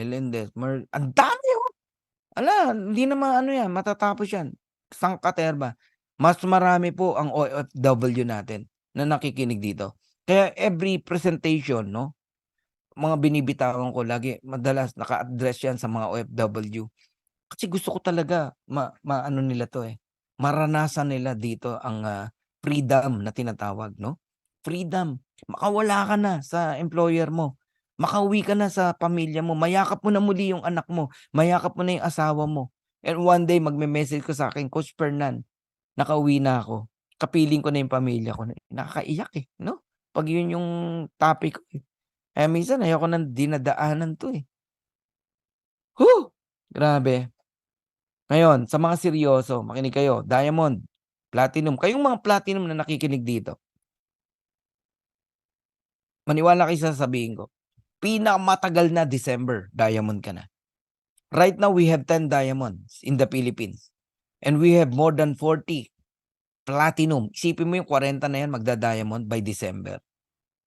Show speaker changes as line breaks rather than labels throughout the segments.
Melendez, ang dami oh. Ala, hindi na maano yan, matatapos yan. Sangkaterba. Mas marami po ang OFW natin na nakikinig dito. Kaya every presentation, no, mga binibitawan ko lagi, madalas naka-address yan sa mga OFW. Kasi gusto ko talaga maano nila to eh. Maranasan nila dito ang freedom na tinatawag, no? Freedom. Makawala ka na sa employer mo. Makauwi ka na sa pamilya mo. Mayakap mo na muli yung anak mo. Mayakap mo na yung asawa mo. And one day, magme-message ko sa akin, Coach Fernan, nakauwi na ako. Kapiling ko na yung pamilya ko. Nakakaiyak eh, no? Pag yun yung topic ko eh. Eh, minsan, ayoko nang dinadaanan to eh. Whew! Grabe. Ngayon, sa mga seryoso, makinig kayo, Diamond, Platinum, kayong mga Platinum na nakikinig dito, maniwala kayo sa sasabihin ko, pinakamatagal na December, Diamond ka na. Right now, we have 10 Diamonds in the Philippines. And we have more than 40 Platinum. Isipin mo yung 40 na yan, magda-Diamond by December.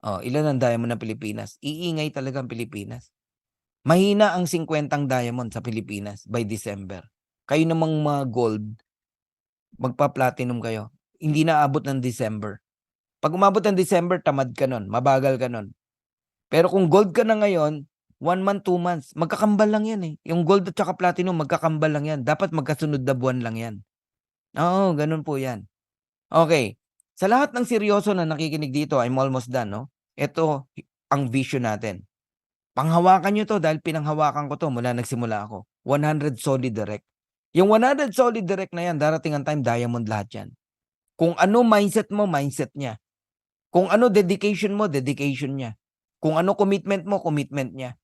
Oh, ilan ang Diamond ng Pilipinas? Iingay talaga ang Pilipinas. Mahina ang 50 Diamond sa Pilipinas by December. Kayo namang mga gold, magpa-platinum kayo. Hindi na abot ng December. Pag umabot ng December, tamad ka nun, mabagal ka nun. Pero kung gold ka na ngayon, 1 month, 2 months, magkakambal lang yan eh. Yung gold at saka platinum, magkakambal lang yan. Dapat magkasunod na buwan lang yan. Oo, ganun po yan. Okay. Sa lahat ng seryoso na nakikinig dito, I'm almost done, no? Ito ang vision natin. Panghawakan nyo to dahil pinanghawakan ko to mula nagsimula ako. 100 solid direct. Yung 100 solid direct na yan, darating ang time, diamond lahat yan. Kung ano mindset mo, mindset niya. Kung ano dedication mo, dedication niya. Kung ano commitment mo, commitment niya.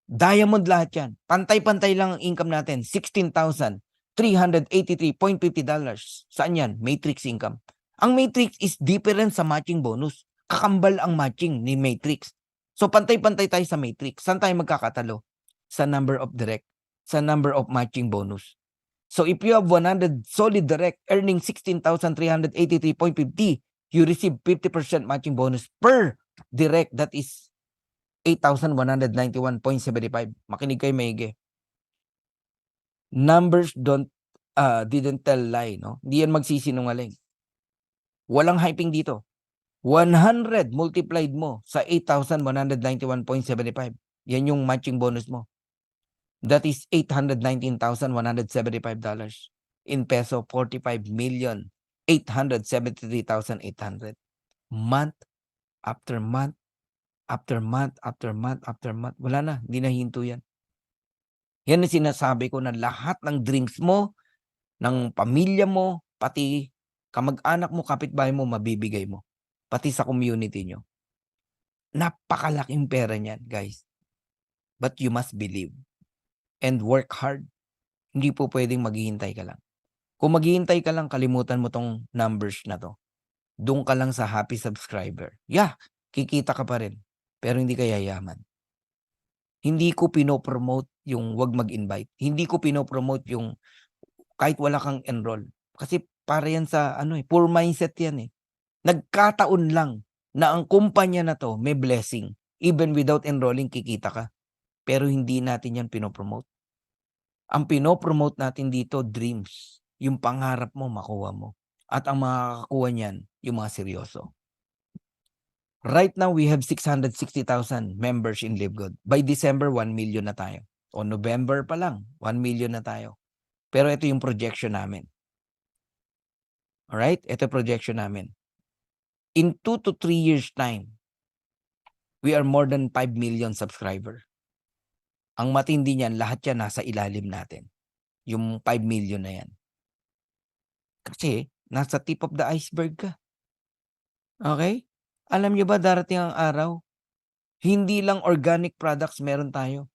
Diamond lahat yan. Pantay-pantay lang ang income natin. $16,383.50. Saan yan? Matrix income. Ang matrix is different sa matching bonus. Kakambal ang matching ni matrix. So pantay-pantay tayo sa matrix. Saan tayo magkakatalo? Sa number of direct. Sa number of matching bonus. So if you have 100 solid direct earning 16,383.50, you receive 50% matching bonus per direct. That is 8,191.75. Makinig kayo maigi. Numbers didn't tell lie, no? Hindi yan magsisinungaling. Walang hyping dito. 100 multiplied mo sa 8,191.75. Yan yung matching bonus mo. That is $819,175. In peso, 45,873,800. Month after month, after month, after month, after month. Wala na, hindi na hinto yan. Yan ang sinasabi ko na lahat ng dreams mo, ng pamilya mo, pati kamag-anak mo, kapitbahay mo, mabibigay mo. Pati sa community nyo. Napakalaking pera niyan, guys. But you must believe. And work hard. Hindi po pwedeng maghihintay ka lang. Kung maghihintay ka lang, kalimutan mo tong numbers na to. Doon ka lang sa happy subscriber. Yeah, kikita ka pa rin. Pero hindi ka yayaman. Hindi ko pinopromote yung wag mag-invite. Hindi ko pinopromote yung kahit wala kang enroll. Kasi para yan sa poor mindset yan eh. Nagkataon lang na ang kumpanya na to may blessing. Even without enrolling, kikita ka. Pero hindi natin yan pinopromote. Ang pinopromote natin dito, dreams. Yung pangarap mo, makuha mo. At ang makakakuha niyan, yung mga seryoso. Right now, we have 660,000 members in LiveGood. By December, 1 million na tayo. O November pa lang, 1 million na tayo. Pero ito yung projection namin. Alright? Ito yung projection namin. In 2 to 3 years time, we are more than 5 million subscriber. Ang matindi niyan, lahat yan nasa ilalim natin. Yung 5 million na yan. Kasi, nasa tip of the iceberg ka. Okay? Alam niyo ba, darating ang araw, hindi lang organic products meron tayo.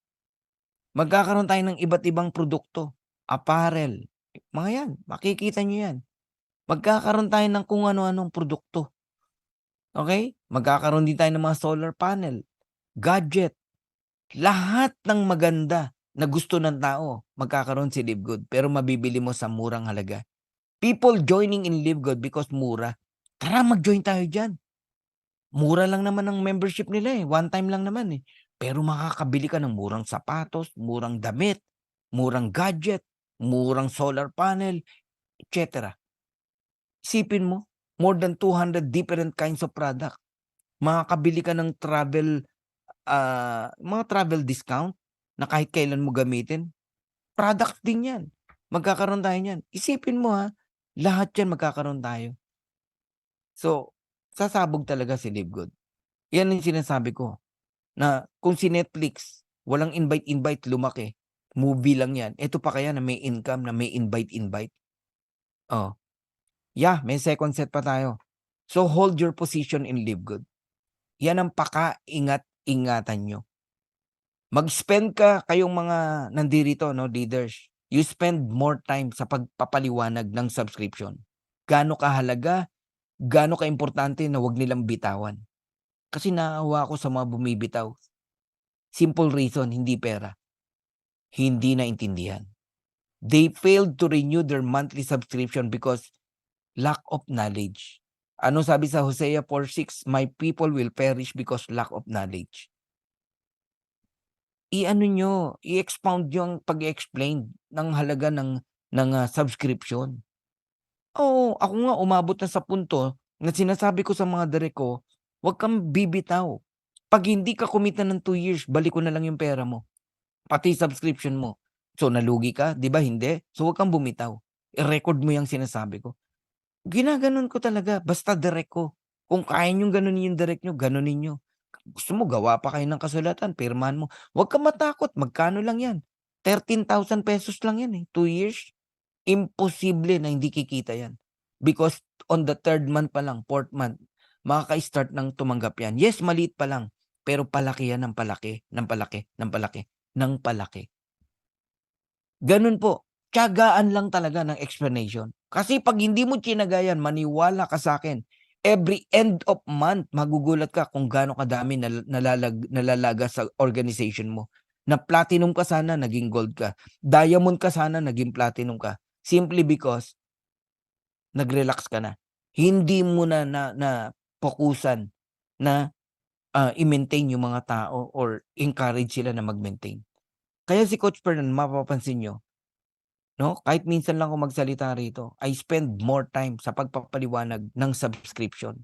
Magkakaroon tayo ng iba't ibang produkto. Apparel. Mga yan, makikita niyo yan. Magkakaroon tayo ng kung ano-anong produkto. Okay? Magkakaroon din tayo ng mga solar panel, gadget. Lahat ng maganda na gusto ng tao, magkakaroon si LiveGood. Pero mabibili mo sa murang halaga. People joining in LiveGood because mura. Tara, mag-join tayo dyan. Mura lang naman ang membership nila eh. One time lang naman eh. pero makakabili ka ng murang sapatos, murang damit, murang gadget, murang solar panel, etcetera. Isipin mo, more than 200 different kinds of product. Makakabili ka ng mga travel discount na kahit kailan mo gamitin. Product din 'yan. Magkakaroon tayo niyan. Isipin mo, lahat 'yan magkakaroon tayo. So, sasabog talaga si Live Good. 'Yan ang sinasabi ko, na kung si Netflix, walang invite-invite, lumaki, movie lang 'yan. Eto pa kaya na may income, na may invite-invite. Oh, yeah, may second set pa tayo. So, hold your position in Live Good. 'Yan ang paka-ingat-ingatan niyo. Mag-spend kayong mga nandirito 'no, leaders. You spend more time sa pagpapaliwanag ng subscription. Gaano kahalaga, gaano kaimportante na 'wag nilang bitawan. Kasi naawa ako sa mga bumibitaw. Simple reason, hindi pera. Hindi naintindihan. They failed to renew their monthly subscription because lack of knowledge. Ano sabi sa Hosea 4:6? My people will perish because lack of knowledge. I-ano nyo, i-expound nyo ang pag-explain ng halaga ng subscription. Oo, ako nga umabot na sa punto na sinasabi ko sa mga direk ko, huwag kang bibitaw. 'Pag hindi ka kumita ng 2 years, balik ko na lang yung pera mo, pati subscription mo. So, nalugi ka, 'di ba hindi? So, huwag kang bumitaw. I-record mo yang sinasabi ko. Ginaganon ko talaga basta direk ko. Kung kaya niyong ganunin yung direk niyo, ganunin niyo. Gusto mo gawa pa kayo ng kasulatan, pirmahan mo. Huwag kang matakot, magkano lang 'yan, ₱13,000 lang 'yan, 2 years. Imposible na hindi kikita 'yan. Because on the 3rd month pa lang, 4th month, makaka-start ng tumanggap 'yan. Yes, maliit pa lang, pero palaki 'yan ng palaki, ng palaki, ng palaki, ng palaki. Gano'n po, tiyagaan lang talaga ng explanation. Kasi 'pag hindi mo tiyinaga yan, maniwala ka sa'kin, every end of month magugulat ka kung gaano kadami nalalaga sa organization mo. Na platinum ka sana, naging gold ka. Diamond ka sana, naging platinum ka. Simply because nag-relax ka na. Hindi mo na pokusan na, i-maintain yung mga tao or encourage sila na mag-maintain. Kaya si Coach Fernan, mapapansin niyo, 'no, kahit minsan lang ako magsalita rito, I spend more time sa pagpapaliwanag ng subscription.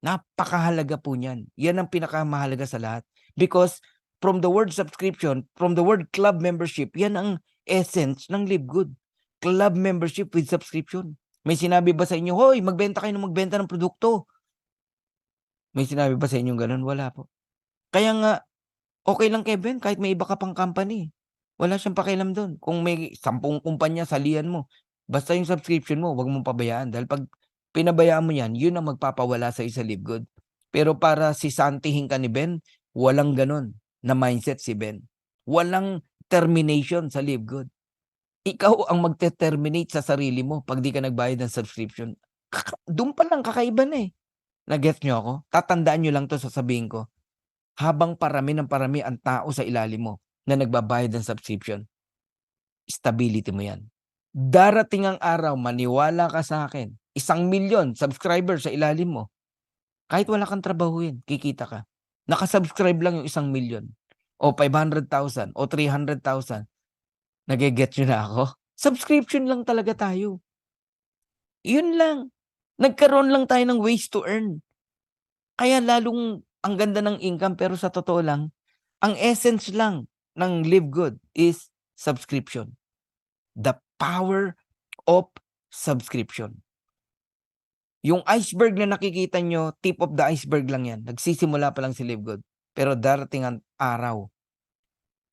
Napakahalaga po niyan. 'Yan ang pinakamahalaga sa lahat. Because from the word subscription, from the word club membership, 'yan ang essence ng Live Good. Club membership with subscription. May sinabi ba sa inyo, "Hoy, magbenta kayo ng magbenta ng produkto." May sinabi ba sa inyong gano'n? Wala po. Kaya nga, okey lang Kevin kahit may iba ka pang company. Wala siyang pakialam do'n. Kung may 10 kumpanya, salihan mo. Basta yung subscription mo, 'wag mong pabayaan. Dahil 'pag pinabayaan mo 'yan, yun ang magpapawala sa'yo sa Live Good. Pero para sisantihin ka ni Ben, walang gano'n na mindset si Ben. Walang termination sa Live Good. Ikaw ang magte-terminate sa sarili mo 'pag 'di ka nagbayad ng subscription. Do'n pa lang kakaiba na, eh. Na-gets niyo ako? Tatandaan niyo lang 'to, sasabihin ko. Habang parami ng parami ang tao sa ilalim mo na nagbabayad ng subscription, stability mo 'yan. Darating ang araw, maniwala ka sa'kin, 1,000,000 subscriber sa ilalim mo, kahit wala kang trabahuhin, kikita ka. Naka-subscribe lang yung 1,000,000 o 500,000 o 300,000. Nage-gets niyo na ako? Subscription lang talaga tayo. Yun lang. Nagkaroon lang tayo ng ways to earn. Kaya lalong ang ganda ng income, pero sa totoo lang, ang essence lang ng Live Good is subscription. The power of subscription. Yung iceberg na nakikita nyo, tip of the iceberg lang yan. Nagsisimula pa lang si Live Good. Pero darating ang araw,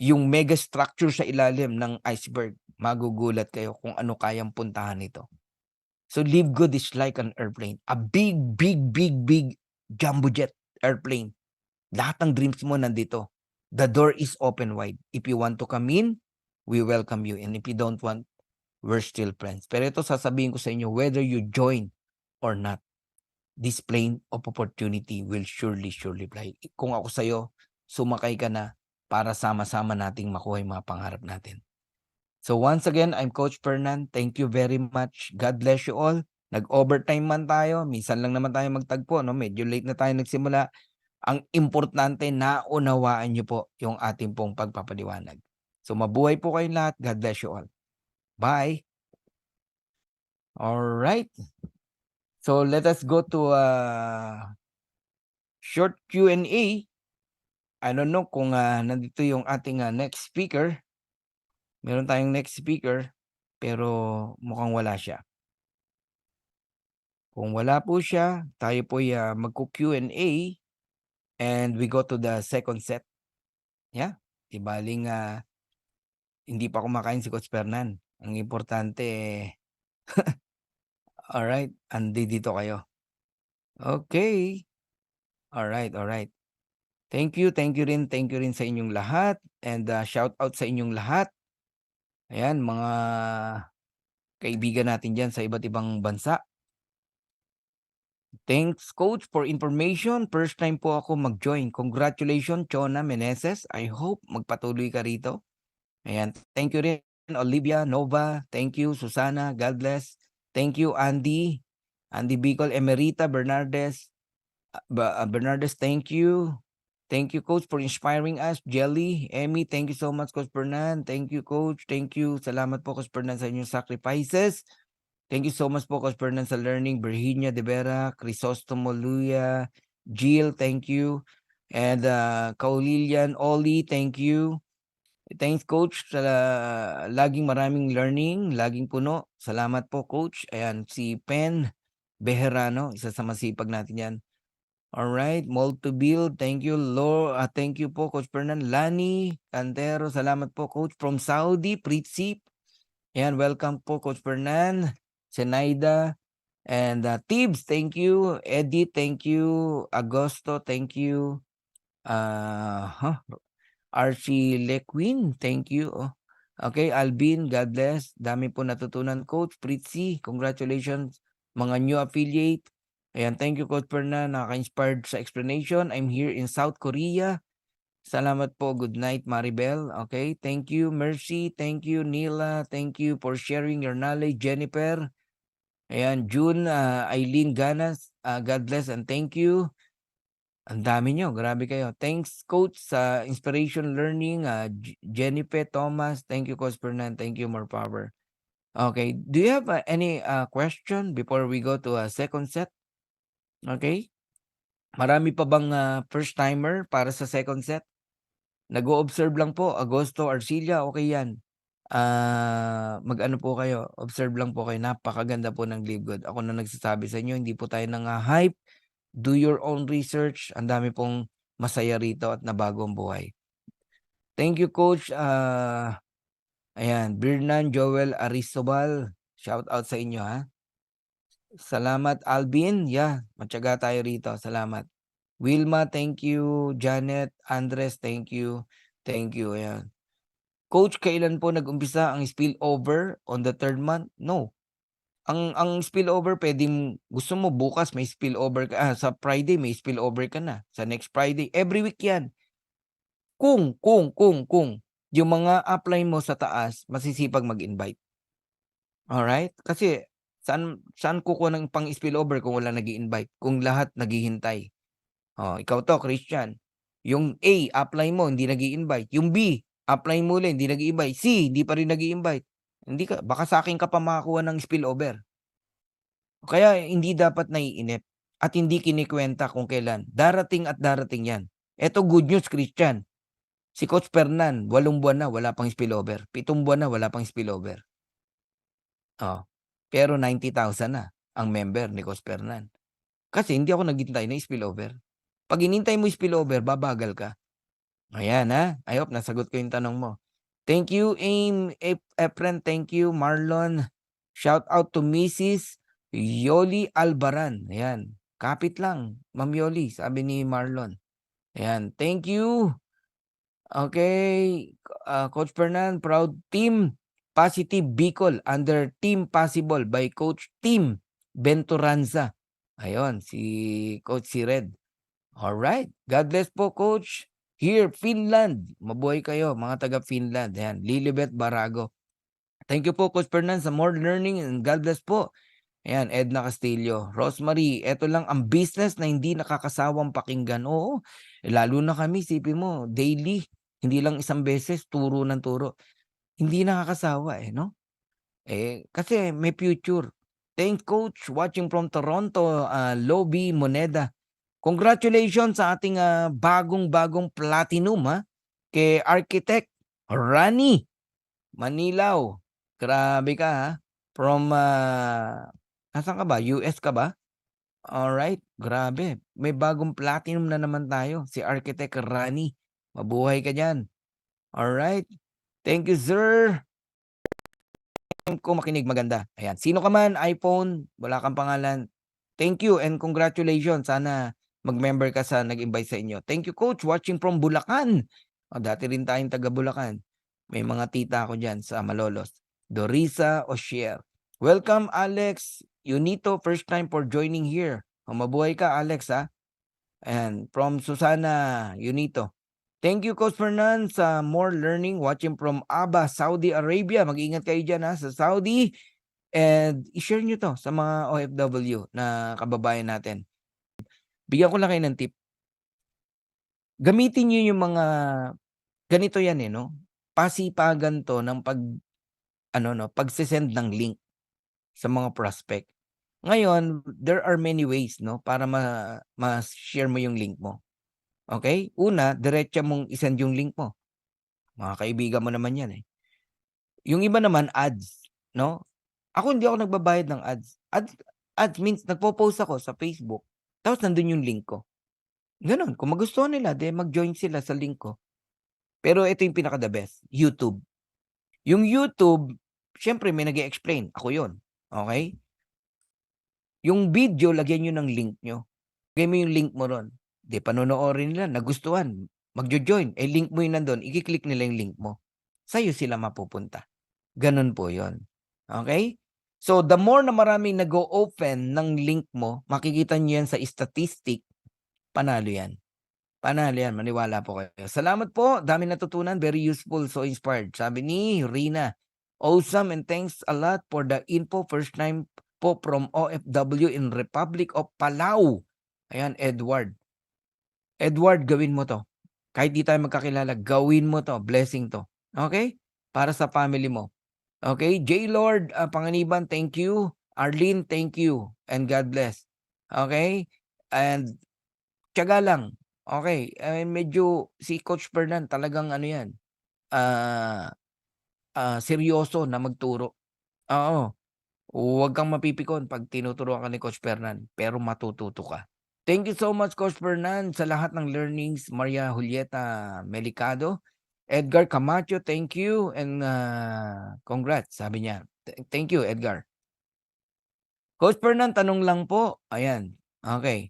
yung mega structure sa ilalim ng iceberg, magugulat kayo kung ano kayang puntahan nito. So Live Good is like an airplane. A big, big, big, big jumbo jet airplane. Lahat ng dreams mo nandito. The door is open wide. If you want to come in, we welcome you. And if you don't want, we're still friends. Pero ito sasabihin ko sa inyo, whether you join or not, this plane of opportunity will surely fly. Kung ako sa'yo, sumakay ka na para sama-sama nating makuha yung mga pangarap natin. So once again, I'm Coach Fernan. Thank you very much. God bless you all. Nag-overtime man tayo. Minsan lang naman tayo magtagpo, no? Medyo late na tayo nagsimula. Ang importante naunawaan niyo po yung ating pong pagpapaliwanag. So mabuhay po kayong lahat. God bless you all. Bye. Alright. So let us go to short Q&A. I don't know kung nandito yung ating next speaker. Meron tayong next speaker, pero mukhang wala siya. Kung wala po siya, tayo po magku-Q&A and we go to the second set. Yeah, di baling hindi pa kumakain si Coach Fernan. Ang importante, alright, dito kayo. Okay. Alright. Thank you rin sa inyong lahat and shout out sa inyong lahat. Ayan, mga kaibigan natin dyan sa iba't ibang bansa. Thanks, Coach, for information. First time po ako mag-join. Congratulations, Chona Meneses. I hope magpatuloy ka rito. Ayan. Thank you rin, Olivia, Nova. Thank you, Susana. God bless. Thank you, Andy. Andy Bicol, Emerita, Bernardes. Bernardes, thank you. Thank you, Coach, for inspiring us. Jelly, Emmy, thank you so much, Coach Fernan. Thank you, Coach. Thank you. Salamat po, Coach Fernan, sa inyong sacrifices. Thank you so much po, Coach Fernan, sa learning. Virginia De Vera, Crisostomo Luya, Jill, thank you. And Kaulilian, Oli, thank you. Thanks, Coach, sa laging maraming learning, laging puno. Salamat po, Coach. Ayan, si Pen Beherano, isa sa masipag natin yan. Alright, Molto-Bill, thank you, Lord. Thank you po, Coach Fernan. Lani Cantero, salamat po, Coach. From Saudi, Pritsip. Ayan, welcome po, Coach Fernan. Senaida. And Tibbs, thank you. Eddie, thank you. Agosto, thank you. Archie Lequin, thank you. Okay, Alvin, God bless. Dami po natutunan, Coach. Pritzi, congratulations. Mga new affiliate. Ayan, thank you, Coach Fernan. Nakaka-inspired sa explanation. I'm here in South Korea. Salamat po. Good night, Maribel. Okay, thank you, Mercy. Thank you, Nila. Thank you for sharing your knowledge, Jennifer. Ayan, June, Eileen Ganas. God bless and thank you. Ang dami nyo. Grabe kayo. Thanks, Coach, sa inspiration learning. Jennifer, Thomas. Thank you, Coach Fernan. Thank you, more power. Okay, do you have any question before we go to a second set? Okay. Marami pa bang first timer para sa second set? Nag-o-observe lang po. Agosto, Arcilia, okay yan. Mag-ano po kayo, observe lang po kayo. Napakaganda po ng Live Good. Ako na nagsasabi sa inyo, hindi po tayo hype. Do your own research. Ang dami pong masaya rito at nabago ang buhay. Thank you, Coach. Ayan, Birnan Joel Aristobal. Shout out sa inyo, ha. Salamat, Alvin. Yeah, matyaga tayo rito. Salamat. Wilma, thank you. Janet, Andres, thank you. Thank you. Ayan. Coach, kailan po nag-umpisa ang spillover on the 3rd month? No. Ang spillover, pwedeng gusto mo bukas may spillover ka. Sa Friday may spillover ka na. Sa next Friday. Every week yan. Kung yung mga upline mo sa taas, masisipag mag-invite. Alright? Kasi saan kukuha ng pang spillover kung wala nag-i-invite? Kung lahat naghihintay. Ikaw to, Christian. Yung A, apply mo, hindi nag-i-invite. Yung B, apply mo ulit, hindi nag-i-invite. C, hindi pa rin nag-i-invite. Baka sa akin ka pa makakuha ng spillover. Kaya hindi dapat naiinip at hindi kinikwenta kung kailan. Darating at darating yan. Eto good news, Christian. Si Coach Fernan, 8 buwan na, wala pang spillover. 7 buwan na, wala pang spillover. Pero 90,000 na ang member ni Coach Fernan. Kasi hindi ako naghintay na spillover. Pag hinintay mo spillover, babagal ka. Ayan I hope nasagot ko yung tanong mo. Thank you, Aim, Efren, thank you, Marlon. Shout out to Mrs. Yoli Albaran. Ayan, kapit lang, Ma'am Yoli, sabi ni Marlon. Ayan, thank you. Okay, Coach Fernan, proud team. Positive Bicol under Team Possible by Coach Tim Bentoranza. Ayun, si Coach si Red. Alright, God bless po, Coach. Here, Finland. Mabuhay kayo, mga taga-Finland. Ayan, Lilibet Barago. Thank you po, Coach Fernan, sa more learning and God bless po. Ayan, Edna Castillo. Rosemary, eto lang ang business na hindi nakakasawang pakinggan. Oo, lalo na kami, isipin mo, daily, hindi lang isang beses, turo ng turo. Hindi nakakasawa no? Kasi may future. Thanks, Coach. Watching from Toronto, Lobby Moneda. Congratulations sa ating bagong-bagong platinum kay Architect Rani Manilaw. Grabe ka From nasaan ka ba? US ka ba? Alright, grabe. May bagong platinum na naman tayo, si Architect Rani. Mabuhay ka diyan. Alright. Thank you, sir. Kung makinig maganda. Ayan. Sino ka man, iPhone, wala kang pangalan. Thank you and congratulations. Sana mag-member ka sa nag-invite sa inyo. Thank you, Coach. Watching from Bulacan. Dati rin tayong taga Bulacan. May mga tita ako dyan sa Malolos. Dorisa Oshier. Welcome, Alex Unito. First time for joining here. Mabuhay ka, Alex, And from Susana Unito. Thank you, Coach Fernan, sa more learning watching from Aba, Saudi Arabia. Mag-ingat kayo dyan sa Saudi. And i-share nyo to sa mga OFW na kababayan natin. Bigyan ko lang kayo ng tip. Gamitin nyo yung mga, ganito yan no? Pasipagan to ng pagsisend ng link sa mga prospect. Ngayon, there are many ways para ma-share mo yung link mo. Okay? Una, diretso mong isend yung link mo. Mga kaibigan mo naman yan Yung iba naman, ads, no? Ako hindi ako nagbabayad ng ads. Ads means nagpo-post ako sa Facebook, tapos nandun yung link ko. Ganon. Kung magustuhan nila, mag-join sila sa link ko. Pero ito yung pinaka-the best, YouTube. Yung YouTube, syempre may nag-i-explain. Ako yon. Okay? Yung video, lagyan nyo ng link nyo. Lagyan mo yung link mo ron. Panonoorin nila, nagustuhan, magjo-join. Link mo yun nandun, i-click nila yung link mo. Sa'yo sila mapupunta. Ganon po yon. Okay? So, the more na maraming nag-o-open ng link mo, makikita nyo yan sa statistic, panalo yan. Panalo yan, maniwala po kayo. Salamat po, dami natutunan, very useful, so inspired. Sabi ni Rina, awesome and thanks a lot for the info. First time po from OFW in Republic of Palau. Ayan, Edward. Edward, gawin mo to. Kahit di tayo magkakilala, gawin mo to. Blessing to. Okay? Para sa family mo. Okay? J. Lord Panganiban, thank you. Arlene, thank you. And God bless. Okay? And tiyaga lang. Okay? Medyo si Coach Fernan talagang yan. Seryoso na magturo. Oo. Huwag kang mapipikon pag tinuturuan ka ni Coach Fernan. Pero matututo ka. Thank you so much, Coach Fernan, sa lahat ng learnings. Maria Julieta Melicado. Edgar Camacho, thank you. And congrats, sabi niya. Thank you, Edgar. Coach Fernan, tanong lang po. Ayan. Okay.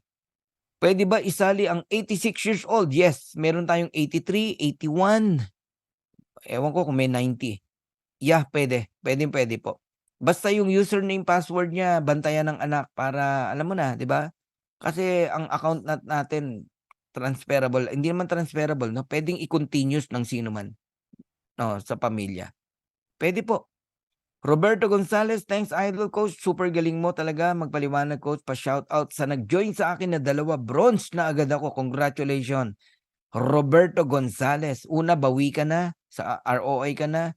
Pwede ba isali ang 86 years old? Yes. Meron tayong 83, 81. Ewan ko kung may 90. Yeah, pwede. Pwede po. Basta yung username, password niya, bantayan ng anak para, alam mo na, di ba? Kasi ang account natin, transferable. Hindi naman transferable, no? Pwedeng i-continuous ng sino man, no, sa pamilya. Pwede po. Roberto Gonzalez, thanks Idol Coach. Super galing mo talaga. Magpaliwanag Coach. Pa-shout out sa nag-join sa akin na 2. Bronze na agad ako. Congratulations. Roberto Gonzalez. Una, bawi ka na. Sa ROI ka na.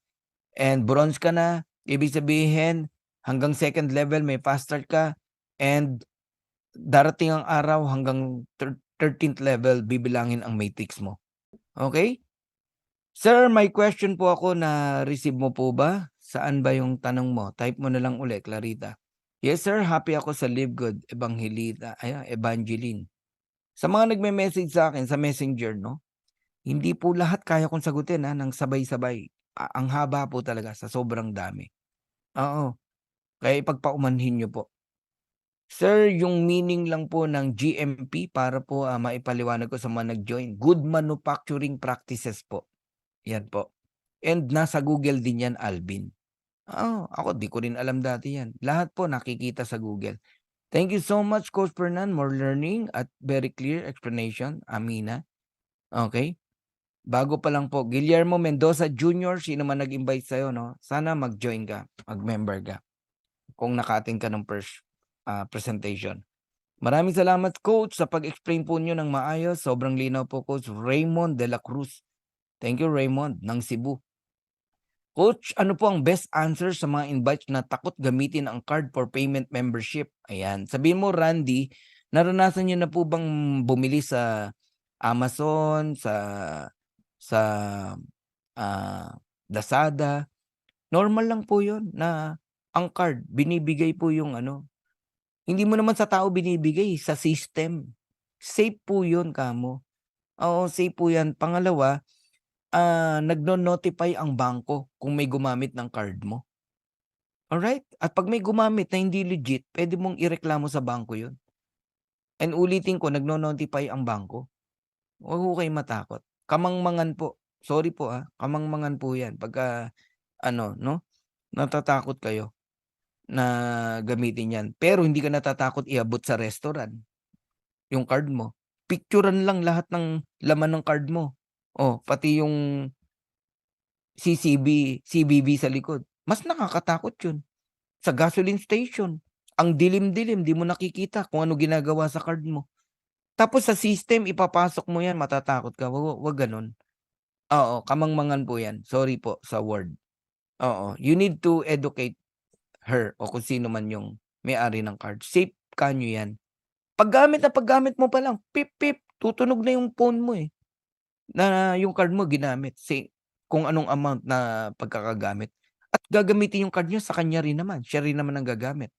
And bronze ka na. Ibig sabihin, hanggang 2nd level may fast start ka. And darating ang araw hanggang 13th level, bibilangin ang matrix mo. Okay? Sir, may question po ako na receive mo po ba? Saan ba yung tanong mo? Type mo na lang ulit, Clarita. Yes, sir. Happy ako sa Live Good, Evangeline. Sa mga nagme-message sa akin sa Messenger, no? Hindi po lahat kaya kong sagutin ng sabay-sabay. Ang haba po talaga sa sobrang dami. Oo. Kaya ipagpaumanhin nyo po. Sir, yung meaning lang po ng GMP para po maipaliwanag ko sa mga nag-join. Good Manufacturing Practices po. Yan po. And nasa Google din yan, Alvin. Ako di ko rin alam dati yan. Lahat po nakikita sa Google. Thank you so much, Coach Fernan. More learning at very clear explanation. Amina. Okay. Bago pa lang po, Guillermo Mendoza Jr., sino man nag-invite sa'yo, no? Sana mag-join ka, mag-member ka. Kung naka-attend ka ng presentation. Maraming salamat coach sa pag-explain po niyo ng maayos. Sobrang linaw po coach. Raymond de la Cruz. Thank you Raymond ng Cebu. Coach, ano po ang best answer sa mga invites na takot gamitin ang card for payment membership? Ayan. Sabihin mo, Randy, naranasan niyo na po bang bumili sa Amazon, sa Lazada? Normal lang po 'yon na ang card binibigay po yung ano, hindi mo naman sa tao binibigay, sa system. Safe po 'yun kamo. Oo, safe po 'yan. Pangalawa, nagno-notify ang bangko kung may gumamit ng card mo. Alright? At 'pag may gumamit na hindi legit, puwede mong ireklamo sa bangko 'yun. And ulitin ko, nagno-notify ang bangko. Huwag ho kayong matakot. Kamangmangan po. Sorry po, kamangmangan po 'yan pagka ano 'no, natatakot kayo na gamitin 'yan. Pero hindi ka natatakot iabot sa restaurant yung card mo. Picturan lang lahat ng laman ng card mo. Oh, pati yung CVV sa likod. Mas nakakatakot 'yun. Sa gasoline station, ang dilim-dilim, 'di mo nakikita kung ano ginagawa sa card mo. Tapos sa system ipapasok mo 'yan, matatakot ka. Wag gano'n. Oo, kamangmangan po 'yan. Sorry po sa word. Oo, you need to educate her o kung sino man yung may-ari ng card. Safe kanyo 'yan. Paggamit na paggamit mo pa lang, pip, pip, tutunog na yung phone mo, na yung card mo ginamit. Kung anong amount na pagkakagamit. At gagamitin yung card niya sa kanya rin naman. Siya rin naman ang gagamit.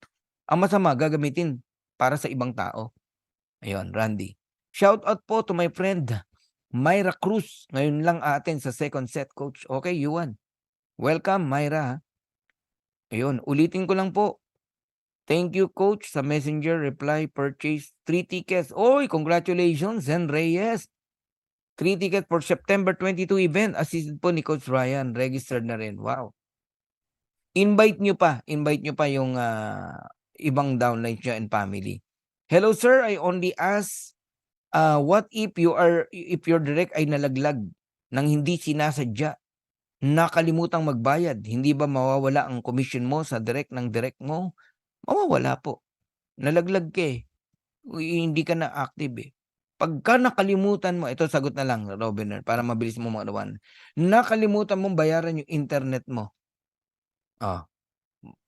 Ang masama, gagamitin para sa ibang tao. Ayun, Randy. Shout out po to my friend Myra Cruz. Ngayon lang atin sa second set, coach. Okay, Yuan. Welcome, Myra. Ayun, ulitin ko lang po. Thank you, coach, sa messenger reply purchase 3 tickets. Oy, congratulations, Zen Reyes. 3 tickets for September 22 event. Assisted po ni Coach Ryan. Registered na rin. Wow. Invite nyo pa yung ibang downlines nyo and family. Hello sir, I only ask, what if your direct ay nalaglag nang hindi sinasadya? Nakalimutang magbayad, hindi ba mawawala ang commission mo sa direct ng direct mo? Mawawala po. Nalaglag ka hindi ka na active Pagka nakalimutan mo, ito sagot na lang, Robiner, para mabilis mo maunawan. Nakalimutan mong bayaran yung internet mo. Oh,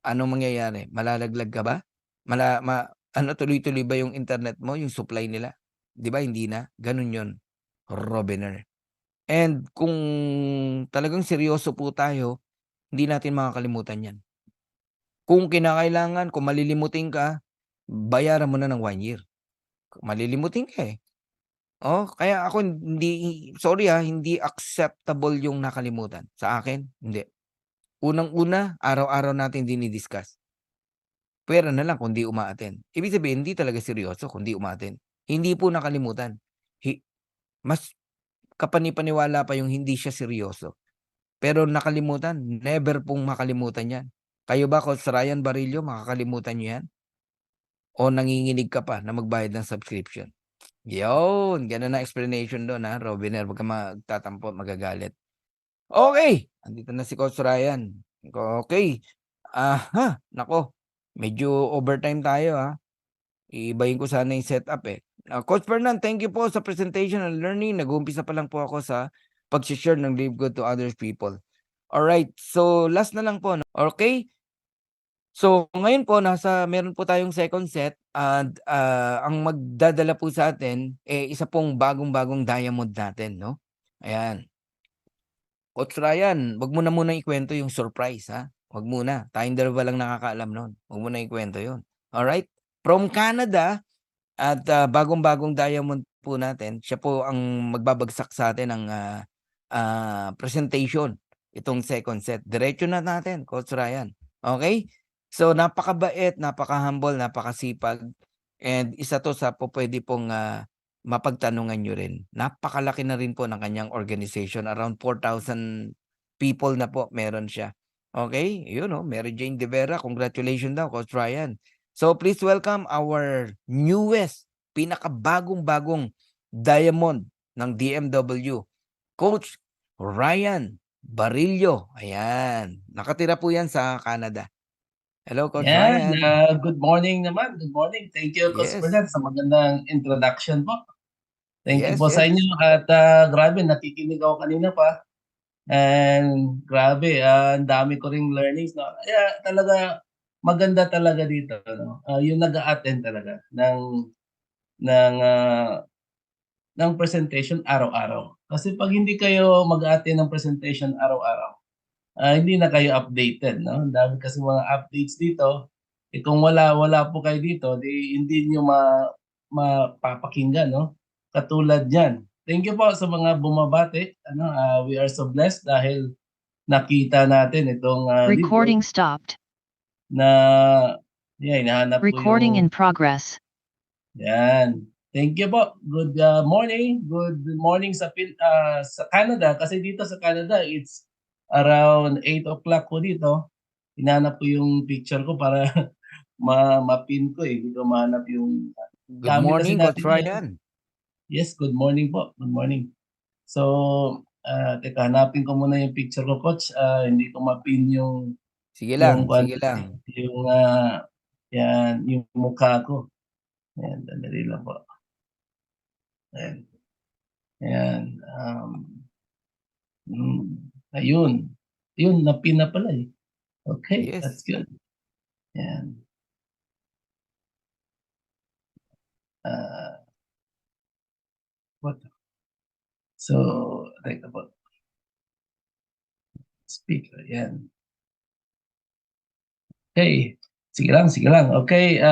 anong mangyayari? Malalaglag ka ba? Tuloy-tuloy ba yung internet mo, yung supply nila? 'Di ba hindi na? Ganun 'yon, Robiner. And kung talagang seryoso po tayo, hindi natin makakalimutan 'yan. Kung kinakailangan, kung malilimutin ka, bayaran mo na ng 1 year. Malilimutin ka Oh, kaya ako sorry hindi acceptable yung nakalimutan. Sa akin, hindi. Unang-una, araw-araw natin dini-discuss. Puwera na lang kung di uma-attend. Ibig sabihin hindi talaga seryoso kung di uma-attend. Hindi po nakalimutan. Mas kapani-paniwala pa yung hindi siya seryoso. Pero nakalimutan, never pong makalimutan 'yan. Kayo ba, Coach Ryan Barillo, makakalimutan niyo 'yan? O nanginginig ka pa na magbayad ng subscription? Yun, gano'n ang explanation do'n, Robiner, wag kang magtatampo at magagalit. Okay, andito na si Coach Ryan. Okay, naku, medyo overtime tayo, Iibahin ko sana yung setup, Coach Fernan, thank you po sa presentation and learning. Nag-uumpisa pa lang po ako sa pagse-share ng Live Good to other people. Alright, so last na lang po, okay? So, ngayon po meron po tayong second set and, ang magdadala po sa atin, isa pong bagong-bagong diamond natin 'no, ayan. Coach Ryan, 'wag mo na munang ikuwento yung surprise, Wag muna, tayong dalawa lang nakakaalam nun, 'wag mo na ikuwento yun, alright? From Canada at, bagong-bagong diamond po natin, siya po ang magbabagsak sa atin ng, presentation, itong second set. Diretso na natin, Coach Ryan, okay? So, napakabait, napaka-humble, napakasipag, and isa 'to sa pupuwede pong, mapagtanungan niyo rin. Napakalaki na rin po ng kanyang organization, around 4,000 people na po meron siya. Okay, yun Mary Jane De Vera, congratulations daw, Coach Ryan. So, please welcome our newest, pinakabagong-bagong diamond ng DMW, Coach Ryan Barillo. Ayan, nakatira po yan sa Canada. Hello, Coach
Yan,
Ryan.
good morning naman. Good morning. Thank you, Coach
Yes.
Fernand, sa magandang introduction po. Thank you
Yes,
po sa inyo
yes.
at grabe, nakikinig ako kanina pa. And grabe, ang dami ko ring learnings. No? Kaya talaga, maganda talaga dito. No? Yung nag-a-attend talaga ng, ah, ng presentation araw-araw. Kasi pag hindi kayo mag-a-attend ng presentation araw-araw, hindi na kayo updated, no? Ang dami kasi mga updates dito. Kung wala po kayo dito, di hindi niyo mapapakinggan, no? Katulad niyan. Thank you po sa mga bumabati. We are so blessed dahil nakita natin itong libro
Recording stopped.
na hinahanap ko
Recording in
yung
progress.
yan. Thank you po. Good morning. Good morning sa Canada kasi dito sa Canada it's around 8 o'clock po dito. Hinanap ko yung picture ko para ma-pin ko eh. Hindi ko mahanap yung
Good
dami kasi
morning, Coach
natin ngayon.
Ryan.
Yes, good morning po. Good morning. So, teka, hanapin ko muna yung picture ko, Coach. Hindi ko ma-pin yung
Sige lang, sige
kasi,
lang.
yung mukha ko. Ayan, dali lang po. Ayan. Ayan. Ayun. Yun, na-pin na pala eh. Okay,
Yes.
that's good. Ayan. What? So, teka po. Speaker, yan. Okay. Sige lang. Okay,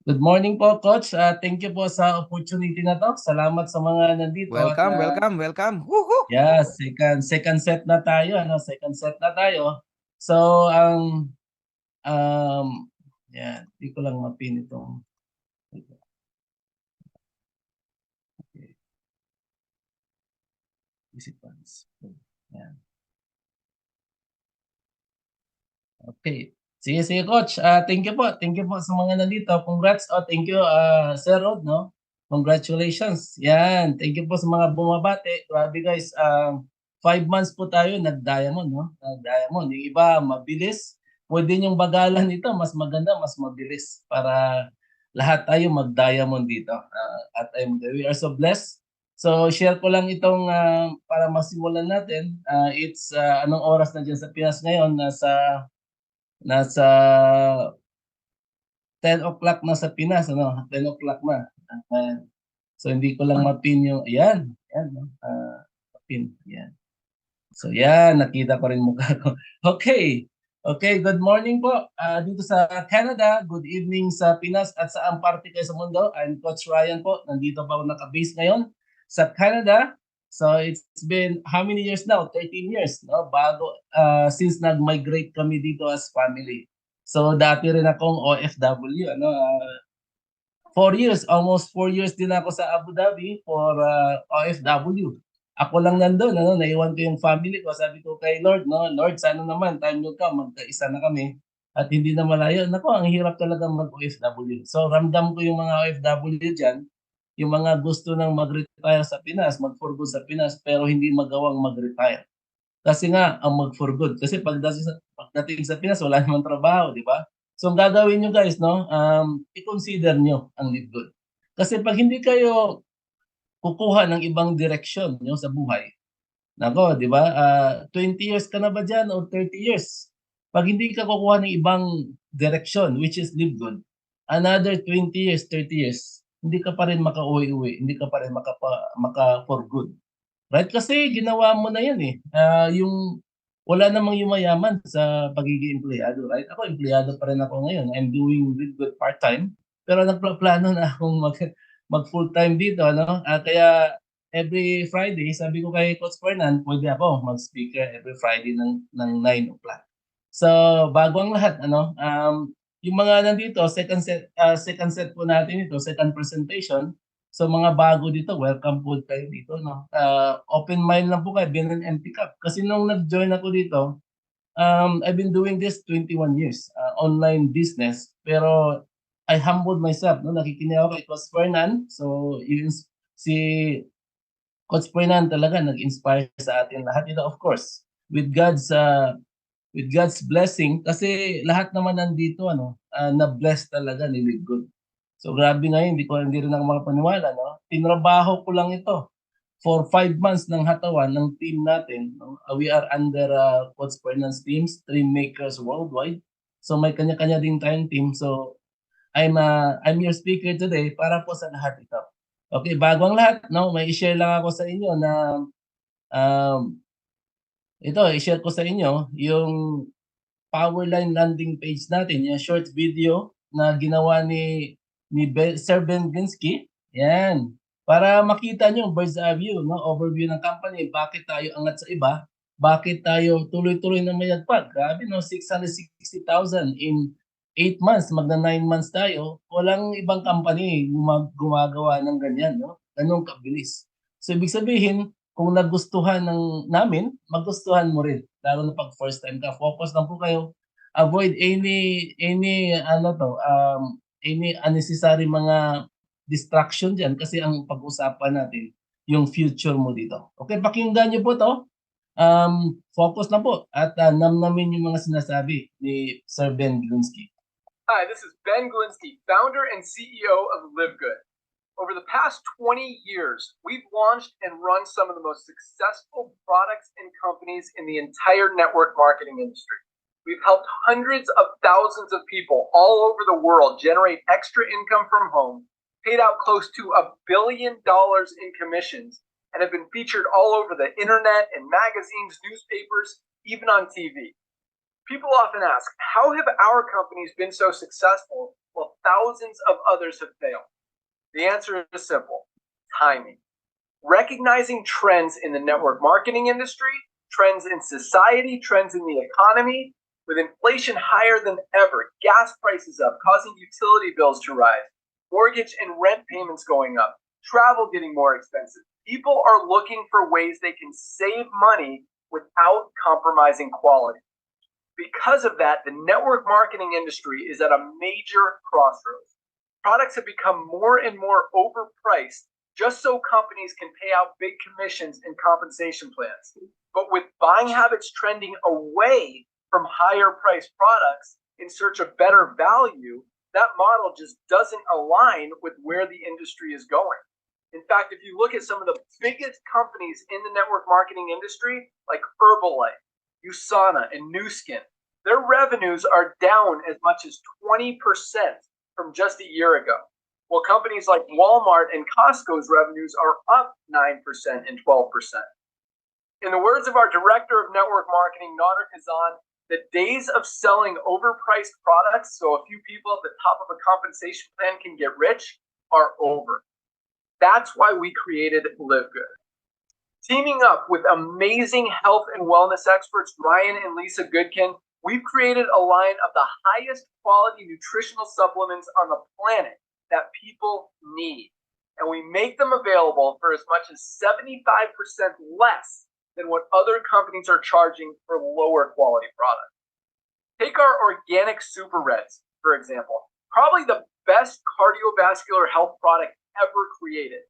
good morning po, Coach. Thank you po sa opportunity na to. Salamat sa mga nandito.
Welcome, welcome. Woohoo!
Yeah, second set na tayo. Second set na tayo. So, yan. Hindi ko lang mapin itong. Okay. Participants. Yan. Okay. Sige, Coach. Thank you po. Thank you po sa mga nandito. Congrats. Thank you, Sir Rod, no? Congratulations. Yan. Thank you po sa mga bumabati. Grabe guys. 5 months po tayo nag-diamond, no? Nag-diamond. Yung iba, mabilis. Pwede niyong bagalan ito. Mas maganda, mas mabilis. Para lahat tayo mag-diamond dito. We are so blessed. So, share ko lang itong para masimulan natin. It's anong oras na dyan sa Pinas ngayon? Nasa 10 o'clock na sa Pinas, 10 o'clock na. Ayan. So hindi ko lang mapin yung, ayan, no? Mapin, ayan. So yan, nakita ko rin mukha ko. Okay, good morning po. Dito sa Canada, good evening sa Pinas at sa ang parte kayo sa mundo. I'm Coach Ryan po. Nandito pa ako naka-base ngayon sa Canada. So it's been how many years now? 13 years, no? Since nag-migrate kami dito as family. So dati rin akong OFW, 4 years, almost 4 years din ako sa Abu Dhabi for OFW. Ako lang nandun, naiwan ko yung family ko. Sabi ko kay Lord, Lord, sana naman, time will come, magkaisa na kami. At hindi na malayo. Nako, ang hirap talaga mag-OFW. So, ramdam ko yung mga OFW dyan, yung mga gusto nang mag-retire sa Pinas, mag-for good sa Pinas, pero hindi magawang mag-retire. Kasi nga, ang mag-for good. Kasi pagdating sa Pinas, wala namang trabaho, di ba? So, ang gagawin nyo guys, i-consider nyo ang live good. Kasi pag hindi kayo kukuha ng ibang direksyon nyo sa buhay, nako, di ba? 20 years ka na ba dyan or 30 years? Pag hindi ka kukuha ng ibang direksyon, which is live good, another 20 years, 30 years, hindi ka pa rin maka-uwi-uwi, hindi ka pa rin maka-for good. Right? Kasi ginawa mo na yan eh. Yung wala namang yumayaman sa pagiging empleyado, right? Ako, empleyado pa rin ako ngayon. I'm doing good part-time. Pero nagplano na akong mag full-time dito, kaya every Friday, sabi ko kay Coach Fernan, pwede ako mag-speaker every Friday ng 9 o'clock. So, bago ang lahat, yung mga nandito, second set po natin ito, second presentation. So mga bago dito, welcome po kayo dito, open mind lang po kayo, being an empty cup. Kasi nung nag-join ako dito, I've been doing this 21 years, online business. Pero I humbled myself, nakikinig ako kay Coach Fernan. So si Coach Fernan talaga nag-inspire sa atin lahat ito, of course, with God's with God's blessing, kasi lahat naman nandito na-bless talaga ni Live Good. So grabe ngayon, hindi rin ako makapaniwala, no? Tinrabaho ko lang ito for 5 months ng hatawan ng team natin, no? We are under Coach Finance Teams, Dream Makers Worldwide. So may kanya-kanya din tayong team. So I'm your speaker today para po sa lahat ito. Okay, bago ang lahat, no, may i-share lang ako sa inyo na ito, i-share ko sa inyo yung Powerline landing page natin, yung short video na ginawa ni Sir Ben Ginsky. Yan. Para makita nyo, bird's eye view, no? Overview ng company, bakit tayo angat sa iba, bakit tayo tuloy-tuloy na mayagpag. Grabe, no? 660,000 in 8 months, magna 9 months tayo. Walang ibang company gumagawa ng ganyan, no? Ganun kabilis. So, ibig sabihin, kung nagustuhan namin, magustuhan mo rin. Lalo na pag first time ka, focus lang po kayo. Avoid any unnecessary mga distraction diyan kasi ang pag-usapan natin yung future mo dito. Okay, pakinggan niyo po 'to. Focus lang po at namnamin yung mga sinasabi ni Sir Ben Glinsky.
Hi, this is Ben Glinsky, founder and CEO of Live Good. Over the past 20 years, we've launched and run some of the most successful products and companies in the entire network marketing industry. We've helped hundreds of thousands of people all over the world generate extra income from home, paid out close to $1 billion in commissions, and have been featured all over the internet and magazines, newspapers, even on TV. People often ask, how have our companies been so successful while thousands of others have failed? The answer is simple: timing. Recognizing trends in the network marketing industry, trends in society, trends in the economy, with inflation higher than ever, gas prices up, causing utility bills to rise, mortgage and rent payments going up, travel getting more expensive. People are looking for ways they can save money without compromising quality. Because of that, the network marketing industry is at a major crossroads. Products have become more and more overpriced just so companies can pay out big commissions and compensation plans. But with buying habits trending away from higher priced products in search of better value, that model just doesn't align with where the industry is going. In fact, if you look at some of the biggest companies in the network marketing industry, like Herbalife, USANA, and Nu Skin, their revenues are down as much as 20% from just a year ago, while companies like Walmart and Costco's revenues are up 9% and 12%. In the words of our director of network marketing, Nader Kazan, the days of selling overpriced products so a few people at the top of a compensation plan can get rich are over. That's why we created Live Good. Teaming up with amazing health and wellness experts Ryan and Lisa Goodkin, we've created a line of the highest quality nutritional supplements on the planet that people need. And we make them available for as much as 75% less than what other companies are charging for lower quality products. Take our organic Super Reds, for example, probably the best cardiovascular health product ever created.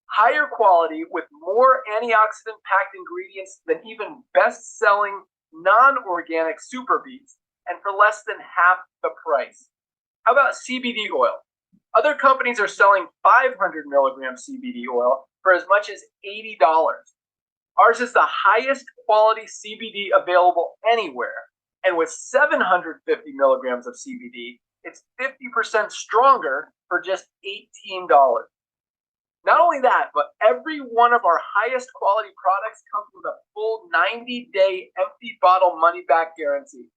Higher quality with more antioxidant packed ingredients than even best-selling non-organic Super Beets, and for less than half the price. How about CBD oil? Other companies are selling 500 milligram CBD oil for as much as $80. Ours is the highest quality CBD available anywhere, and with 750 milligrams of CBD, it's 50% stronger for just $18. Not only that, but every one of our highest quality products comes with a full 90-day empty bottle money-back guarantee.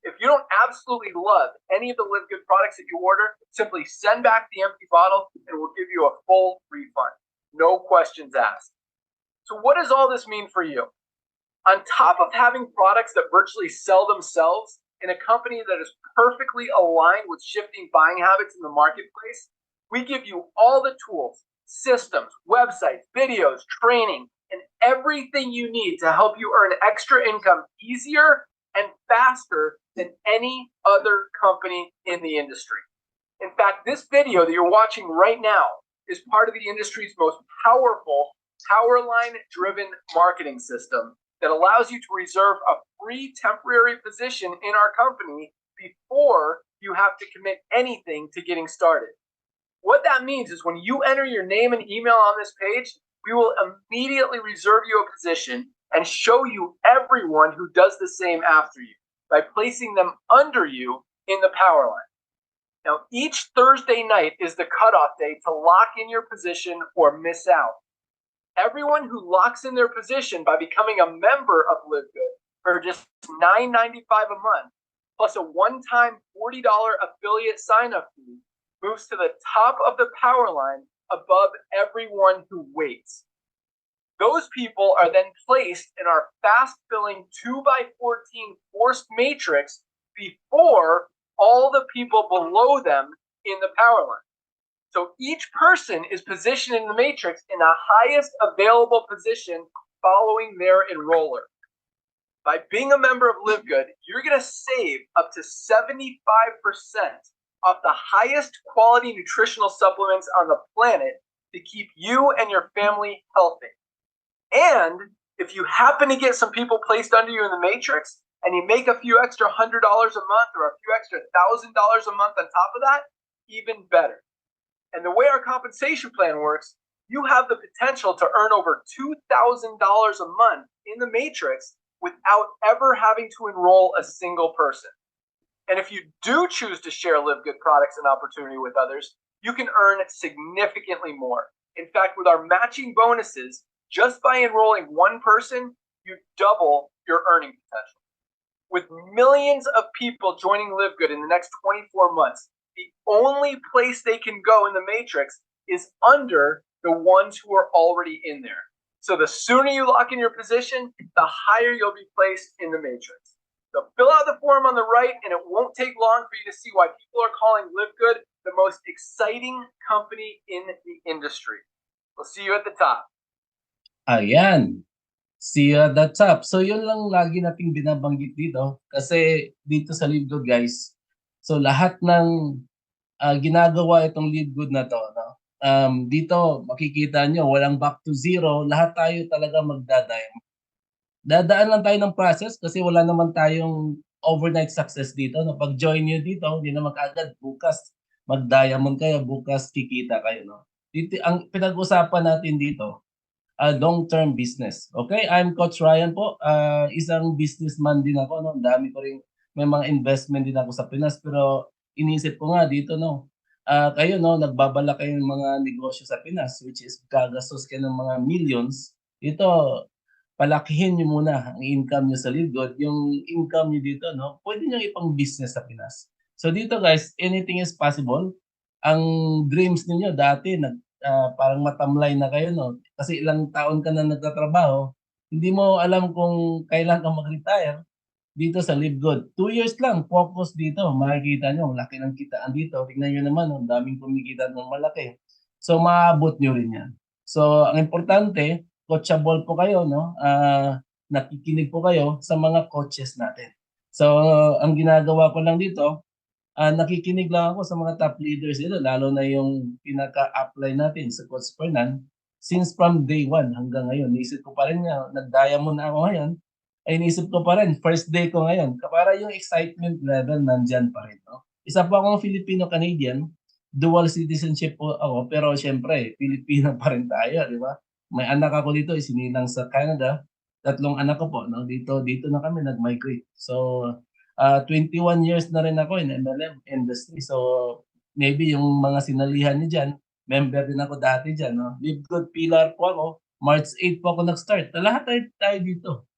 If you don't absolutely love any of the Live Good products that you order, simply send back the empty bottle and we'll give you a full refund. No questions asked. So what does all this mean for you? On top of having products that virtually sell themselves in a company that is perfectly aligned with shifting buying habits in the marketplace, we give you all the tools, systems, websites, videos, training, and everything you need to help you earn extra income easier and faster than any other company in the industry. In fact, this video that you're watching right now is part of the industry's most powerful Powerline-driven marketing system that allows you to reserve a free temporary position in our company before you have to commit anything to getting started. What that means is when you enter your name and email on this page, we will immediately reserve you a position and show you everyone who does the same after you by placing them under you in the power line. Now, each Thursday night is the cutoff day to lock in your position or miss out. Everyone who locks in their position by becoming a member of LiveGood for just $9.95 a month, plus a one-time $40 affiliate sign-up fee, moves to the top of the power line above everyone who waits. Those people are then placed in our fast-filling 2x14 forced matrix before all the people below them in the power line. So each person is positioned in the matrix in the highest available position following their enroller. By being a member of LiveGood, you're going to save up to 75% off the highest quality nutritional supplements on the planet to keep you and your family healthy. And if you happen to get some people placed under you in the matrix and you make a few extra $100 a month or a few extra $1,000 a month on top of that, even better. And the way our compensation plan works, you have the potential to earn over $2,000 a month in the matrix without ever having to enroll a single person. And if you do choose to share LiveGood products and opportunity with others, you can earn significantly more. In fact, with our matching bonuses, just by enrolling one person, you double your earning potential. With millions of people joining LiveGood in the next 24 months, the only place they can go in the matrix is under the ones who are already in there. So the sooner you lock in your position, the higher you'll be placed in the matrix. So fill out the form on the right, and it won't take long for you to see why people are calling LiveGood the most exciting company in the industry. We'll see you at the top.
Ayan. See you at the top. So yun lang lagi nating binabanggit dito kasi dito sa LiveGood guys. So lahat ng ginagawa itong LiveGood na to, no? Dito makikita nyo walang back to zero, lahat tayo talaga magdadayam. Dadaan lang tayo ng process kasi wala naman tayong overnight success dito. No? Pag join nyo dito, hindi naman kaagad bukas mag-diamond kayo, bukas kikita kayo. No? Dito, ang pinag-usapan natin dito, long-term business. Okay, I'm Coach Ryan po. Isang businessman din ako. No? Dami ko rin, may mga investment din ako sa Pinas. Pero inisip ko nga dito, no? Kayo, no, nagbabala kayo ng mga negosyo sa Pinas, which is gagastos kayo ng mga millions. Ito, palakihin nyo muna ang income nyo sa LiveGood. Yung income nyo dito, no, pwede nyo ipang business sa Pinas. So dito guys, anything is possible. Ang dreams niyo dati, parang matamlay na kayo, no? Kasi ilang taon ka na nagtatrabaho, hindi mo alam kung kailan ka mag-retire. Dito sa LiveGood, 2 years lang, focus dito. Makikita nyo, laki ng kitaan dito. Tingnan nyo naman, ang daming kumikita ng malaki. So, maabot nyo rin yan. So, ang importante, coachable po kayo, no? Nakikinig po kayo sa mga coaches natin. So, ang ginagawa ko lang dito, nakikinig lang ako sa mga top leaders dito, lalo na yung pinaka-apply natin sa Coach Fernan. Since from day 1 hanggang ngayon, naisip ko pa rin nga, nag-diamond na ako ngayon, ay inisip ko pa rin, first day ko ngayon, para yung excitement level nandyan pa rin. No? Isa po akong Filipino-Canadian, dual citizenship po ako, pero syempre, Filipino pa rin tayo, di ba? May anak ako dito, isininang sa Canada, 3 anak ko po, no? dito na kami nag-migrate. So, 21 years na rin ako in MLM industry. So, maybe yung mga sinalihan niyo dyan, member din ako dati dyan. No? LiveGood Pillar po ako, March 8 po ako nag-start. Lahat tayo dito.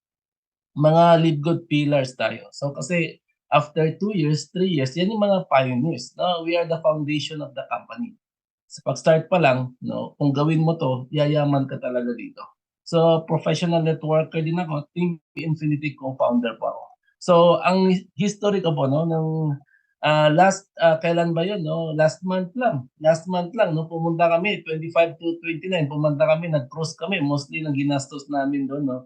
Mga LiveGood pillars tayo. So kasi after 2 years, 3 years, yan yung mga pioneers. No? We are the foundation of the company. Sa pag-start pa lang, no, kung gawin mo to, yayaman ka talaga dito. So professional networker din ako, Team Infinity co-founder po ako. So ang history ko po, no, ng kailan ba yun? No? Last month lang, no, pumunta kami, 25 to 29, pumunta kami, nag-cruise kami, mostly nang ginastos namin doon, no?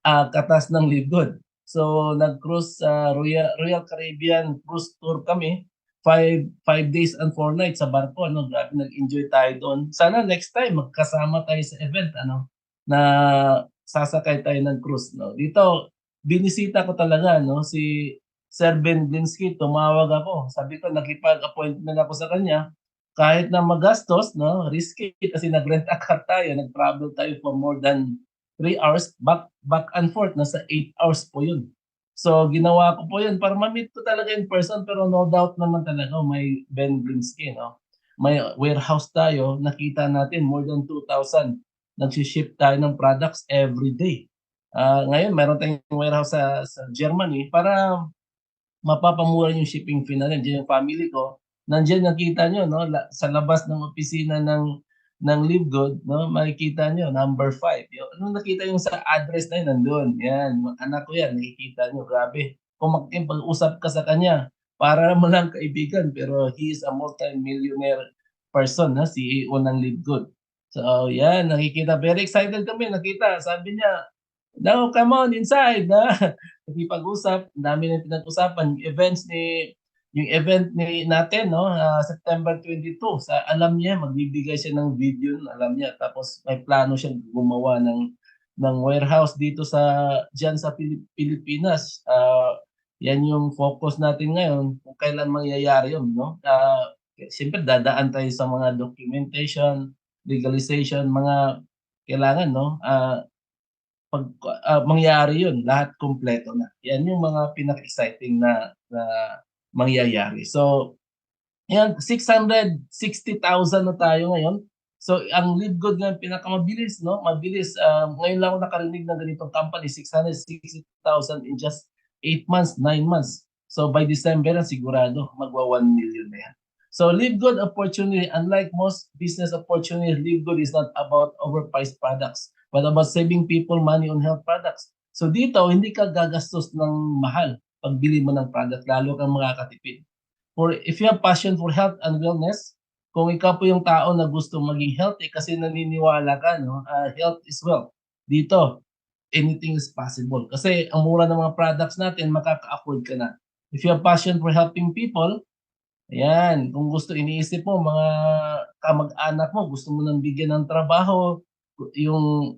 Katas ng LiveGood. So nag-cruise sa Royal Caribbean cruise tour kami. 5 days and 4 nights sa barko. Ano, grabe, nag-enjoy tayo doon. Sana next time magkasama tayo sa event, ano, na sasakay tayo ng cruise. No? Dito binisita ko talaga, no, si Sir Ben Glinsky. Tumawag ako. Sabi ko, nakipag-appointment ako sa kanya. Kahit na magastos, no, risky kasi nag-rent a car tayo, nag-travel tayo for more than 3 hours, back and forth, nasa 8 hours po yun. So, ginawa ko po yun para ma-meet ko talaga in person, pero no doubt naman talaga may Ben Glinsky, no? May warehouse tayo, nakita natin more than 2,000. Nagsi-ship tayo ng products every day. Ngayon meron tayong warehouse sa Germany para mapapamura yung shipping fee natin. Diyan yung family ko. Nandiyan nakita nyo, no, sa labas ng opisina ng Livegood, no, makikita nyo, number 5. Nung nakita yung sa address na yun, nandun. Yan, anak ko yan, nakikita nyo, grabe. Kung makipag-usap ka sa kanya, para mo lang kaibigan, pero he is a multi-millionaire person, na CEO ng Livegood. So, yan, nakikita. Very excited kami, nakita. Sabi niya, "Now, come on inside." Nakipag-usap, ang dami ng pinag-usapan. Yung event natin, no, September 22, alam niya magbibigay siya ng video, alam niya. Tapos may plano siyang gumawa ng warehouse dito diyan sa Pilipinas. Yan yung focus natin ngayon kung kailan mangyayari yun, no. Siyempre dadaan tayo sa mga documentation, legalization, mga kailangan, no, mangyari yun, lahat kumpleto na. Yan yung mga pinaka-exciting na mangyayari. So, yan, 660,000 na tayo ngayon. So, ang Livegood nga pinakamabilis, no? Mabilis. Ngayon lang ako nakarinig ng ganitong company, 660,000 in just 8 months, 9 months. So, by December, sigurado, magwa 1 million na yan. So, Livegood opportunity, unlike most business opportunities, Livegood is not about overpriced products, but about saving people money on health products. So, dito, hindi ka gagastos ng mahal pagbili mo ng product, lalo kang makakatipid. If you have passion for health and wellness, kung ikaw po yung tao na gusto maging healthy kasi naniniwala ka, no, health is wealth. Dito, anything is possible. Kasi ang mura ng mga products natin, makaka-afford ka na. If you have passion for helping people, ayan, kung gusto, iniisip mo, mga kamag-anak mo, gusto mo nang bigyan ng trabaho, yung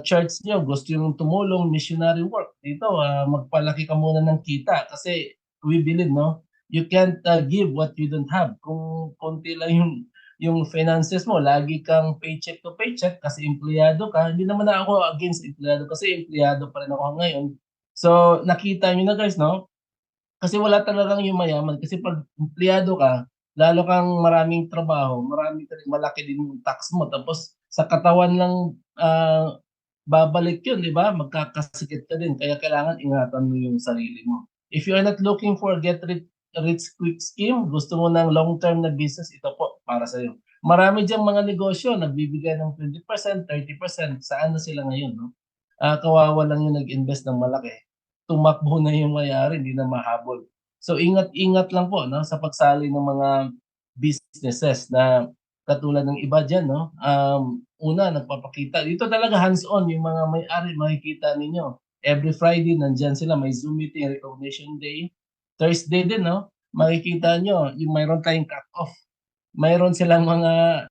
church nyo, gusto yung tumulong, missionary work, dito, magpalaki ka muna ng kita. Kasi we believe, no, you can't give what you don't have. Kung konti lang yung finances mo, lagi kang paycheck to paycheck kasi empleyado ka. Hindi naman ako against empleyado kasi empleyado pa rin ako ngayon. So, nakita nyo na guys, no? Kasi wala talagang yung mayaman. Kasi pag empleyado ka, lalo kang maraming trabaho, malaki din yung tax mo. Tapos sa katawan lang babalik yun, di ba? Magkakasikit ka din. Kaya kailangan ingatan mo yung sarili mo. If you are not looking for rich quick scheme, gusto mo ng long-term na business, ito po para sa'yo. Marami diyang mga negosyo, nagbibigay ng 20%, 30%. Saan na sila ngayon? No? Kawawa lang yung nag-invest ng malaki. Tumakbo na yung mayari, hindi na mahabol. So ingat-ingat lang po, no, sa pagsali ng mga businesses na katulad ng iba diyan, no. Una, nagpapakita dito talaga hands-on yung mga may-ari, makikita ninyo. Every Friday nandiyan sila, may Zoom meeting, recognition day. Thursday din, no, makikita nyo yung mayroon tayong cut-off. Mayroon silang mga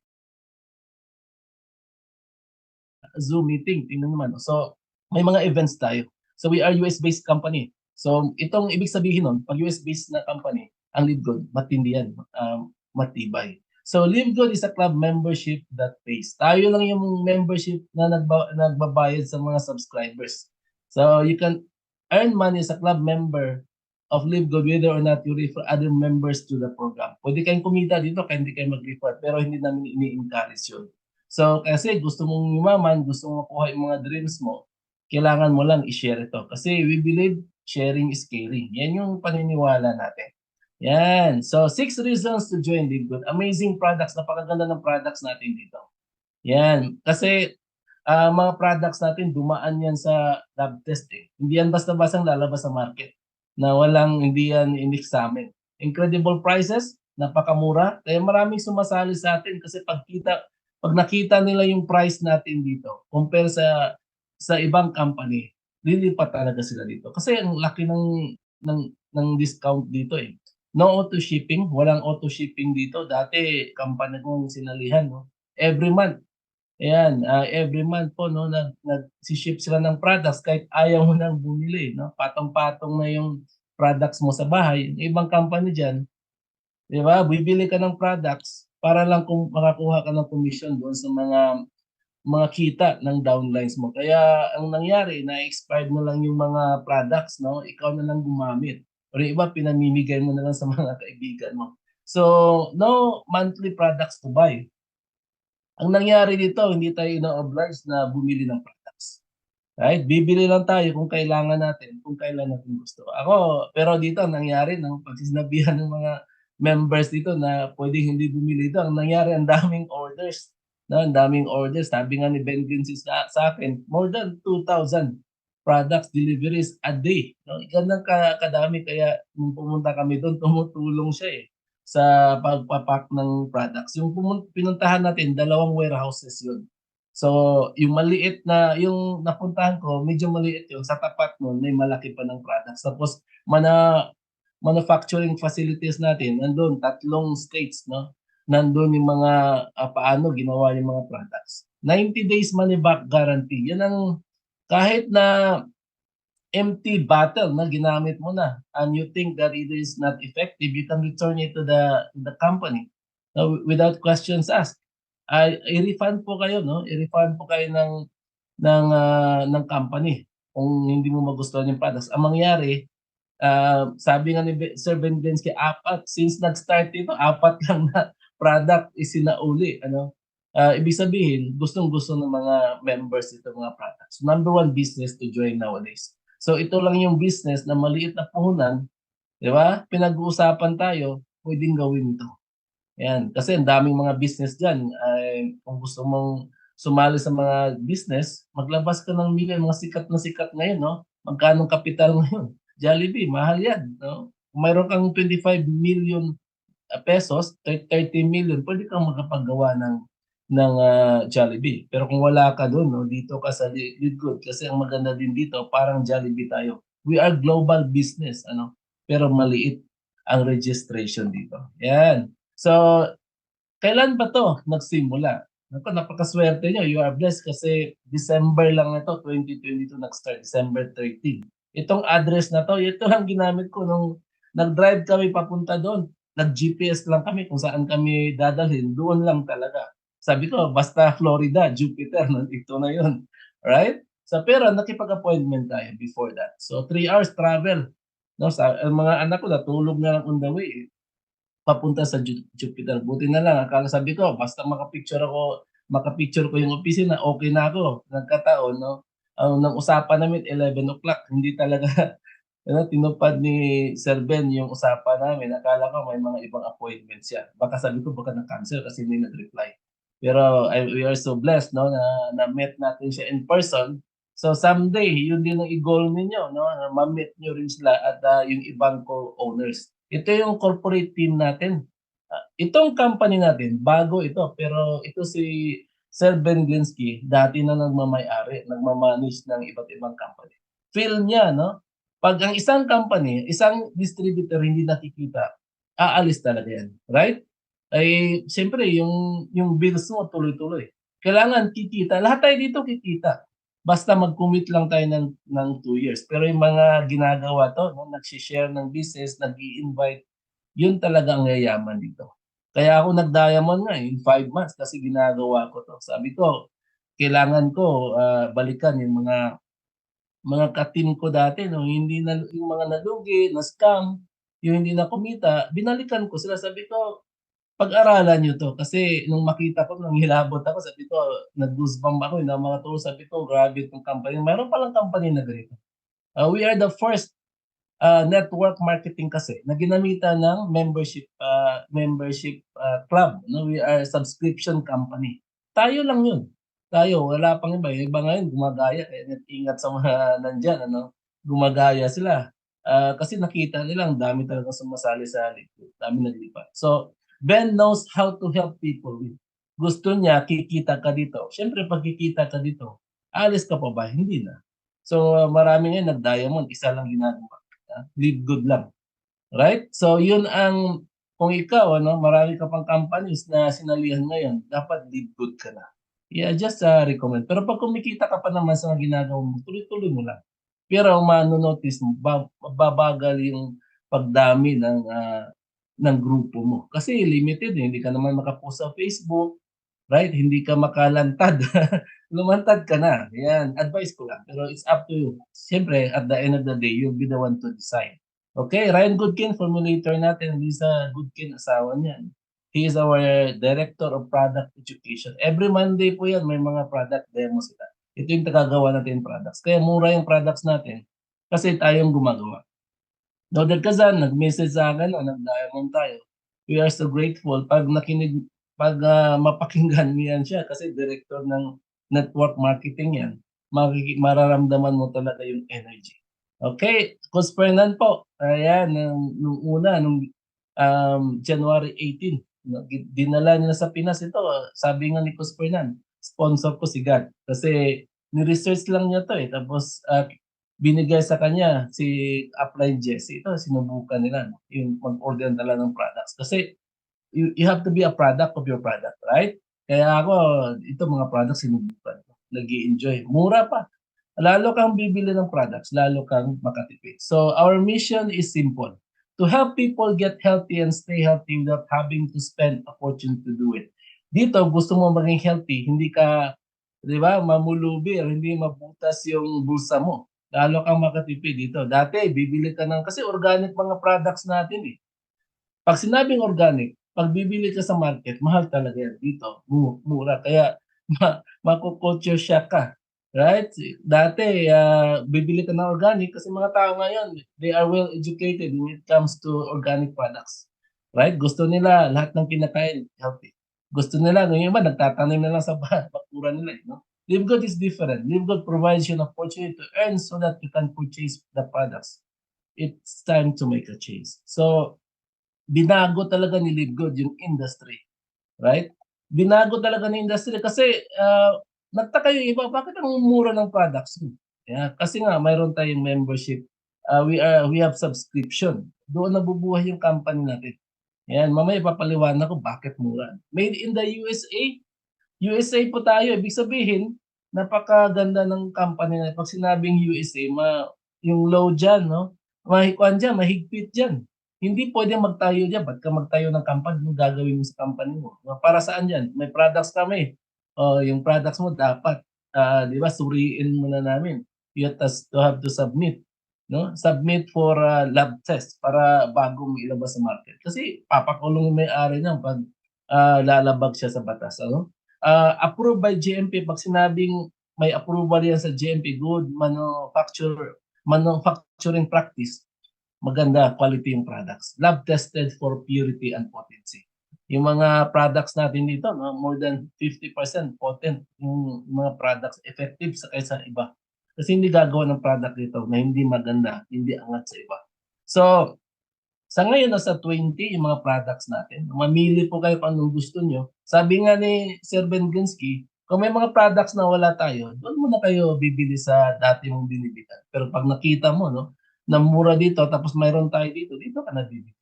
Zoom meeting, tingnan naman. So, may mga events tayo. So, we are US-based company. So, itong ibig sabihin nun, pag US-based na company, ang Livegood, matindi yan, matibay. So, Livegood is a club membership that pays. Tayo lang yung membership na nagbabayad sa mga subscribers. So, you can earn money as a club member of Livegood whether or not you refer other members to the program. Pwede kayong kumita dito, kaya hindi kayo mag-refer, pero hindi namin ini-encourage yun. So, kasi gusto mong yumaman, gusto mong makuha yung mga dreams mo, kailangan mo lang i-share ito. Kasi we believe sharing is caring. Yan yung paniniwala natin. Yan. So, 6 reasons to join Livegood. Amazing products. Napakaganda ng products natin dito. Yan. Kasi mga products natin, dumaan yan sa lab testing. Hindi yan basta-bastang lalabas sa market na hindi yan in-examine. Incredible prices, napakamura. Kaya maraming sumasali sa atin kasi pag nakita nila yung price natin dito, compare sa ibang company, lilipat talaga sila dito. Kasi ang laki ng discount dito eh. No auto shipping, walang auto shipping dito. Dati, company kong sinalihan, no? Every month, Ayan, every month po, no, nag-ship sila ng products kahit ayaw mo nang bumili, no? Patong-patong na yung products mo sa bahay. Yung ibang company diyan, 'di ba, bibili ka ng products para lang kung makakuha ka ng commission doon sa mga kita ng downlines mo. Kaya ang nangyari, na-expired na lang yung mga products, no? Ikaw na lang gumamit. Or yung iba, pinamimigay mo na lang sa mga kaibigan mo. So, no monthly products to buy. Ang nangyari dito, hindi tayo ino-oblige na bumili ng products. Right? Bibili lang tayo kung kailangan natin, kung kailan natin gusto. Pero dito ang nangyari, no, pag sinabihan ng mga members dito na pwedeng hindi bumili dito, ang nangyari, ang daming orders. No, ang daming orders. Sabi nga ni Ben Ginsis sa akin, more than 2,000 products deliveries a day. No, ganun kadami, kaya nung pumunta kami doon, tumutulong siya sa pagpapak ng products. Yung pinuntahan natin, 2 warehouses yun. So, yung napuntahan ko, medyo maliit yun. Sa tapat nun, may malaki pa ng products. Tapos, manufacturing facilities natin, nandun, 3 states, no? Nandun yung mga paano ginawa yung mga products. 90 days money back guarantee. Yan ang kahit na empty bottle na ginamit mo na and you think that it is not effective, you can return it to the company without questions asked. I-refund po kayo, no? I-refund po kayo ng company kung hindi mo magustuhan yung products. Ang mangyari, sabi nga ni Sir Ben Bensky, since nag-start ito, 4 lang na product isinauli, ano? Ibig sabihin, gustong-gusto ng mga members ito mga products. Number 1 business to join nowadays. So ito lang yung business na maliit na puhunan, 'di ba? Pinag-uusapan tayo, pwedeng gawin ito. Yan, kasi ang daming mga business diyan, kung gusto mong sumali sa mga business, maglabas ka ng milyon, mga sikat na sikat ngayon, no? Magkano kapital ngayon? Jollibee, mahal yan, no? Kung mayroon kang 25 million pesos, 30 million, pwede kang makapagawa ng Jollibee. Pero kung wala ka doon, no, dito ka sa Lidgood, kasi ang maganda din dito, parang Jollibee tayo. We are global business, ano, pero maliit ang registration dito. Yan. So, kailan ba 'to nagsimula? Naku, napakaswerte niyo, you are blessed kasi December lang ito, 2022 nag-start, December 13. Itong address na 'to, ito lang ginamit ko nung nag-drive kami papunta doon. Nag-GPS lang kami kung saan kami dadalhin, doon lang talaga. Sabi ko, basta Florida, Jupiter, nandito na 'yun, right? Pero nakipag-appointment tayo before that. So 3 hours travel, 'no, ang mga anak ko natulog na lang on the way, papunta sa Jupiter. Buti na lang, sabi ko basta maka-picture ko yung opisina, okey na ako. Nagkataon, 'no, ang usapan namin 11 o'clock, hindi talaga ano, tinupad ni Sir Ben yung usapan namin. Akala ko may mga ibang appointment siya. Baka sabi ko baka na-cancel kasi hindi nag-reply. Pero we are so blessed, 'no, na-met natin siya in person. So someday yun din ang i-goal ninyo, 'no, na ma-meet niyo rin sila at yung ibang co-owners. Ito yung corporate team natin. Itong company natin, bago ito, pero ito si Sir Ben Glinsky, dati na nagmamay-ari, nagma-manage ng iba't ibang company. Feel niya, 'no, 'pag ang isang company, isang distributor hindi nakikita, aalis talaga 'yan, right? Siyempre yung bills mo tuloy-tuloy. Kailangan kikita, lahat tayo dito kikita. Basta mag-commit lang tayo ng 2 years. Pero yung mga ginagawa 'to, 'no, nagshi-share ng business, nag-i-invite, yun talaga ang yayaman dito. Kaya ako nag-diamond nga, in 5 months kasi ginagawa ko 'to. Sabi ko, kailangan ko, balikan yung mga ka-team ko dati, 'no, hindi na yung mga nalugi, na-scam, yung hindi na kumita, binalikan ko sila. Sabi ko, pag-aralan niyo 'to, kasi nung makita ko, nanghilabot ako, sabi ko, nag-goosebump ako, ng mga tao, sabi ko, grabe itong company. Mayroon palang company na ganito. We are the first network marketing kasi na ginamitan ng membership club, no? We are a subscription company. Tayo lang 'yun. Tayo, wala pang iba. Yung iba ngayon gumagaya, kaya ingat sa mga nandiyan, ano, gumagaya sila. Kasi nakita nila ang dami talagang sumasali-sali, dami naglilipat. So, Ben knows how to help people with. Gusto niya kikita ka dito. Siyempre 'pag kikita ka dito, aalis ka pa ba? Hindi na. So, marami ngayon nag-diamond, isa lang ginagawa, live good lang, right? So, yun ang kung ikaw, ano, marami ka pang companies na sinalihan ngayon, dapat live good ka na. i-adjust recommend. Pero pag kumikita ka pa naman sa ginagawa mo, tuloy-tuloy mo lang. Pero mano-notice mo, mababagal yung pagdami ng grupo mo. Kasi limited, hindi ka naman maka-post sa Facebook, right? Hindi ka makalantad. Lumantad ka na. Yan, advice ko lang. Pero it's up to you. Siyempre, at the end of the day, you'll be the one to decide. Okay, Ryan Goodkin, formulator natin. Lisa Goodkin, asawa niyan. He is our Director of Product Education. Every Monday po yan, may mga product demo sila. Ito yung tagagawa natin products. Kaya mura yung products natin kasi tayong gumagawa. Nodal Kazan, nag-message sa akin, nag-diamond tayo. We are so grateful pag mapakinggan niyan siya kasi director ng network marketing yan, mararamdaman mo talaga yung energy. Okay, Coach Fernan po, ayan, nung una, nung January 18, dinala nila sa Pinas ito, sabi nga ni Coach Fernan, sponsor ko si God. Kasi ni-research lang niya to tapos binigay sa kanya si Upline Jesse. Ito, sinubukan nila, yung mag-order nila ng products. Kasi you have to be a product of your product, right? Kaya ako, ito mga products sinubukan. Nag-i-enjoy. Mura pa. Lalo kang bibili ng products, lalo kang makatipid. So our mission is simple. To help people get healthy and stay healthy without having to spend a fortune to do it. Dito, gusto mo maging healthy, hindi ka, di ba, mamulubi, hindi mabutas yung bulsa mo. Lalo kang makatipid dito. Dati, bibili ka ng, kasi organic mga products natin eh. Pag sinabing organic, pag bibili ka sa market, mahal talaga yan. Dito, mura. Kaya, mako-culture shock ka. Right? Dati, bibili ka ng organic kasi mga tao ngayon, they are well educated when it comes to organic products. Right? Gusto nila lahat ng kinakain healthy. Gusto nila, ngayon ba, nagtatanim na lang sa bakura nila. No? Live Good is different. Live Good provides you an opportunity to earn so that you can purchase the products. It's time to make a change. So, binago talaga ni Live Good yung industry. Right? Binago talaga ng industry kasi nagtaka yung iba, bakit ang mura ng products mo? Yeah, kasi nga mayroon tayong membership. We have subscription. Doon nabubuhay yung company natin. Yan, mamaya papaliwanag ko bakit mura. Made in the USA. USA po tayo. Ibig sabihin, napakaganda ng company na. Pag sinabing USA, yung low dyan, no? Mahigpit dyan. Hindi pwede magtayo dyan. Ba't ka magtayo ng company? Ano gagawin mo sa company mo? Para saan dyan? May products kami. Yung products mo dapat, di ba, suriin muna namin. You have to submit. No? Submit for lab test para bago mo ilabas sa market. Kasi papakulong yung may-ari niyan pag lalabag siya sa batas. Ano? Approved by GMP. Pag sinabing may approval yan sa GMP, good manufacturing practice, maganda quality yung products. Lab tested for purity and potency. Yung mga products natin dito, no, more than 50% potent yung mga products, effective sa kaysa iba. Kasi hindi gagawa ng product dito na hindi maganda, hindi angat sa iba. So, sa ngayon, nasa 20 yung mga products natin. Mamili po kayo kung anong gusto nyo. Sabi nga ni Sir Ben Gunski, kung may mga products na wala tayo, doon muna kayo bibili sa dati mong binibitan. Pero pag nakita mo, no, na mura dito, tapos mayroon tayo dito ka na bibili.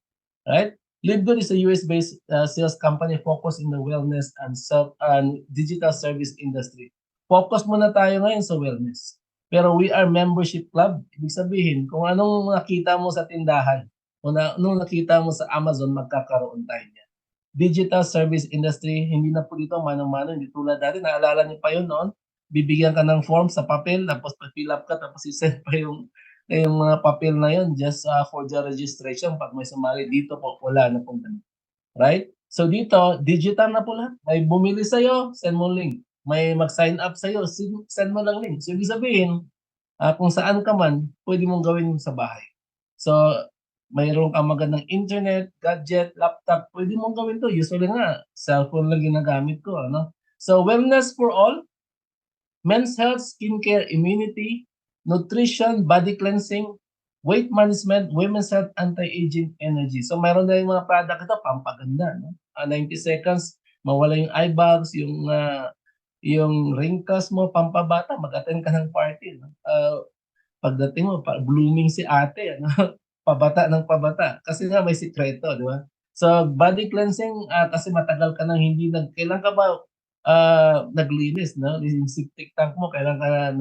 Right? Live Good is a US-based sales company focused in the wellness and digital service industry. Focus muna tayo ngayon sa wellness. Pero we are membership club. Ibig sabihin, kung anong nakita mo sa tindahan, o anong nakita mo sa Amazon, magkakaroon tayo niyan. Digital service industry, hindi na po dito manong-mano, hindi tulad dati. Naalala niyo pa yun noon? Bibigyan ka ng form sa papel, tapos pa-fill up ka, tapos i-send pa yung mga papel na yun just for the registration. Pag may sumali dito po, wala na pong ganun. Right? So dito, digital na po lahat. May bumili sa'yo, send mo link. May mag-sign up sa'yo, send mo lang link. So ibig sabihin, kung saan ka man, pwede mong gawin sa bahay. So, mayroon kang magandang internet, gadget, laptop, pwede mong gawin to. Usually nga, cellphone lang ginagamit ko. Ano? So, wellness for all, men's health, skincare, immunity, nutrition, body cleansing, weight management, women's health, anti-aging, energy. So, mayroon na yung mga product ito, pampaganda. No? 90 seconds, mawala yung eye bags, yung wrinkles mo, pampabata, mag-attend ka ng party. No? Pagdating mo, blooming si ate, ano? Pabata ng pabata. Kasi nga may sikreto, di ba? So, body cleansing, kasi matagal ka nang hindi kailan ka ba naglinis, no? Yung septic tank mo, kailan ka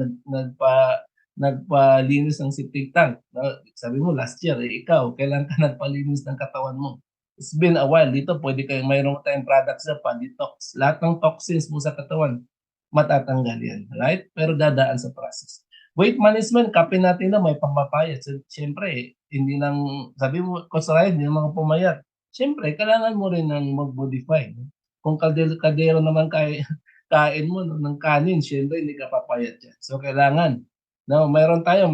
nagpalinis ng septic tank, no? Sabi mo last year, ikaw, kailan ka nagpalinis ng katawan mo? It's been a while. Dito, pwede kayo, mayroon tayong products na pa-detox. Lahat ng toxins mo sa katawan, matatanggal yan, right? Pero dadaan sa process. Weight management, kape natin na may pamapayat. So, siyempre, hindi lang, sabi mo, Kusrayan, hindi mga pumayat. Siyempre, kailangan mo rin ng mag-modify. No? Kung kadero naman kain mo no, ng kanin, siyempre, hindi ka papayat yan. So, kailangan, no, mayroon tayo,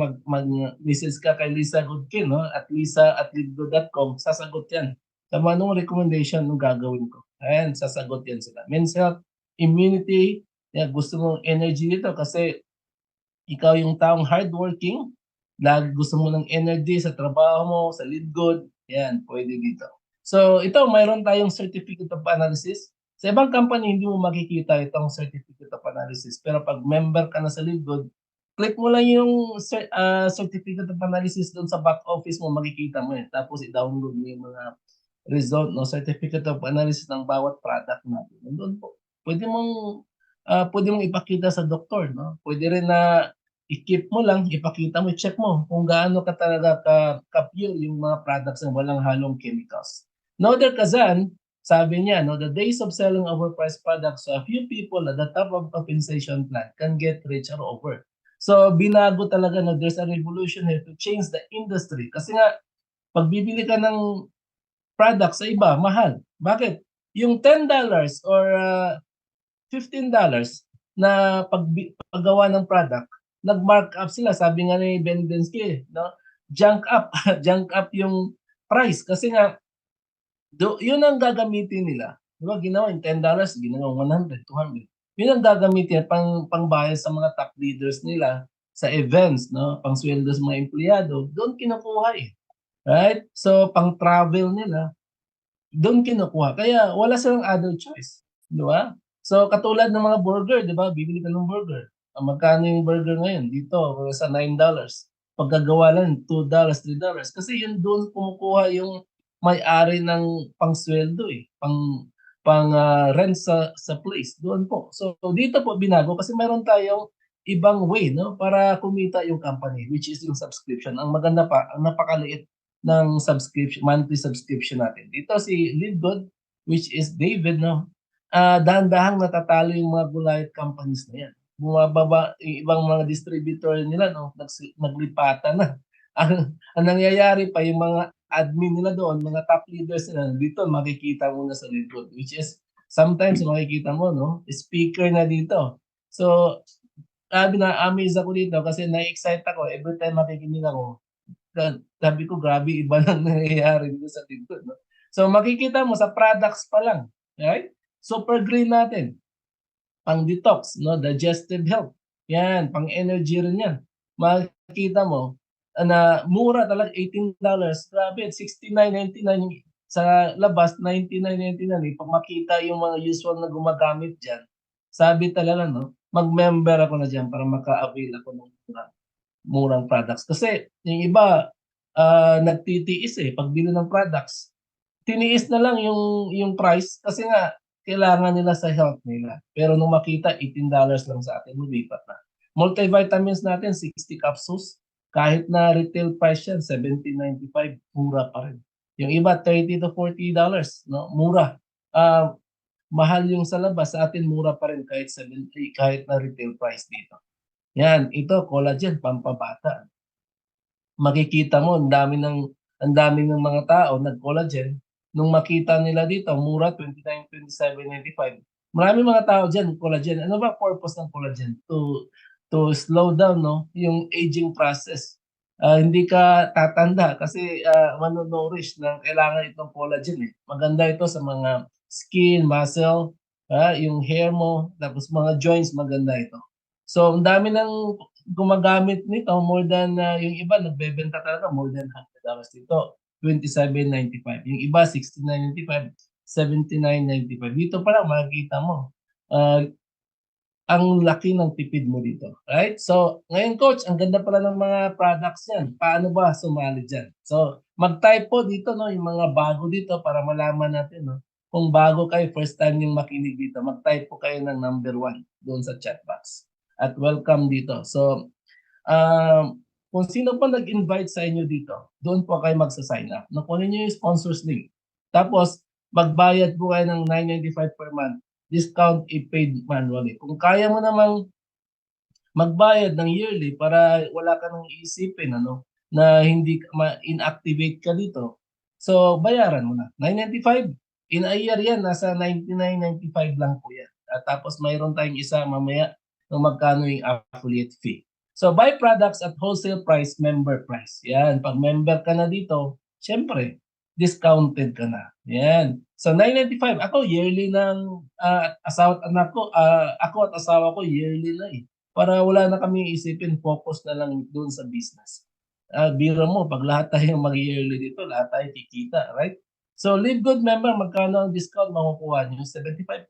message ka kay Lisa Goodkin, no, at lisa@libgo.com, sasagot yan. Tama nung recommendation nung gagawin ko. Ayan, sasagot yan sila. Men's health, immunity, yan, gusto mong energy dito kasi ikaw yung taong hardworking, lagi gusto mo ng energy sa trabaho mo, sa lead good, yan, pwede dito. So ito, mayroon tayong certificate of analysis. Sa ibang company, hindi mo makikita itong certificate of analysis. Pero pag member ka na sa lead good, click mo lang yung certificate of analysis doon sa back office mo, makikita mo yan. Tapos i-download mo yung mga result, no, certificate of analysis ng bawat product natin. Doon po, pwede mong ipakita sa doktor, no? Pwede rin na i-keep mo lang, ipakita mo, check mo kung gaano ka talaga ka-pure yung mga products na walang halong chemicals. Noder Kazan, sabi niya, no, the days of selling overpriced products to a few people at the top of compensation plan can get rich or over. So, binago talaga na there's a revolution here to change the industry. Kasi nga, pag bibili ka ng product sa iba, mahal. Bakit? Yung $10 or $15 na paggawa ng product, nag-mark up sila. Sabi nga ni Ben Bensky, no? Junk up. Junk up yung price. Kasi nga, yun ang gagamitin nila. Diba, ginawa yung $10, ginawa 100, 200. Yun ang gagamitin pangbayad sa mga top leaders nila sa events, no? Pang sweldo sa mga empleyado. Doon kinukuha eh. Right? So, pang travel nila, doon kinukuha. Kaya wala silang other choice. Di ba? So, katulad ng mga burger, di ba? Bibili ka ng burger. Magkano yung burger ngayon? Dito, sa $9. Pagkagawa lang, $2, $3. Kasi yun doon kumukuha yung may-ari ng pangsweldo eh. Pang rent sa place. Doon po. So, dito po binago kasi meron tayong ibang way, no, para kumita yung company, which is yung subscription. Ang maganda pa, ang napakaliit ng subscription, monthly subscription natin. Dito si Lidgood, which is David, no, dahan-dahang natatalo yung mga Goliath companies na yan. Bumababa yung ibang mga distributor nila, no, naglipatan na. Ang nangyayari pa, yung mga admin nila doon, mga top leaders nila, dito makikita mo na sa Lidgood, which is sometimes makikita mo, no, speaker na dito. So, na-amaze ako dito kasi na-excite ako every time makikinig ako. Sabi ko, grabe, iba lang nangyayari dito sa Lidgood. No? So, makikita mo sa products pa lang. Right? Super green natin. Pang detox, no? Digestive health. Yan, pang energy rin yan. Makikita mo na mura talaga, $18. Grabe, $69.99 sa labas, $99.99. Pag makita yung mga usual na gumagamit dyan, sabi talaga, no? Mag-member ako na dyan para maka-avail ako ng murang products. Kasi yung iba, nagtitiis eh. Pagbili ng products, tiniis na lang yung price kasi nga kailangan nila sa health nila. Pero nung makita, $18 lang sa atin, lumipat na. Multivitamins natin, 60 capsules. Kahit na retail price yan, $17.95, mura pa rin. Yung iba, $30 to $40, no? Mura. Mahal yung sa labas, sa atin mura pa rin kahit na retail price dito. Yan, ito collagen pampabata. Makikita mo ang dami ng mga tao nag-collagen. Nung makita nila dito, mura $29, $27.95. Marami mga tao diyan collagen. Ano ba purpose ng collagen? To slow down, no, yung aging process. Hindi ka tatanda kasi mano-nourish na kailangan itong collagen eh. Maganda ito sa mga skin, muscle, yung hair mo, tapos mga joints, maganda ito. So, ang dami ng gumagamit nito, more than, yung iba nagbebenta talaga, more than $100 dito, $27.95. Yung iba, $69.95, $79.95. Dito pa lang makikita mo, ang laki ng tipid mo dito. Right? So, ngayon coach, ang ganda pala ng mga products yan. Paano ba sumali dyan? So, mag-type po dito, no, yung mga bago dito para malaman natin, no, kung bago kayo, first time yung makinig dito, mag-type po kayo ng number 1 doon sa chat box. At welcome dito. So, kung sino pa nag-invite sa inyo dito, doon po kayo magsa-sign up. Nakunin niyo yung sponsors link. Tapos, magbayad po kayo ng $9.95 per month. Discount i-paid manually. Kung kaya mo namang magbayad ng yearly para wala ka nang iisipin na hindi inactivate ka dito. So bayaran mo na. $9.95 in a year yan, nasa $99.95 lang po yan. At tapos mayroon tayong isa mamaya kung magkano yung affiliate fee. So buy products at wholesale price, member price. Yan, pag member ka na dito, syempre discounted ka na. Yan. So $9.95, ako yearly ng asawa at anak ko, ako at asawa ko yearly na eh. Para wala na kami isipin, focus na lang doon sa business. Biro mo, pag lahat tayo mag-yearly dito, lahat tayo kikita, right? So, Live Good member, magkano ang discount makukuha nyo? 75%.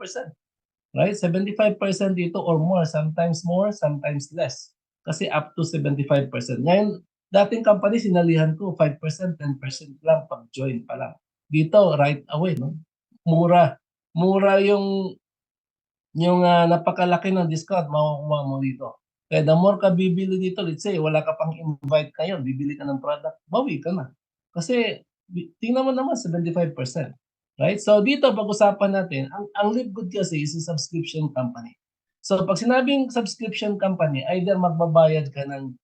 Right? 75% dito or more, sometimes sometimes less. Kasi up to 75%. Ngayon, dating company, sinalihan ko, 5%, 10% lang pag-join pa lang. Dito, right away, no? Mura. Mura yung napakalaki ng discount makukuha mo dito. Kaya the more ka bibili dito, let's say, wala ka pang invite kayo, bibili ka ng product, bawi ka na. Kasi, tingnan mo naman, 75%. Right? So, dito, pag-usapan natin, ang Live Good kasi is a subscription company. So, pag sinabing subscription company, either magbabayad ka ng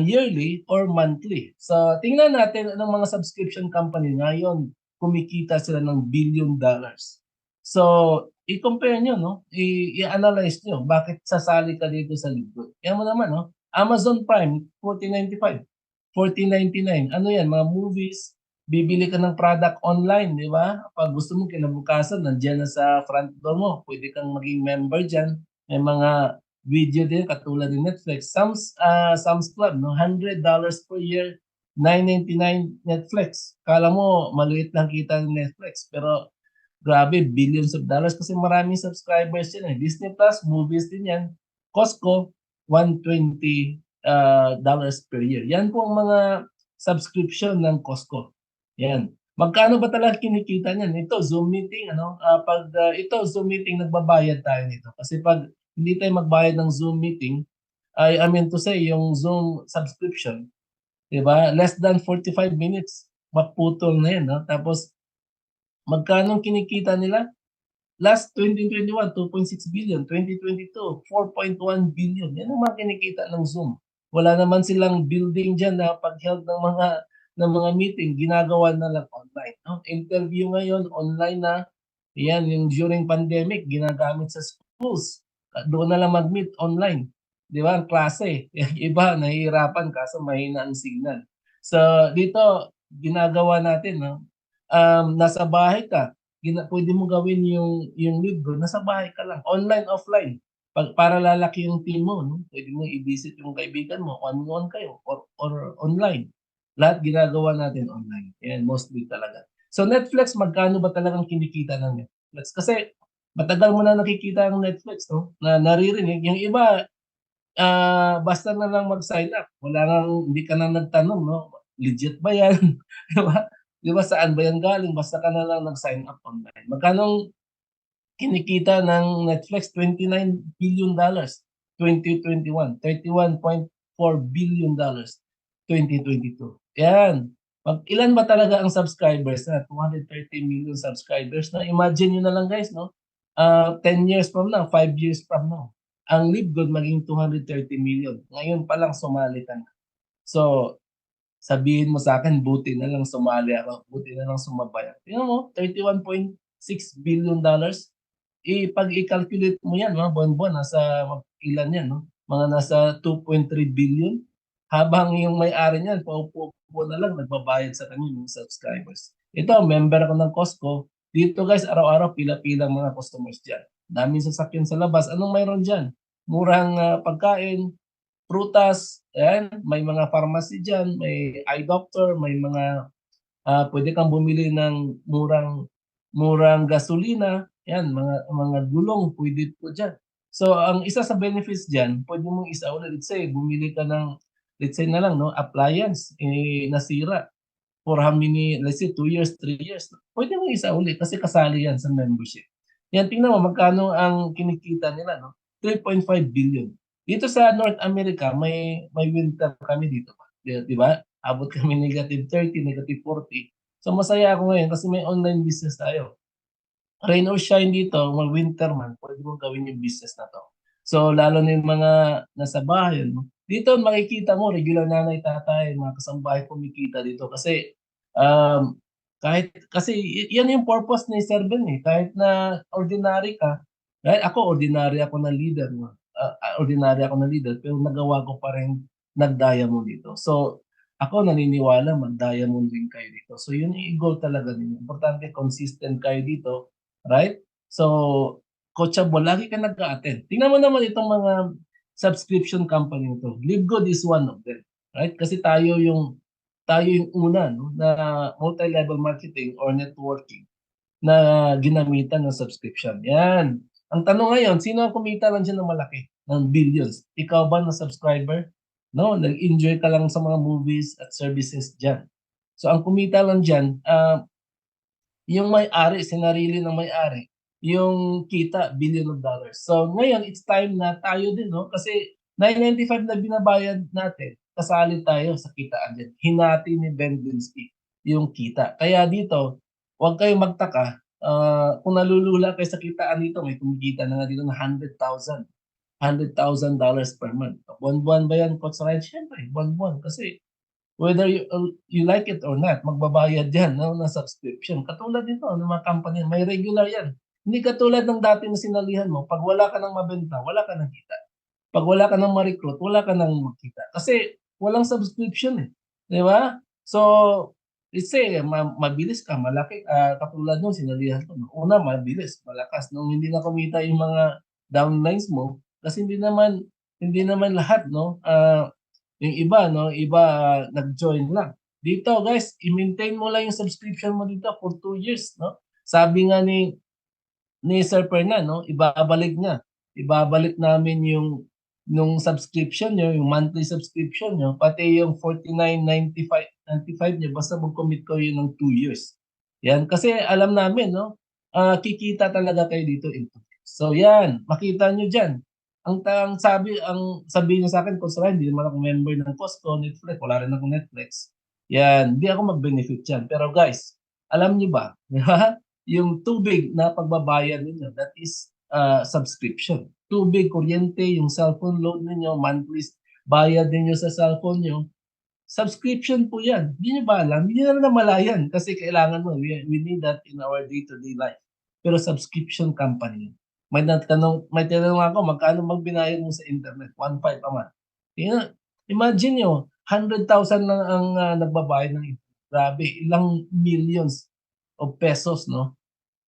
yearly or monthly. So, tingnan natin anong mga subscription company ngayon, kumikita sila ng $1 billion. So, i-compare nyo, no? I-analyze nyo, bakit sasali ka dito sa Live Good. Yan mo naman, no? Amazon Prime, $14.95, $14.99. Ano yan? Mga movies, bibili ka ng product online, di ba? Pag gusto mo kinabukasan, nandiyan na sa front door mo. Pwede kang maging member dyan. May mga video din, katulad ng Netflix. Sam's Club, no? $100 per year, $9.99 Netflix. Kala mo, maliit lang kita ng Netflix. Pero, grabe, billions of dollars kasi maraming subscribers yan. Disney Plus, movies din yan. Costco, $120 per year. Yan po ang mga subscription ng Costco. Yan. Magkano ba talaga kinikita niyan? Ito, Zoom meeting, ito, Zoom meeting, nagbabayad tayo nito. Kasi pag hindi tayo magbayad ng Zoom meeting, I mean to say, yung Zoom subscription, di ba? Less than 45 minutes, maputol na yan. No? Tapos, magkano kinikita nila? Last 2021, 2.6 billion. 2022, 4.1 billion. Yan ang mga kinikita ng Zoom. Wala naman silang building dyan na pag-held ng mga meeting, ginagawa na lang online. No? Interview ngayon, online na. Yan, yung during pandemic, ginagamit sa schools. Doon na lang mag-meet online. Di ba? Ang klase. Iba, nahihirapan kaso mahina ang signal. So, dito, ginagawa natin, no? Nasa bahay ka, pwede mo gawin yung Live Good, nasa bahay ka lang, online, offline. Para lalaki yung team mo, no? Pwede mo i-visit yung kaibigan mo, on kayo, or online. Lahat ginagawa natin online. Yan, mostly talaga. So Netflix, magkano ba talagang kinikita ng Netflix? Kasi matagal mo na nakikita ang Netflix, no? Na naririnig. Yung iba, basta na lang mag-sign up. Hindi ka na nagtanong, no? Legit ba yan? Diba? Di ba saan ba yan galing? Basta ka na lang nag-sign up online. Magkano kinikita ng Netflix? $29 billion 2021. $31.4 billion 2022. Yan. Ilan ba talaga ang subscribers na? 230 million subscribers na. Imagine nyo na lang guys, no? 10 years from now, 5 years from now, ang Live Good maging 230 million. Ngayon pa lang sumali ka na. So, sabihin mo sa akin, buti na lang sumali ako, buti na lang sumabay ako. Tingnan mo, $31.6 billion. Pag i-calculate mo yan, mga buwan-buwan, nasa ilan yan, no? Mga nasa 2.3 billion. Habang yung may-ari niyan, paupo na lang, nagbabayad sa kanya yung subscribers. Ito, member ako ng Costco. Dito guys, araw-araw, pila-pila mga customers dyan. Daming sasakyan sa labas. Anong mayroon dyan? Murang pagkain, prutas, yan, may mga pharmacy dyan, may eye doctor, may mga pwede kang bumili ng murang gasolina, yan, mga gulong, pwede po dyan. So, ang isa sa benefits dyan, pwede mong isauna, let's say, bumili ka ng, let's say na lang, no, appliance, nasira. for how many, let's say 2 years, 3 years, pwede mo isa uli kasi kasali yan sa membership. Yan, tingnan mo magkano ang kinikita nila, no? 3.5 billion. Dito sa North America, may winter kami dito. Di ba? Abot kami -30, -40. So masaya ako ngayon kasi may online business tayo. Rain or shine dito, mag-winter man, pwede mong gawin yung business na to. So lalo na yung mga nasa bahay, no? Dito makikita mo, regular nanay, tatay, mga kasambahay kumikita dito kasi kasi yan yung purpose ni Sir Ben eh. Kahit na ordinary ka, right? Ako ordinary ako na leader, no? Ordinary ako na leader, pero nagawa ko pa rin nag-diamond dito. So ako naniniwala mag-diamond din kayo dito. So yun yung goal talaga ninyo. Importante consistent kayo dito, right? So coachable, lagi ka nag-a-attend. Tingnan mo naman itong mga subscription company nito. LiveGood is one of them, right? Kasi tayo yung una, no, na multi-level marketing or networking na ginamitan ng subscription. Yan. Ang tanong ngayon, sino ang kumita lang dyan ng malaki, ng billions? Ikaw ba na subscriber? No, nag-enjoy ka lang sa mga movies at services dyan. So ang kumita lang dyan, yung may-ari, sinarili ng may-ari, yung kita, billion of dollars. So ngayon, it's time na tayo din, no? Kasi 995 na binabayad natin, kasali tayo sa kitaan dyan. Hinati ni Ben Glinsky yung kita. Kaya dito, huwag kayong magtaka. Kung nalulula kayo sa kitaan dito, may kumikita na nga dito na $100,000 per month. Buwan-buwan ba yan, Coach Ryan? Siyempre, buwan-buwan. Kasi whether you like it or not, magbabayad yan, no, na subscription. Katulad nito, ng mga company, may regular yan. Hindi katulad ng dati na sinalihan mo, pag wala ka nang mabenta, wala ka nang kita. Pag wala ka nang ma-recruit, wala ka nang makita. Kasi walang subscription eh. Di ba? So, let's say, mabilis ka, malaki, katulad nung sinalihan ko. Una, mabilis, malakas. Nung hindi na kumita yung mga downlines mo, kasi hindi naman lahat, no? Yung iba, no? Iba nag-join lang. Dito, guys, i-maintain mo lang yung subscription mo dito for 2 years, no? Sabi nga ni Sir Fernan, no? Ibabalik namin yung nung subscription nyo, yung monthly subscription nyo, pati yung $49.95 nyo, basta mag-commit ko yun ng 2 years. Yan, kasi alam namin, no? Kikita talaga kayo dito in 2 years. So yan, makita nyo dyan. Ang sabi niya sa akin, Coach Ryan, hindi naman ako member ng Costco, Netflix, wala rin akong Netflix. Yan, hindi ako mag-benefit yan. Pero guys, alam niyo ba, yung tubig na pagbabayad ninyo, that is subscription. Tubig, kuryente, yung cellphone load ninyo, monthly bayad ninyo sa cellphone nyo, subscription po yan. Hindi nyo ba alam? Hindi nyo na namalayan kasi kailangan mo. We need that in our day-to-day life. Pero subscription company. May tinanong ako, magkano magbinayad mo sa internet? 1.5 a month. Imagine nyo, 100,000 lang ang nagbabayad ng internet. Grabe, ilang millions of pesos, no?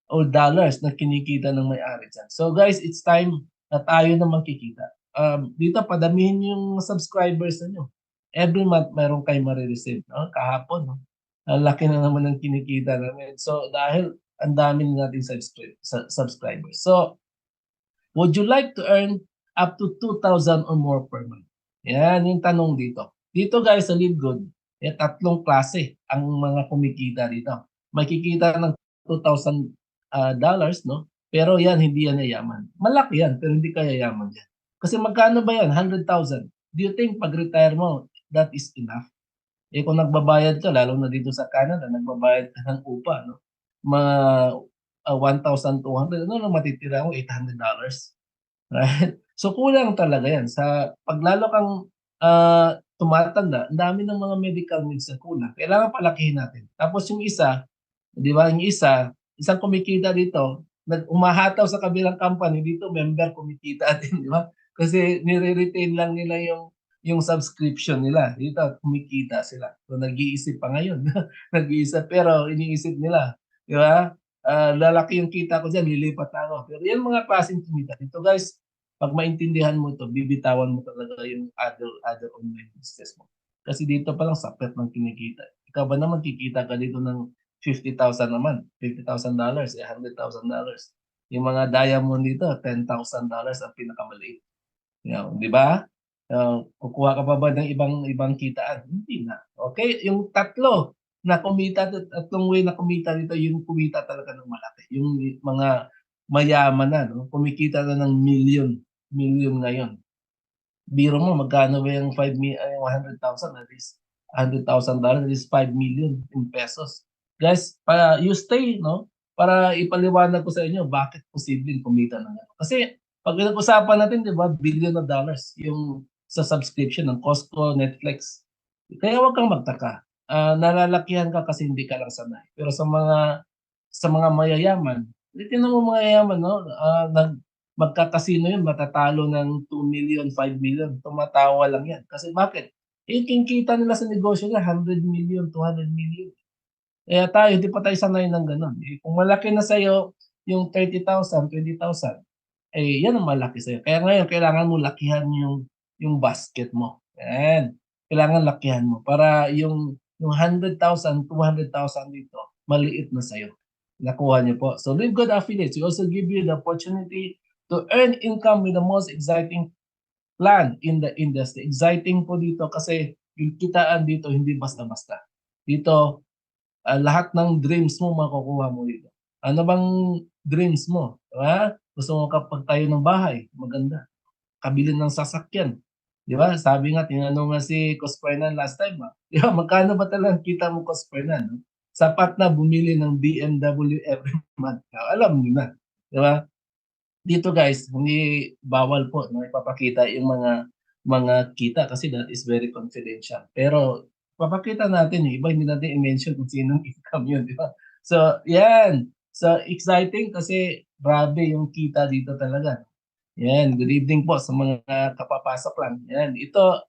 O dollars na kinikita ng may-ari dyan. So guys, it's time na tayo na magkikita. Dito, padamihin yung subscribers nyo. Every month, mayroon kayo marireceive. No? Kahapon, no? Ang laki na naman ng kinikita namin. So dahil ang dami natin subscribers. So, would you like to earn up to 2,000 or more per month? Yan yung tanong dito. Dito guys sa LiveGood, tatlong klase ang mga kumikita dito. Makikita ng $2,000, no? Pero yan, hindi yan yayaman. Malaki yan, pero hindi kaya yaman yan. Kasi magkano ba yan? 100,000. Do you think pag retire mo, that is enough? Kung nagbabayad ka, lalo na dito sa Canada, nagbabayad ka ng upa, no? Mga 1,200, ano lang matitira mo? $800. Right? So kulang talaga yan. Pag lalo kang tumatanda, ang dami ng mga medical needs na kulang. Kailangan palakihin natin. Tapos yung isa, di ba, isang kumikita dito, umahataw sa kabilang company, dito member kumikita din, di ba? Kasi nire-retain lang nila yung subscription nila. Dito kumikita sila. So nag-iisip pa ngayon. Nag-iisip pero iniisip nila, di ba? Lalaki yung kita ko diyan, lilipat ako. Pero yan mga klaseng kumita. Ito guys, pag maintindihan mo to, bibitawan mo talaga yung other online business mo. Kasi dito pa lang sapet ng kinikita. Ikaw ba naman kikita ka dito ng 50,000 naman, $50,000, $100,000. Yung mga diamond dito, $10,000 ang pinakamaliit. Di ba? Kukuha ka pa ba ng ibang kitaan? Hindi na. Okay, yung tatlo, na kumita, tatlong way na kumita dito, yung kumita talaga ng malaki. Yung mga mayaman na, no? Kumikita na ng million ngayon. Biro mo magkano ba yung 100,000, at least $100,000, that is 5 million in pesos. Guys, you stay, no? Para ipaliwanag ko sa inyo bakit posibleng kumita ng ano. Kasi pag pinag-usapan natin, 'di ba, billion of dollars yung sa subscription ng Costco, Netflix. Kaya huwag kang magtaka. Nalalakihan ka kasi hindi ka lang sanay. Pero sa mga mayayaman, tingnan mo mga mayayaman, no? Magkakasino yun, matatalo ng 2 million, 5 million, tumatawa lang yan. Kasi bakit? Eh, kinikita nila sa negosyo nila 100 million, 200 million. Kaya tayo, hindi pa tayo sanay ng gano'n. Eh, kung malaki na sa'yo yung 30,000, 20,000, eh, yan ang malaki sa'yo. Kaya ngayon, kailangan mo lakihan yung basket mo. Yan. Kailangan lakihan mo para yung 100,000, 200,000 dito, maliit na sa'yo. Nakuha niyo po. So, Live Good Affiliates, we also give you the opportunity to earn income with the most exciting plan in the industry. Exciting po dito kasi yung kitaan dito hindi basta-basta. Dito, lahat ng dreams mo makukuha mo dito. Ano bang dreams mo? Diba? Gusto mo kapagtayo ng bahay, maganda. Kabili ng sasakyan. Di ba? Sabi nga, tinanong nga si Cospernan last time. Di ba? Magkano ba talagang kita mo, Cospernan? No? Sapat na bumili ng BMW every month. Alam niyo na. Di ba? Dito guys, hindi bawal po na ipapakita yung mga kita kasi that is very confidential. Pero papakita natin yung iba, hindi natin i-mention kung sinong income yun, di ba? So, yan. So, exciting kasi grabe yung kita dito talaga. Yan, good evening po sa mga kapapasok lang. Yan, ito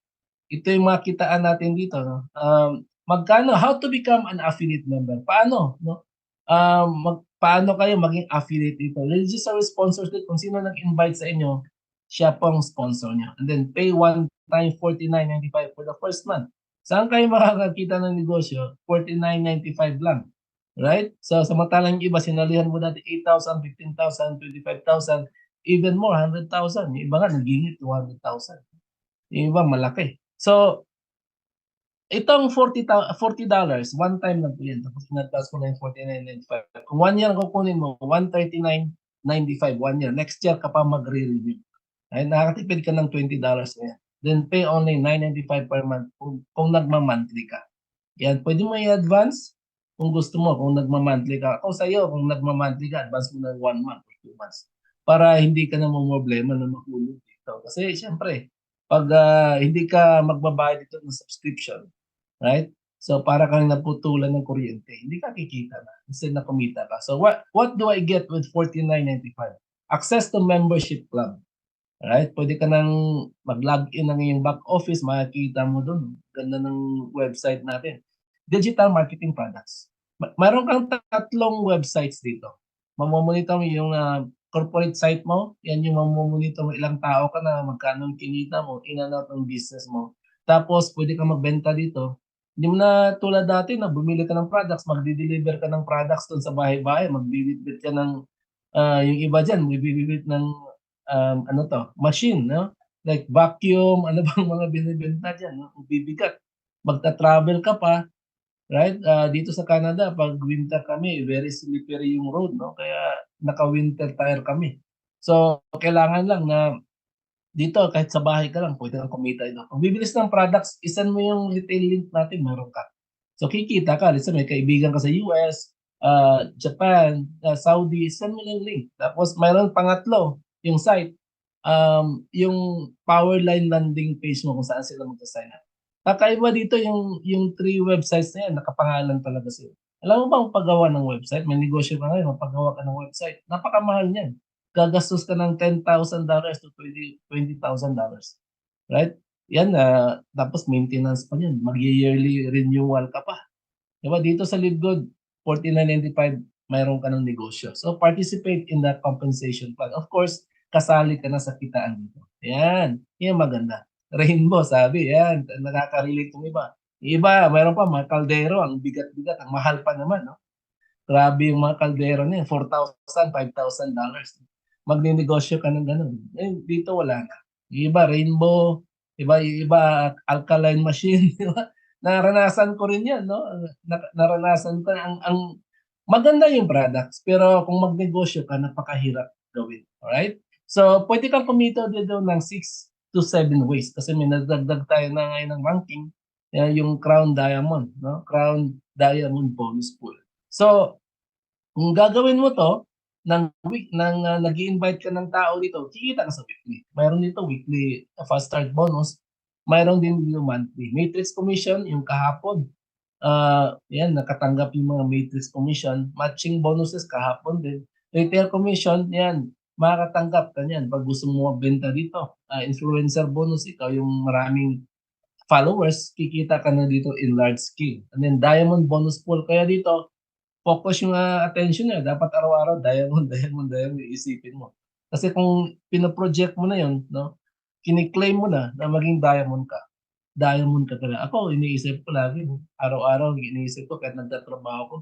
yung mga kitaan natin dito, no? Magkano, how to become an affiliate member? Paano, no? Paano kayo maging affiliate dito? Register sponsors dito. Kung sino nag-invite sa inyo, siya pong sponsor niya. And then pay one time $49.95 for the first month. Saan kayo makakakita ng negosyo? $49.95 lang. Right? So, samantalang yung iba, sinalihan mo dati 8,000, 15,000, 25,000, even more, 100,000. Yung iba nga, nagingit 200,000. Yung iba, malaki. So, itong $40, one time lang po yan. Tapos pinagtas ko na yung $49.95. Kung 1 year kukunin mo, $139.95, 1 year. Next year ka pa magre-review. Ay, nakakatipid ka ng $20 na yan. Then pay only $9.95 per month kung nagma-monthly ka. Yan, pwede mo i-advance kung gusto mo, kung nagma-monthly ka. Ako sa'yo, kung nagma-monthly ka, advance mo na 1 month or 2 months. Para hindi ka na problema na mahulog dito. Kasi siyempre, pag hindi ka magbabayad dito ng subscription, right? So para kang naputulan ng kuryente, hindi ka kikita na instead na kumita ka. So what do I get with $49.95? Access to membership club. Right? Pwede ka nang mag-log in ng iyong back office, makikita mo doon. Ganda ng website natin. Digital marketing products. Mayroon kang 3 websites dito. Mamomonitor mo yung corporate site mo, yan yung mamomonitor mo ilang tao ka na, magkano yung kinita mo, in and out ng business mo. Tapos pwede ka magbenta dito. Hindi mo na tulad dati na bumili ka ng products, magdi-deliver ka ng products doon sa bahay-bahay, magbibit ka ng yung iba dyan, magbibit ng machine, no? Like vacuum, ano bang mga binibenta dyan, no? Bibigat. Magta-travel ka pa, right? Dito sa Canada, pag winter kami, very slippery yung road, no? Kaya naka-winter tire kami. So, kailangan lang na dito, kahit sa bahay ka lang, pwede kang kumita ito. Kung bibilis ng products, isan mo yung retail link natin, meron ka. So, kikita ka. Let's say, may kaibigan ka sa US, Japan, Saudi, isan mo yung link. Tapos, mayroon pangatlo, yung site, yung Powerline landing page mo kung saan sila magsa-sign up. Kakaiba dito yung 3 websites na yan, nakapangalan talaga sila. Alam mo ba ang paggawa ng website? May negosyo ka ngayon, magpagawa ka ng website. Napakamahal niyan. Gagastos ka ng $10,000 to $20,000. Right? Yan, tapos maintenance pa yan. Mag-yearly renewal ka pa. Diba? Dito sa LiveGood, $49.95, mayroon ka ng negosyo. So, participate in that compensation plan. Of course, kasali ka na sa kitaan dito. Yan. Yan maganda. Rainbow, sabi. Yan. Nakaka-relate yung iba. Iba, mayroon pa mga kaldero. Ang bigat-bigat. Ang mahal pa naman. No? Grabe yung mga kaldero niya. $4,000, $5,000. Magninegosyo ka ng ganun. Eh, dito wala na. Iba, rainbow. Iba, alkaline machine. Diba? naranasan ko rin 'yan, no? Naranasan ko ang maganda yung products, pero kung magnegosyo ka napakahirap gawin, alright? So, pwede kang kumita dito ng 6 to 7 ways kasi may nadagdag tayo na ngayon ng ranking, yung Crown Diamond, no? Crown Diamond Bonus Pool. So, kung gagawin mo 'to nag-i-invite ka ng tao dito, kikita ka sa weekly. Mayroon dito weekly fast start bonus, mayroon din dito monthly. Matrix commission yung kahapon. Yan nakatanggap yung mga matrix commission, matching bonuses kahapon din. Retail commission, yan makakatanggap ka niyan pag gusto mo magbenta dito. Influencer bonus, ikaw yung maraming followers, kikita ka na dito in large scale. And then diamond bonus pool, kaya dito focus yung attention niya. Dapat araw-araw diamond, diamond, diamond iisipin mo. Kasi kung pino-project mo na yun, no, kini-claim mo na maging diamond ka. Diamond ka talaga. Ako, iniisip ko lagi, no, araw-araw iniisip ko kahit nagtatrabaho ko.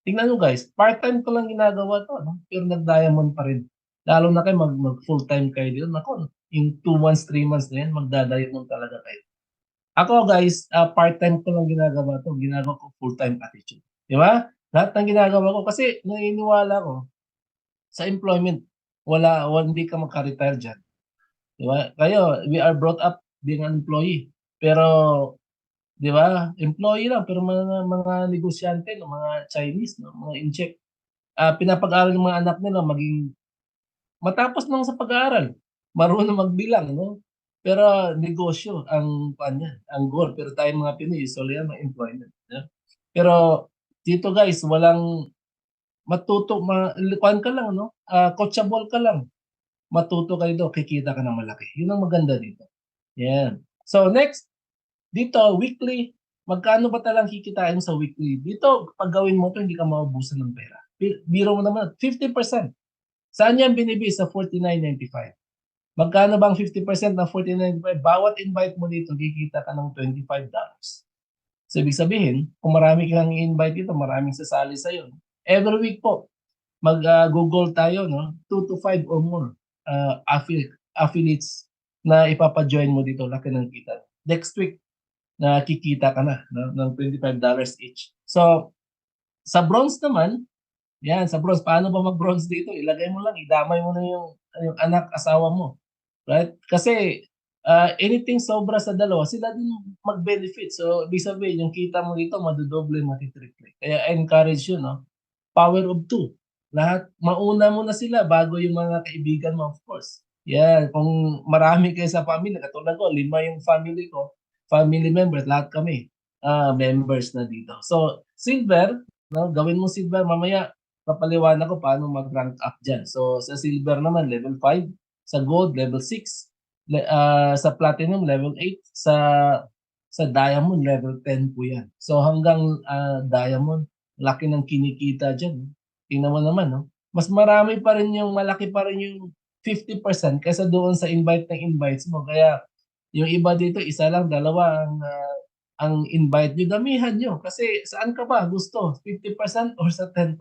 Tingnan nyo guys, part-time ko lang ginagawa to, no? Pero nag-diamond pa rin. Lalo na kayo mag full-time kayo dito. Nako, yung 2 months, 3 months na yan, magda-diamond talaga kayo. Ako guys, part-time ko lang ginagawa to. Ginagawa ko full-time attitude. Di ba? Lahat ng ginagawa ko kasi naniniwala ko sa employment. Hindi ka magka-retire dyan. Di ba? Kayo, we are brought up being an employee. Pero, di ba? Employee lang. Pero mga negosyante, no, mga Chinese, no, mga incheck, pinapag-aral ng mga anak nila maging matapos lang sa pag-aaral. Marunong magbilang, no? Pero negosyo ang goal. Pero tayo mga Pinoy, usually yan, mga employment. Yeah? Pero dito guys, walang kuwan ka lang, no? Coachable ka lang. Matuto ka dito, kikita ka ng malaki. Yun ang maganda dito. Yan. So next, dito weekly, magkano ba talang kikitain sa weekly? Dito, pag gawin mo to, hindi ka maubusan ng pera. Biro mo naman, 50%. Saan yan binibigay? Sa 49.95. Magkano bang 50% ng 49.95? Bawat invite mo dito, kikita ka ng $25. So, ibig sabihin, kung marami kang i-invite dito, maraming sasali sa'yo. Every week po, mag-Google tayo, no? 2 to 5 or more affiliates na ipapa-join mo dito. Laki ng kita. Next week, nakikita ka na, no? Ng $25 each. So, sa bronze naman, yan, sa bronze, paano ba mag-bronze dito? Ilagay mo lang, idamay mo na yung anak, asawa mo. Right? Kasi anything sobra sa dalawa, sila din mag-benefit. So, ibig sabihin, yung kita mo dito, madodoble, matitriple. Kaya I encourage you, no? Power of 2. Lahat, mauna mo na sila bago yung mga kaibigan mo, of course. Yan, kung marami kayo sa family, katulad ko, 5 yung family ko, family members, lahat kami, members na dito. So, silver, no? Gawin mo silver, mamaya, papaliwanag ko paano mag-rank up dyan. So, sa silver naman, level 5. Sa gold, level 6. Sa platinum, level 8. Sa diamond, level 10 po yan. So, hanggang diamond, laki ng kinikita dyan. Tingnan mo naman, no? Mas marami pa rin malaki pa rin yung 50% kaysa doon sa invite ng invites mo. Kaya, yung iba dito, isa lang, dalawa ang invite nyo, damihan nyo. Kasi saan ka ba gusto? 50% or sa 10%?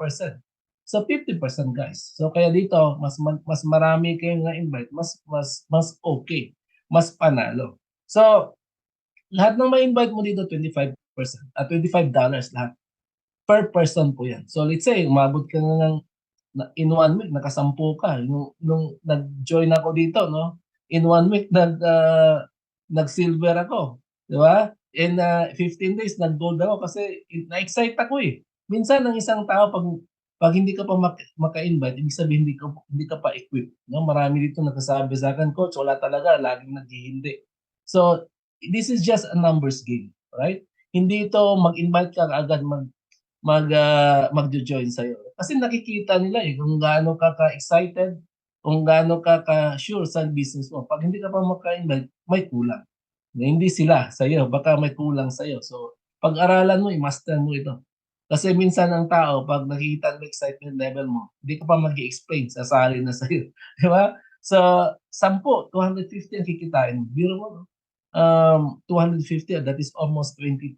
So 50% guys. So kaya dito mas marami kayong na-invite, mas okay, mas panalo. So lahat ng ma-invite mo dito 25%, $25 lahat per person po 'yan. So let's say umabot ka na in 1 week nakasampu ka. Nung nag-join ako dito, no? In 1 week nag-silver ako, di ba? In 15 days nag-gold ako kasi na-excite ako eh. Minsan ang isang tao pag hindi ka pa maka-invite, ibig sabihin hindi ka pa equipped. No? Marami dito nagsasabi sa akin, coach, wala talaga, laging naghihindi. So, this is just a numbers game, right? Hindi ito mag-invite ka agad magjo-join sa'yo. Kasi nakikita nila kung gaano ka ka-excited, kung gaano ka ka-sure sa business mo. Pag hindi ka pa maka-invite, may kulang. Hindi sila sa'yo, baka may kulang sa'yo. So, pag-aralan mo, i-master mo ito. Kasi minsan ang tao, pag nakikita ang excitement level mo, hindi ka pa mag-i-explain, sasali na sa'yo. Di ba? So, 10, 250 ang kikitain mo. Biro mo, 250, that is almost 20,000.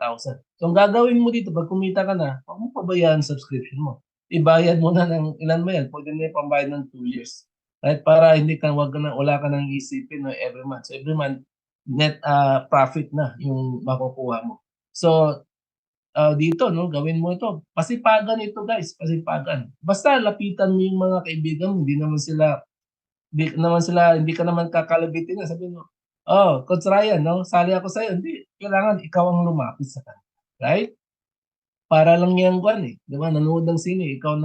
So, ang gagawin mo dito, pag kumita ka na, huwag mo pabayaan subscription mo. Ibayad mo na ng ilan mo yan, pwede na yung pambayad ng 2 years. Right? Para wala ka nang isipin every month. So, every month, net profit na yung makukuha mo. So, dito, no, gawin mo ito. Pasipagan ito, guys. Pasipagan. Basta lapitan mo yung mga kaibigan mo. Hindi ka naman kakalabitin na. Sabi mo, oh, Coach Ryan, no, sali ako sa'yo. Hindi, kailangan ikaw ang lumapit sa kanila. Right? Para lang yan, Juan, eh. Di ba? Nanood ng sine, ikaw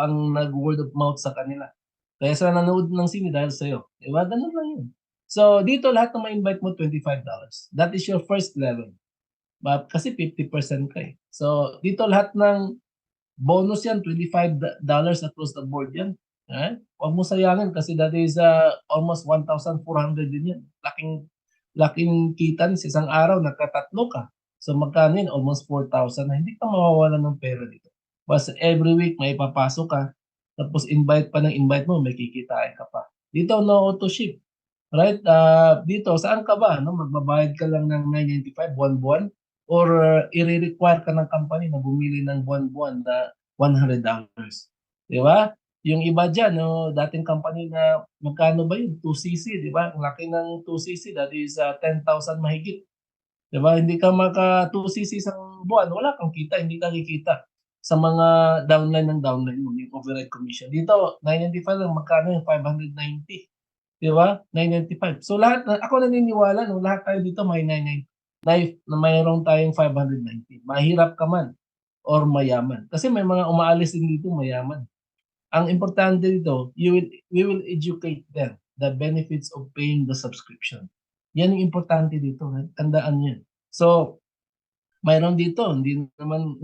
ang nag-word of mouth sa kanila. Kaya sila nanood ng sine dahil sa'yo. Di ba? Ganun lang yun. So, dito lahat na ma-invite mo, $25. That is your first level. Kasi 50% ka eh. So, dito lahat ng bonus yan, $25 across the board yan. Huwag mo sayangin kasi that is almost 1,400 din yan. Laking kita sa isang araw, nagkatatlo ka. So, magkano yun? Almost 4,000 na. Hindi ka mawawalan ng pera dito. Basta every week may papasok ka, tapos invite pa ng invite mo, may kikitain ka pa. Dito, no auto ship. Right? Dito, saan ka ba? No? Magbabayad ka lang ng $9.95 buwan-buwan or i-require ka ng company na bumili ng buwan-buwan na $100. Di ba? Yung iba dyan, no, dating company na magkano ba yun? 2cc, di ba? Ang laki ng 2cc, that is 10,000 mahigit. Di ba? Hindi ka maka 2cc isang buwan, wala kang kita, hindi ka kikita sa mga downline mo, yung override commission. Dito, 995 lang, magkano yung 590. Di ba? 995. So lahat, ako naniniwala, no, lahat tayo dito may 999 na mayroon tayong 590. Mahirap ka man or mayaman. Kasi may mga umaalis din dito mayaman. Ang importante dito, we will educate them the benefits of paying the subscription. Yan yung importante dito. Tandaan yan. So, mayroon dito, hindi naman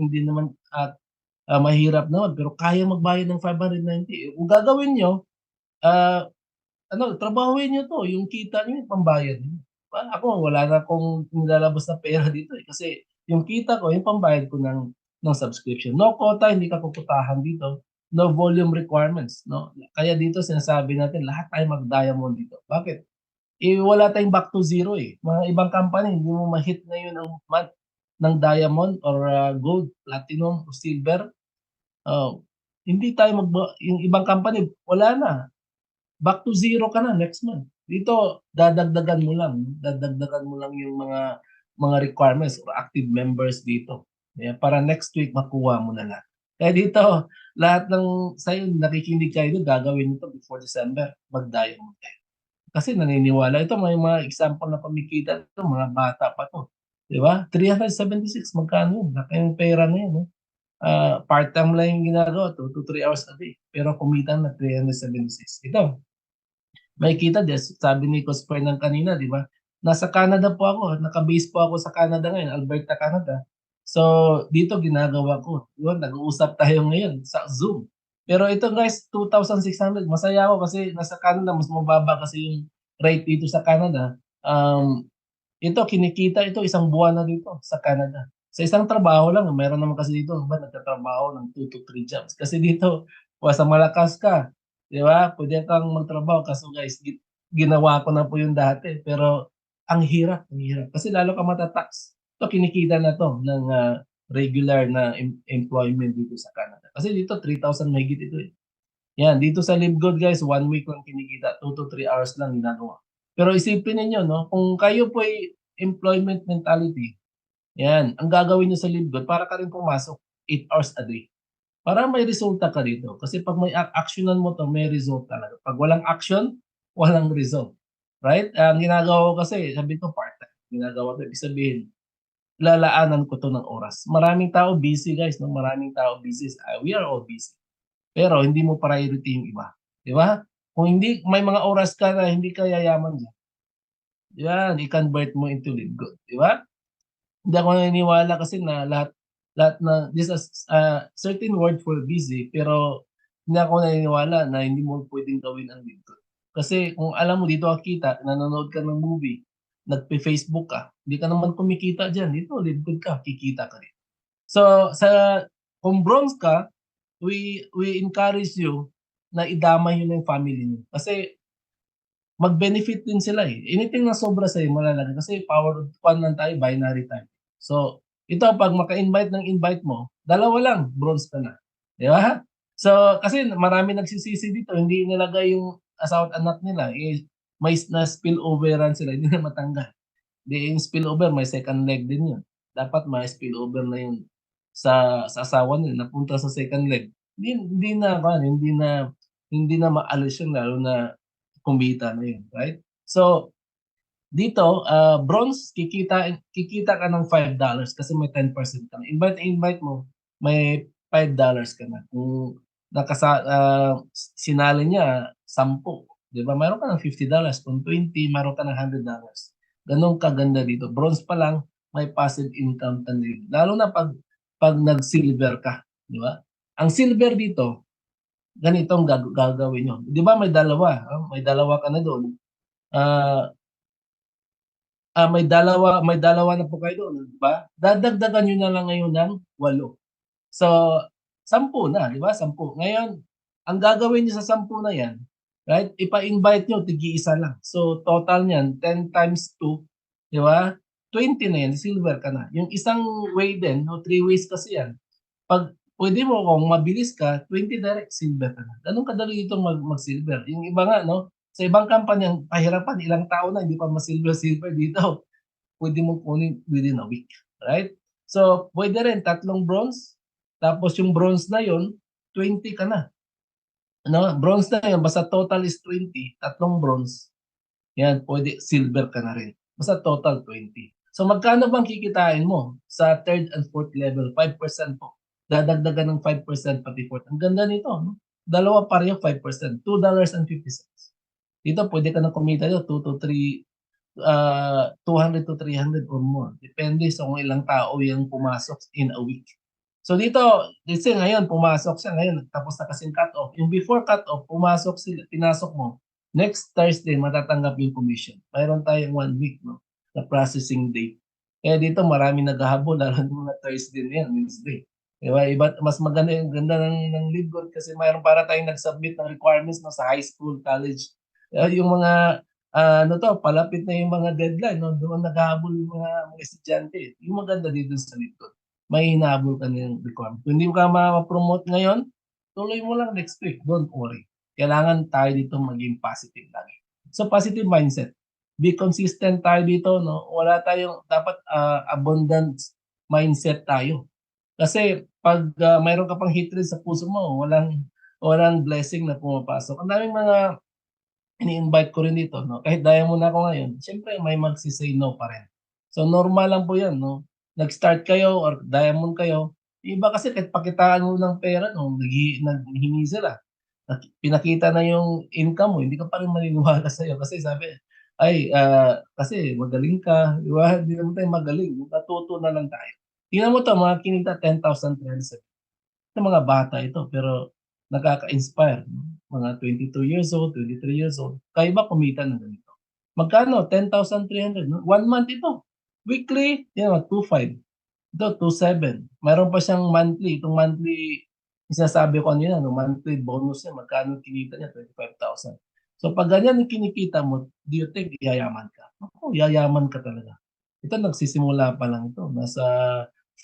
mahirap naman, pero kaya magbayad ng 590. Kung gagawin nyo, trabahuin nyo to, yung kita nyo, yung pambayad nyo. Ako, wala na akong nilalabas na pera dito eh, kasi yung kita ko, yung pambayad ko ng subscription. No quota, hindi ka puputahan dito. No volume requirements. No? Kaya dito sinasabi natin, lahat tayo mag-diamond dito. Bakit? Wala tayong back to zero eh. Mga ibang company, hindi mo ma-hit ngayon ang month ng diamond or gold, platinum, or silver. Hindi tayo yung ibang company, wala na. Back to zero ka na next month. Dito, dadagdagan mo lang yung mga requirements or active members dito. Para next week makuha mo na lang. Kaya dito, lahat ng sa'yo nakikinig kayo dito, gagawin nito before December, mag-diamond kayo. Kasi naniniwala ito, may mga example na kumikita ito, mga bata pa to. Di ba? 376, magkano yun? Laki yung pera na yun. Part-time lang yung ginagawa, 2 to 3 hours a day. Pero kumita na 376. Ito, may kita din, sabi ni Coach Fernan kanina, di ba? Nasa Canada po ako, naka-base po ako sa Canada ngayon, Alberta, Canada. So, dito ginagawa ko. Yun, nag-uusap tayo ngayon sa Zoom. Pero ito guys, 2,600. Masaya ako kasi nasa Canada, mas mababa kasi yung rate dito sa Canada. Ito, kinikita ito, isang buwan na dito sa Canada. Sa isang trabaho lang, meron naman kasi dito, ba, nagtatrabaho ng 2 to 3 jobs. Kasi dito, sa malakas ka, di ba? Pwede kang magtrabaho. Kaso guys, ginawa ko na po yung dati. Pero ang hirap. Kasi lalo ka matatax. Ito, kinikita na to ng regular na employment dito sa Canada. Kasi dito, 3,000 mahigit ito eh. Yan, dito sa LiveGood guys, 1 week lang kinikita. 2 to 3 hours lang ginagawa. Pero isipin ninyo, no? Kung kayo po ay employment mentality, yan, ang gagawin nyo sa LiveGood, para ka rin pumasok 8 hours a day. Para may resulta ka dito. Kasi pag may actionan mo to, may result talaga. Pag walang action, walang result. Right? Ang ginagawa ko kasi, sabi ko part-time. Ginagawa ko, ibig sabihin, lalaanan ko to ng oras. Maraming tao busy guys, no? Maraming tao busy. We are all busy. Pero hindi mo priority yung iba. Di ba? Kung hindi, may mga oras ka na hindi ka yayaman dyan. Yan, i-convert mo into LiveGood. Di ba? Hindi ako naniniwala kasi na lahat na this is certain word for busy, pero hindi ako naniniwala na hindi mo pwedeng gawin ang LiveGood. Kasi kung alam mo dito ka kita, nanonood ka ng movie, nagpe-Facebook ka, hindi ka naman kumikita dyan. Dito, LiveGood ka, kikita ka rin. So, kung bronze ka, we encourage you na idamay yun ng family niyo. Kasi mag-benefit din sila eh. Anything na sobra sa'yo, malalagay. Kasi power of one lang tayo, binary time. So, ito pag maka-invite ng invite mo, dalawa lang, bronze ka na. Di ba? So, kasi marami nagsisisi dito, hindi nilagay yung asawa at anak nila. May na spilloveran sila, hindi na matanggal. Di yung spillover, may second leg din yun. dapat ma-spill over na yun sa asawa nila, napunta sa second leg. Hindi na maalis yun, lalo na kumita na yun, right? So, dito, bronze, kikita ka ng $5 kasi may 10% ka na. Invite mo, may $5 ka na. Kung sinali niya 10, di ba? Mayroon ka ng $50. Kung 20, mayroon ka ng $100. Ganun kaganda dito. Bronze pa lang, may passive income ka na. Lalo na pag nag-silver ka, di ba? Ang silver dito, ganitong gagawin nyo. Di ba may dalawa? May dalawa ka na doon. May dalawa na po kayo doon, di ba? Dadagdagan nyo na lang ngayon ng 8. So, 10 na, di ba? 10. Ngayon, ang gagawin niyo sa 10 na yan, right? Ipa-invite nyo, tigi-isa lang. So, total niyan, 10 times 2, di ba? 20 na yan, silver ka na. Yung isang way din, 3 ways kasi yan. Pag pwede mo, kung mabilis ka, 20 direct, silver ka na. Ganun kadali itong mag-silver. Yung iba nga, no? Sa ibang company, ang pahirapan, ilang taon na, hindi pa ma-silver dito. Pwede mong kunin within a week. Right? So, pwede rin, 3 bronze. Tapos yung bronze na yon 20 ka na. Ano? Bronze na yun, basta total is 20, 3 bronze. Yan, pwede silver ka na rin. Basta total 20. So, magkano bang kikitain mo sa third and fourth level? 5% po. Dadagdagan ng 5% pati fourth. Ang ganda nito, no? Dalawa pareho 5%, $2.50. Dito pwede ka na kumita dito 200 to 300 or more. Depende sa kung ilang tao yung pumasok in a week. So dito, let's say ngayon, pumasok siya ngayon, tapos na kasing cut-off. Yung before cut-off, pinasok mo, next Thursday, matatanggap yung commission. Mayroon tayong 1 week, no, na processing date. Kaya dito, marami naghahabol, lalo ng mga Thursday na yan, Wednesday. Diba? Mas maganda yung ganda ng LiveGood kasi mayroon para tayong nag-submit ng requirements, no, sa high school, college. Yung mga palapit na yung mga deadline, no, doon naghahabol yung mga estudyante. Yung maganda dito sa LiveGood, may hinahabol ka ng requirement. Kung hindi ka ma-promote ngayon, tuloy mo lang next week. Don't worry. Kailangan tayo dito maging positive lagi. So, positive mindset. Be consistent tayo dito, no? Wala tayong, dapat abundance mindset tayo. Kasi pag mayroon ka pang hatred sa puso mo, walang blessing na pumapasok. Ang daming mga ini-invite ko rin dito, no? Kahit diamond ako ngayon, siyempre may magsisay no pa rin. So normal lang po 'yan, no? Nag-start kayo or diamond kayo, iba kasi kahit pakitaan mo ng pera, no, naghihingi sila. Pinakita na yung income mo, hindi ka pa rin maniniwala sa'yo kasi sabi, ay, kasi magaling ka, di ba? Hindi naman tayo magaling, natuto na lang tayo. Tingnan mo 'to, mga kinita 10,300 sa mga bata ito, pero nakaka-inspire, no? Mga 22 years old, 23 years old, kaya ba kumita ng ganito? Magkano? 10,300, no? 1 month ito. Weekly, 2.5. Ito, 2.7. Mayroon pa siyang monthly. Itong monthly, sinasabi ko kanina, no, monthly bonus niya, magkano kinita niya? 25,000. So pag ganyan yung kinikita mo, do you think yayaman ka? Ako, yayaman ka talaga. Ito, nagsisimula pa lang ito. Nasa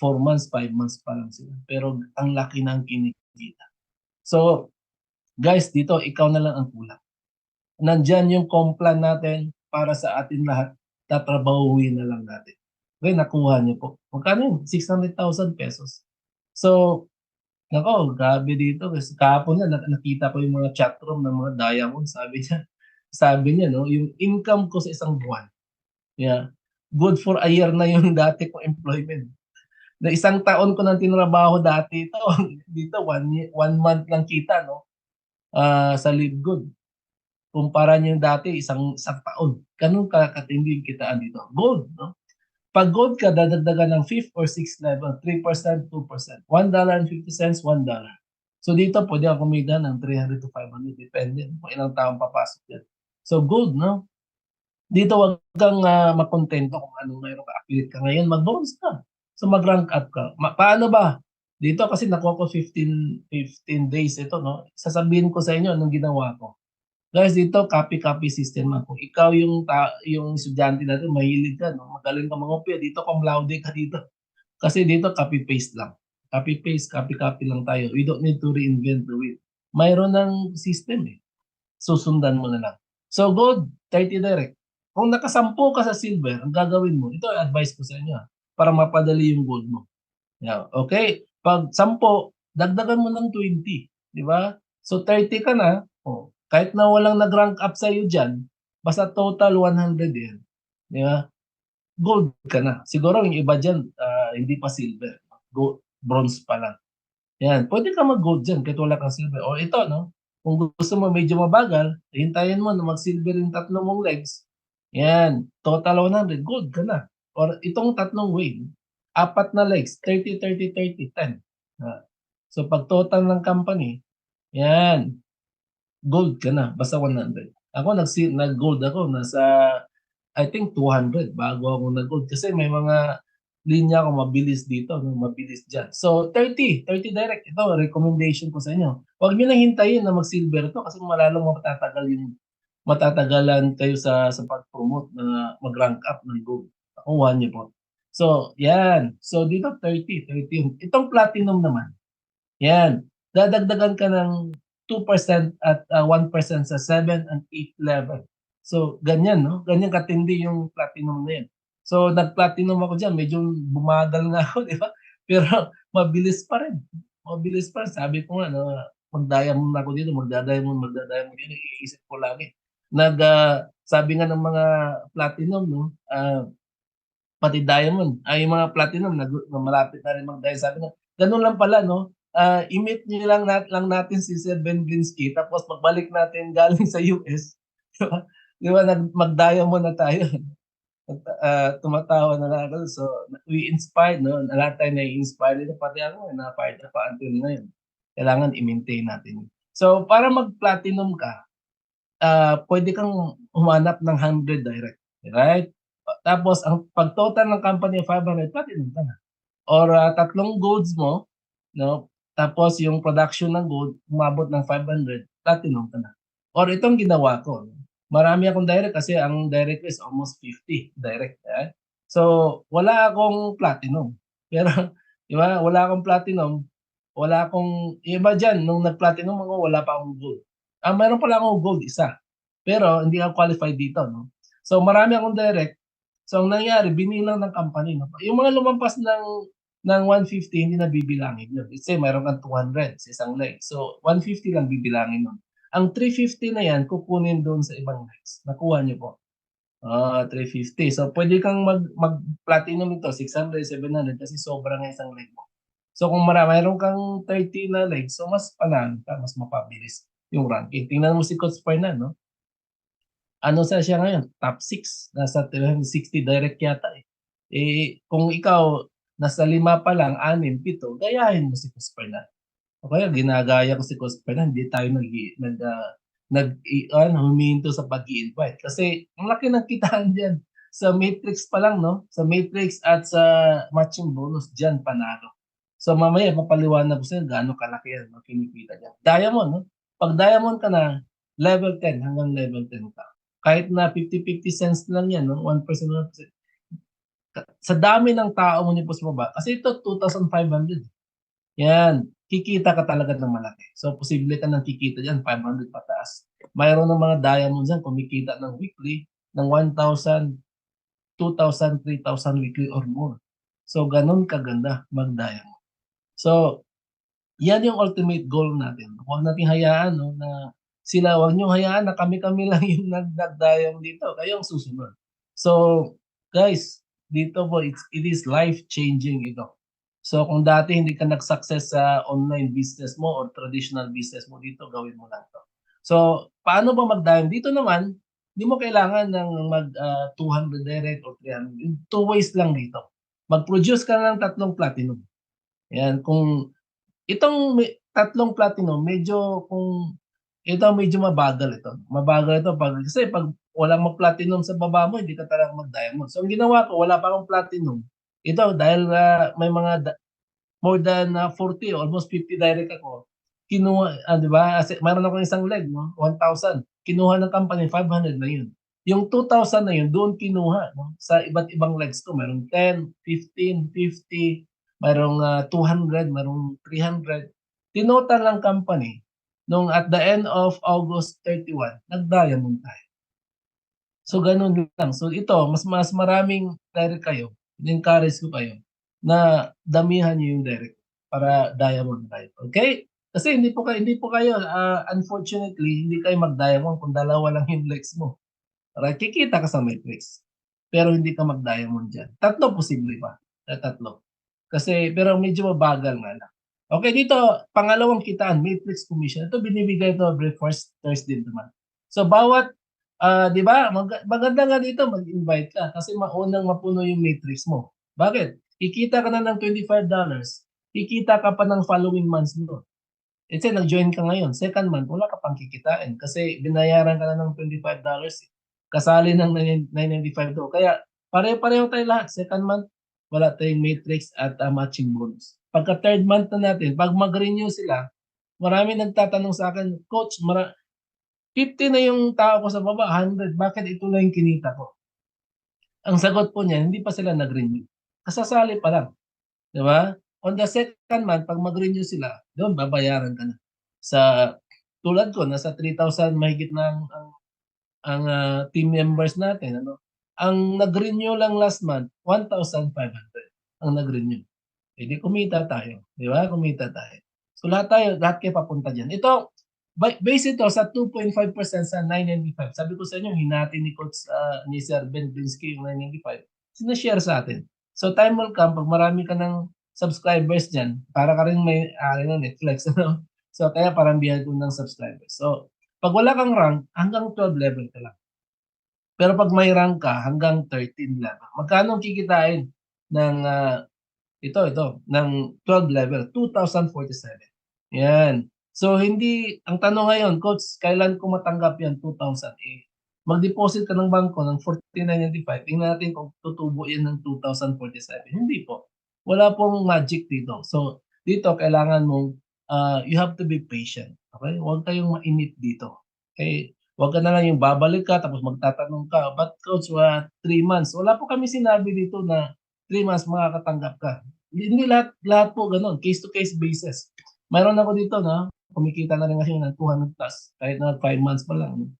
4 months, 5 months pa lang sila. Pero ang laki ng kinikita. So, guys, dito, ikaw na lang ang kulang. Nandyan yung complan natin para sa atin lahat. Tatrabahuin na lang natin. Okay, nakuha niyo po. Magkano yun? 600,000 pesos. So, nako, grabe dito. Kasi kahapon na, nakita ko yung mga chat room ng mga diamond. Sabi niya, no, yung income ko sa isang buwan. Yeah. Good for a year na yung dati kong employment. Na isang taon ko nang tinrabaho dati ito. Dito, 1 month lang kita, no? Sa LiveGood. Kumpara niyo yung dati, isang taon. Ganun katindi yung kitaan dito. Gold, no? Pag gold ka, dadagdagan ng 5th or 6th level, 3%, 2%. $1.50, $1. So dito, pwede ako kumita ng 300 to 500, depende kung ilang taong papasok yan. So gold, no? Dito, wag kang makontento kung anong mayroon ka, affiliate ka ngayon, mag-bonus ka. So mag-rank up ka. Paano ba? Dito kasi nakuha ko 15 days ito, no? Sasabihin ko sa inyo anong ginawa ko. Guys, dito copy system lang. Kung ikaw yung estudyante natin, mahilig ka, no? Magaling ka mangopya, dito cum laude ka dito. Kasi dito copy-paste lang. Copy-paste, copy-copy lang tayo. We don't need to reinvent the wheel. Mayroon ng system eh. Susundan mo na lang. So gold, 30 direct. Kung nakasampu ka sa silver, ang gagawin mo, ito advice ko sa inyo. para mapadali yung gold mo. Yeah, okay? Pag 10, dagdagan mo ng 20, di ba? So 30 ka na, kahit na walang nag-rank up sa'yo diyan, basta total 100 yan, di ba? Gold ka na. Siguro yung iba diyan, hindi pa silver, gold, bronze pa lang. Yan, pwede ka mag-gold diyan kahit wala kang silver. O ito, no? Kung gusto mo medyo mabagal, hintayin mo na mag-silver yung 3 mong legs. Yan, total 100, gold ka na. Or itong 3 way, 4 na legs, 30, 30, 30, 10. So pag total ng company, yan, gold ka na, basta 100. Ako nag-gold ako, nasa I think 200 bago ako nag-gold kasi may mga linya ako mabilis dito, no, mabilis diyan. So 30 direct. Ito recommendation ko sa inyo. Huwag niyo nang hintayin na mag-silver 'to kasi malalong matatagalan kayo sa pag-promote na mag-rank up ng gold. Nakuha niyo po. So 'yan. So dito 30 yun. Itong platinum naman, 'yan. Dadagdagan ka ng 2% at 1% sa 7 and 8 level. So ganyan, no? Ganyan katindi yung platinum na yan. So nag-platinum ako diyan, medyo bumagal nga ako, di ba? Pero mabilis pa rin. Mabilis pa rin. Sabi ko nga, no, mag-diamond ako dito, magda-diamond dito, iisip ko lagi. Sabi nga ng mga platinum, no, pati diamond, ay yung mga platinum malapit na rin mag-diamond. Sabi nga, ganun lang pala, no? I-meet niyo lang natin si Sir Ben Glinsky tapos magbalik natin galing sa US. Di ba, mag-diamond na tayo. Tumatawa na lang ako. So, we inspired, no? Lahat tayo na-inspired. Pati ako, na-fired na pa until ngayon. Kailangan i-maintain natin. So, para mag-platinum ka, pwede kang humanap ng 100 direct. Right? Tapos, ang pag-total ng company 500, platinum ka na. Or 3 golds mo, no? Tapos, yung production ng gold, umabot ng 500, platinum ka na. Or itong ginawa ko, marami akong direct kasi ang direct is almost 50 direct. So, wala akong platinum. Pero, di ba, wala akong platinum, wala akong, iba dyan, nung nag-platinum ako, wala pa akong gold. Meron pala akong gold, isa. Pero, hindi ako qualified dito, no? So, marami akong direct. So, ang nangyari, binilang ng company. No? Yung mga lumampas ng 150, hindi na bibilangin yun. Let's say, mayroon kang 200 sa isang leg. So, 150 lang bibilangin nun. Ang 350 na yan, kukunin doon sa ibang legs. Nakuha niyo po. 350. So, pwede kang mag-platinum ito, 600, 700, kasi sobra nga isang leg mo. So, kung mayroon kang 30 na legs, so mas panalo ka, mas mapabilis yung ranking. Tingnan mo si Coach Fernan, no? Ano siya ngayon? Top 6. Nasa 360 direct yata eh. Kung ikaw, nasa 5 pa lang, 6, 7, gayahin mo si Coach Fernan. O kaya ginagaya ko si Coach Fernan, hindi tayo huminto sa pag-i-invite. Kasi ang laki ng kitaan diyan. Sa matrix pa lang, no? Sa matrix at sa matching bonus, diyan panalo. So mamaya papaliwanag ko sa inyo gaano kalaki yan, no? Kinikita diyan. Diamond, no? Pag diamond ka na, level 10 hanggang level 10 ka. Kahit na 50-50 cents lang yan, no? 1%, 1%. Sa dami ng tao mo nipos mo ba? Kasi ito, 2,500. Yan, kikita ka talaga ng malaki. So, posible ka nang kikita dyan, 500 pataas. Mayroon ng mga diamonds dyan, kumikita ng weekly, ng 1,000, 2,000, 3,000 weekly or more. So, ganun kaganda mag-diamond. So, yan yung ultimate goal natin. Huwag natin hayaan, no, na sila, huwag nyo hayaan na kami-kami lang yung nag-diamond dito. Kayo ang susunod. So, guys, dito po, it is life-changing ito. So kung dati hindi ka nag-success sa online business mo or traditional business mo, dito gawin mo lang to. So paano ba mag-diamond? Dito naman, hindi mo kailangan ng 200 direct or 300. 2 ways lang dito. Mag-produce ka ng 3 platinum. Yan, kung itong 3 platinum, medyo mabagal ito. Mabagal ito kasi pag walang mag-platinum sa baba mo, hindi ka talaga mag-diamond. So ang ginawa ko, wala pa akong platinum. Ito, dahil may mga more than 40, almost 50 direct ako, kinuha, di ba? Mayroon ako isang leg, no? 1,000. Kinuha ng company, 500 na yun. Yung 2,000 na yun, doon kinuha, no? Sa iba't ibang legs ko. Mayroong 10, 15, 50, mayroong 200, mayroong 300. Tinotal ng company, nung at the end of August 31, nag-diamond tayo. So, ganun lang. So, ito, mas maraming direct kayo, in-encourage ko kayo na damihan niyo yung direct para diamond tayo. Okay? Kasi hindi po kayo unfortunately hindi kayo mag-diamond kung dalawa lang yung legs mo. Right? Kikita ka sa matrix. Pero hindi ka mag-diamond diyan. Tatlo posible pa. Tatlo. Kasi pero medyo mabagal nga lang. Okay, dito pangalawang kitaan, matrix commission. Ito binibigay ito every first Thursday naman. So bawat 'di ba? Maganda nga dito mag-invite ka kasi maunang mapuno yung matrix mo. Bakit? Kikita ka na ng $25, kikita ka pa ng following months mo. Let's say nag-join ka ngayon, second month wala ka pang kikitain kasi binayaran ka na ng $25, kasali ng 995 do. Kaya pare-pareho tayo lahat. Second month wala tayong matrix at matching bonus. Pagka third month na natin, pag mag-renew sila, marami nagtatanong sa akin, Coach, 50 na yung tao ko sa baba, 100, bakit ito na yung kinita ko? Ang sagot po niya, hindi pa sila nag-renew. Kasasali pa lang, 'di ba? On the second month, pag mag-renew sila, doon babayaran ka na. Sa tulad ko, nasa 3,000 mahigit na ang team members natin, ano? Ang nag-renew lang last month, 1,500 ang nag-renew. Eh di kumita tayo, 'di ba? Kumita tayo. So lahat kayo papunta diyan. Ito, base ito sa 2.5% sa 995. Sabi ko sa inyo, hinati ni Coach ni Sir Ben Blinsky yung 995. Sina-share sa atin. So time will come pag marami ka ng subscribers diyan, para ka rin may ng Netflix, ano? So kaya parang bihag ko ng subscribers. So pag wala kang rank, hanggang 12 level ka lang. Pero pag may rank ka, hanggang 13 level. Magkano ang kikitain ng ito, ng 12 level, 2,047. Yan. So hindi ang tanong ngayon, Coach, kailan ko matanggap yan? 2,000. Mag-deposit ka ng bangko ng 49.95. Tingnan natin kung tutubo yan ng 2,047. Hindi po. Wala pong magic dito. So dito kailangan mong you have to be patient. Okay? Huwag kayong mainit dito. Okay? Huwag ka na lang yung babalik ka tapos magtatanong ka, "But Coach, 3 months." Wala po kami sinabi dito na 3 months makakatanggap ka. Hindi lahat po gano'n, case to case basis. Mayroon ako dito na kumikita na rin kasi ng 200 plus kahit na 5 months pa lang.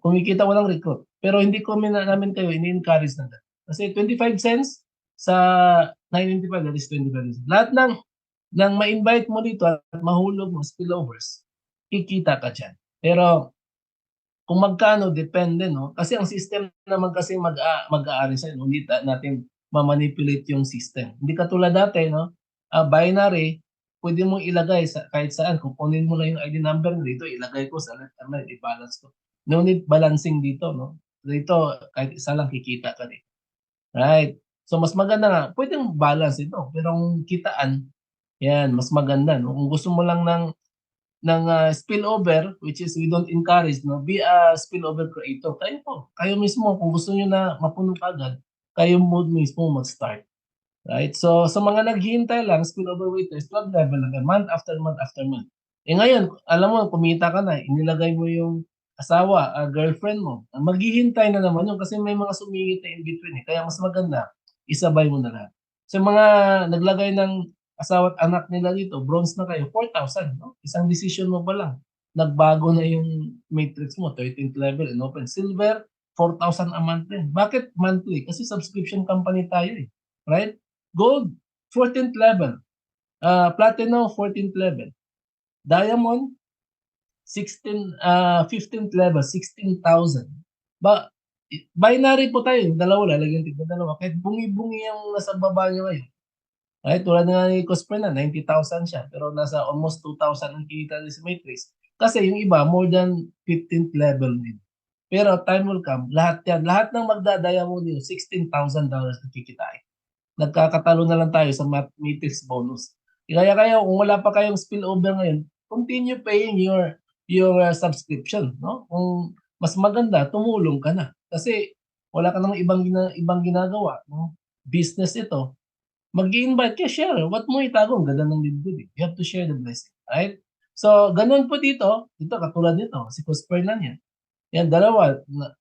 Kumikita walang recruit. Pero hindi ko namin kayo ini-encourage na gano'n. Kasi 25 cents sa 995, that is 25 cents. Lahat ng ma-invite mo dito at mahulog mo spillovers, kikita ka diyan. Pero kung magkano depende 'no, kasi ang system naman kasi mag-aari sa'yo, hindi natin ma-manipulate yung system. Hindi katulad dati 'no, binary puwede mong ilagay sa kahit saan, kukunin mo lang yung ID number mo dito ilagay ko sa left and i-balance ko. No need balancing dito 'no, dito kahit isa lang kikita ka din, right? So mas maganda nga puwedeng balance ito, pero ang kitaan, 'yan mas maganda 'no, kung gusto mo lang ng spillover, which is we don't encourage 'no, be a spillover creator. Kayo mismo kung gusto niyo na mapuno kaagad, kayo mismo mag-start, right? So sa mga naghihintay lang, spillover waiters, 12 level lang yan, month after month after month. Eh ngayon, alam mo kumita ka na, inilagay mo yung asawa, girlfriend mo, maghihintay na naman yun kasi may mga sumingit na in between, kaya mas maganda isabay mo na lahat. Sa mga naglagay ng asawa at anak nila dito, bronze na kayo, 4,000 'no, isang decision mo pa lang, nagbago na yung matrix mo, 13th level and open. Silver, 4,000 a month din. Bakit monthly? Kasi subscription company tayo, right? Gold, 14th level. Platinum, 14th level. Diamond, 15th level, 16,000. Binary po tayo, dalawa lalagyan tigdadalawa kahit bungi-bungi ang nasa baba niyo ngayon. Right, tulad nga ni Cosper na 90,000 siya pero nasa almost 2,000 ang kita niya sa matrix. Kasi yung iba more than 15th level din. Pero time will come, lahat ng magda-diamond yun, $16,000 na kikitain. Nagkakatalo na lang tayo sa matrix bonus. Kaya kung wala pa kayong spillover ngayon, continue paying your subscription, no? Kung mas maganda, tumulong ka na. Kasi wala ka namang ibang ginagawa, no? Business ito. Mag-i-invite ka, share. What mo itago? Ang ganda ng libro, eh. You have to share the blessing, right? So, ganun po dito katulad nito, si Cosper na niya. Yan,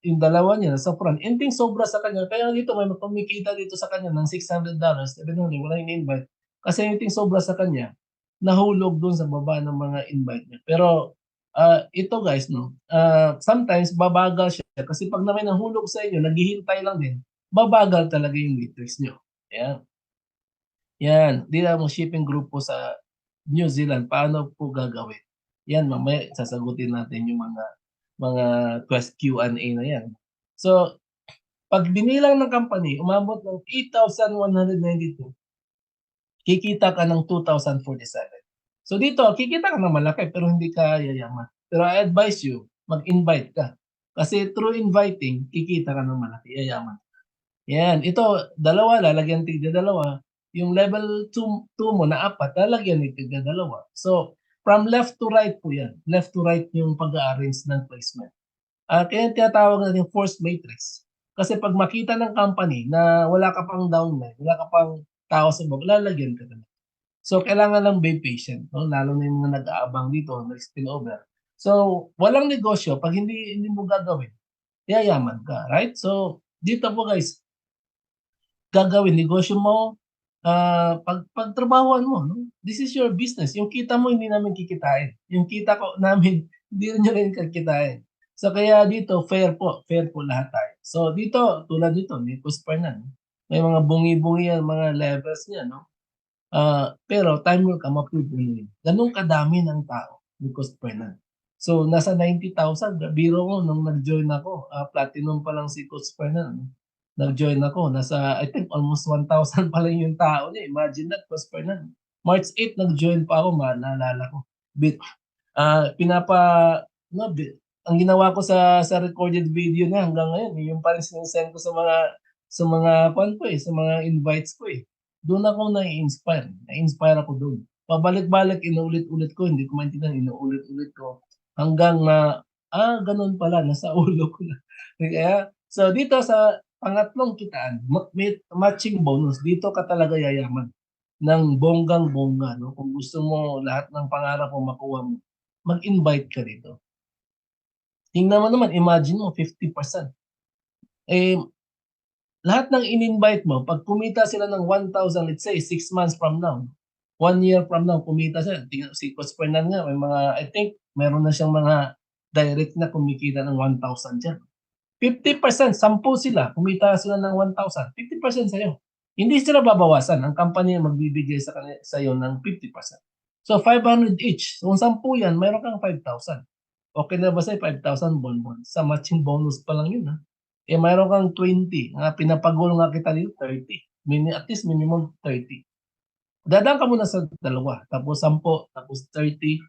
yung dalawa niya nasa front. Anything sobra sa kanya, kaya dito may kumikita dito sa kanya ng $600, $700, wala yung invite. Kasi anything sobra sa kanya, nahulog dun sa baba ng mga invite niya. Pero, ito guys, no, sometimes babagal siya kasi pag na may nahulog sa inyo, naghihintay lang din, babagal talaga yung matrix niyo. Ayan. Yan, dila mo shipping group po sa New Zealand, paano po gagawin? Yan, mamaya sasagutin natin yung mga Q&A na yan. So, pag binilang ng company, umabot ng 8,192, kikita ka ng 2,047. So dito, kikita ka ng malaki pero hindi ka yayaman. Pero I advise you, mag-invite ka. Kasi through inviting, kikita ka ng malaki, yayaman. Yan, ito, dalawa, lalagyan tigda dalawa. Yung level 2 mo na 4, lalagyan ni tigda dalawa. So, from left to right po yan. Left to right yung pag-arrange ng placement. Kaya tinatawag natin force matrix. Kasi pag makita ng company na wala ka pang downline, wala ka pang tao sa baba, lalagyan ka na. So, kailangan lang be patient, no? Lalo na yung mga nag-aabang dito, nag-spill over. So, walang negosyo pag hindi mo gagawin, yayaman ka, right? So, dito po guys, gagawin negosyo mo, pagtrabahuan mo, no? This is your business. Yung kita mo hindi namin kikitain. Yung kita ko namin hindi niyo rin kikitain. So kaya dito fair po lahat tayo. So dito tulad nito ni Coach Fernan, may mga bungi-bungi yan, mga levels niya, no? Pero time will come up with winning. Ganun kadami ng tao ni Coach Fernan. So nasa 90,000, biro ko nung nag-join ako, platinum pa lang si Coach Fernan. Nag-join ako, nasa I think almost 1,000 pa lang yung tao niya. Imagine that, Coach Fernan. March 8 nag-join pa ako, naalala ko. Ang ginawa ko sa recorded video na hanggang ngayon, yung pa rin sinesend ko sa mga sa mga invites ko eh. Doon ako na-inspire. Na-inspire ako doon. Pabalik-balik, inuulit-ulit ko, hindi ko maintindihan, inuulit-ulit ko. Hanggang ganun pala, nasa ulo ko na. Kaya, so dito sa pangatlong kitaan, matching bonus, dito ka talaga yayaman ng bonggang-bongga, no? Kung gusto mo lahat ng pangarap mo makuha mo, mag-invite ka dito. Tingnan mo naman, imagine mo 50%. Lahat ng in-invite mo, pag kumita sila ng 1,000, let's say 6 months from now, 1 year from now, kumita sila. Tingnan si Coach Fernan nga, may mga, I think, meron na siyang mga direct na kumikita ng 1,000 dyan. 50%, 10 sila, kumita sila ng 1,000, 50% sa'yo. Hindi sila babawasan. Ang company magbibigay sa'yo ng 50%. So, 500 each. So, kung 10 yan, mayroon kang 5,000. Okay na ba sa'yo 5,000 bonbon? Sa matching bonus pa lang yun, ha? Mayroon kang 20. Pinapagul nga kita dito, 30. At least minimum 30. Dadaan ka muna sa dalawa, tapos 10, tapos 30.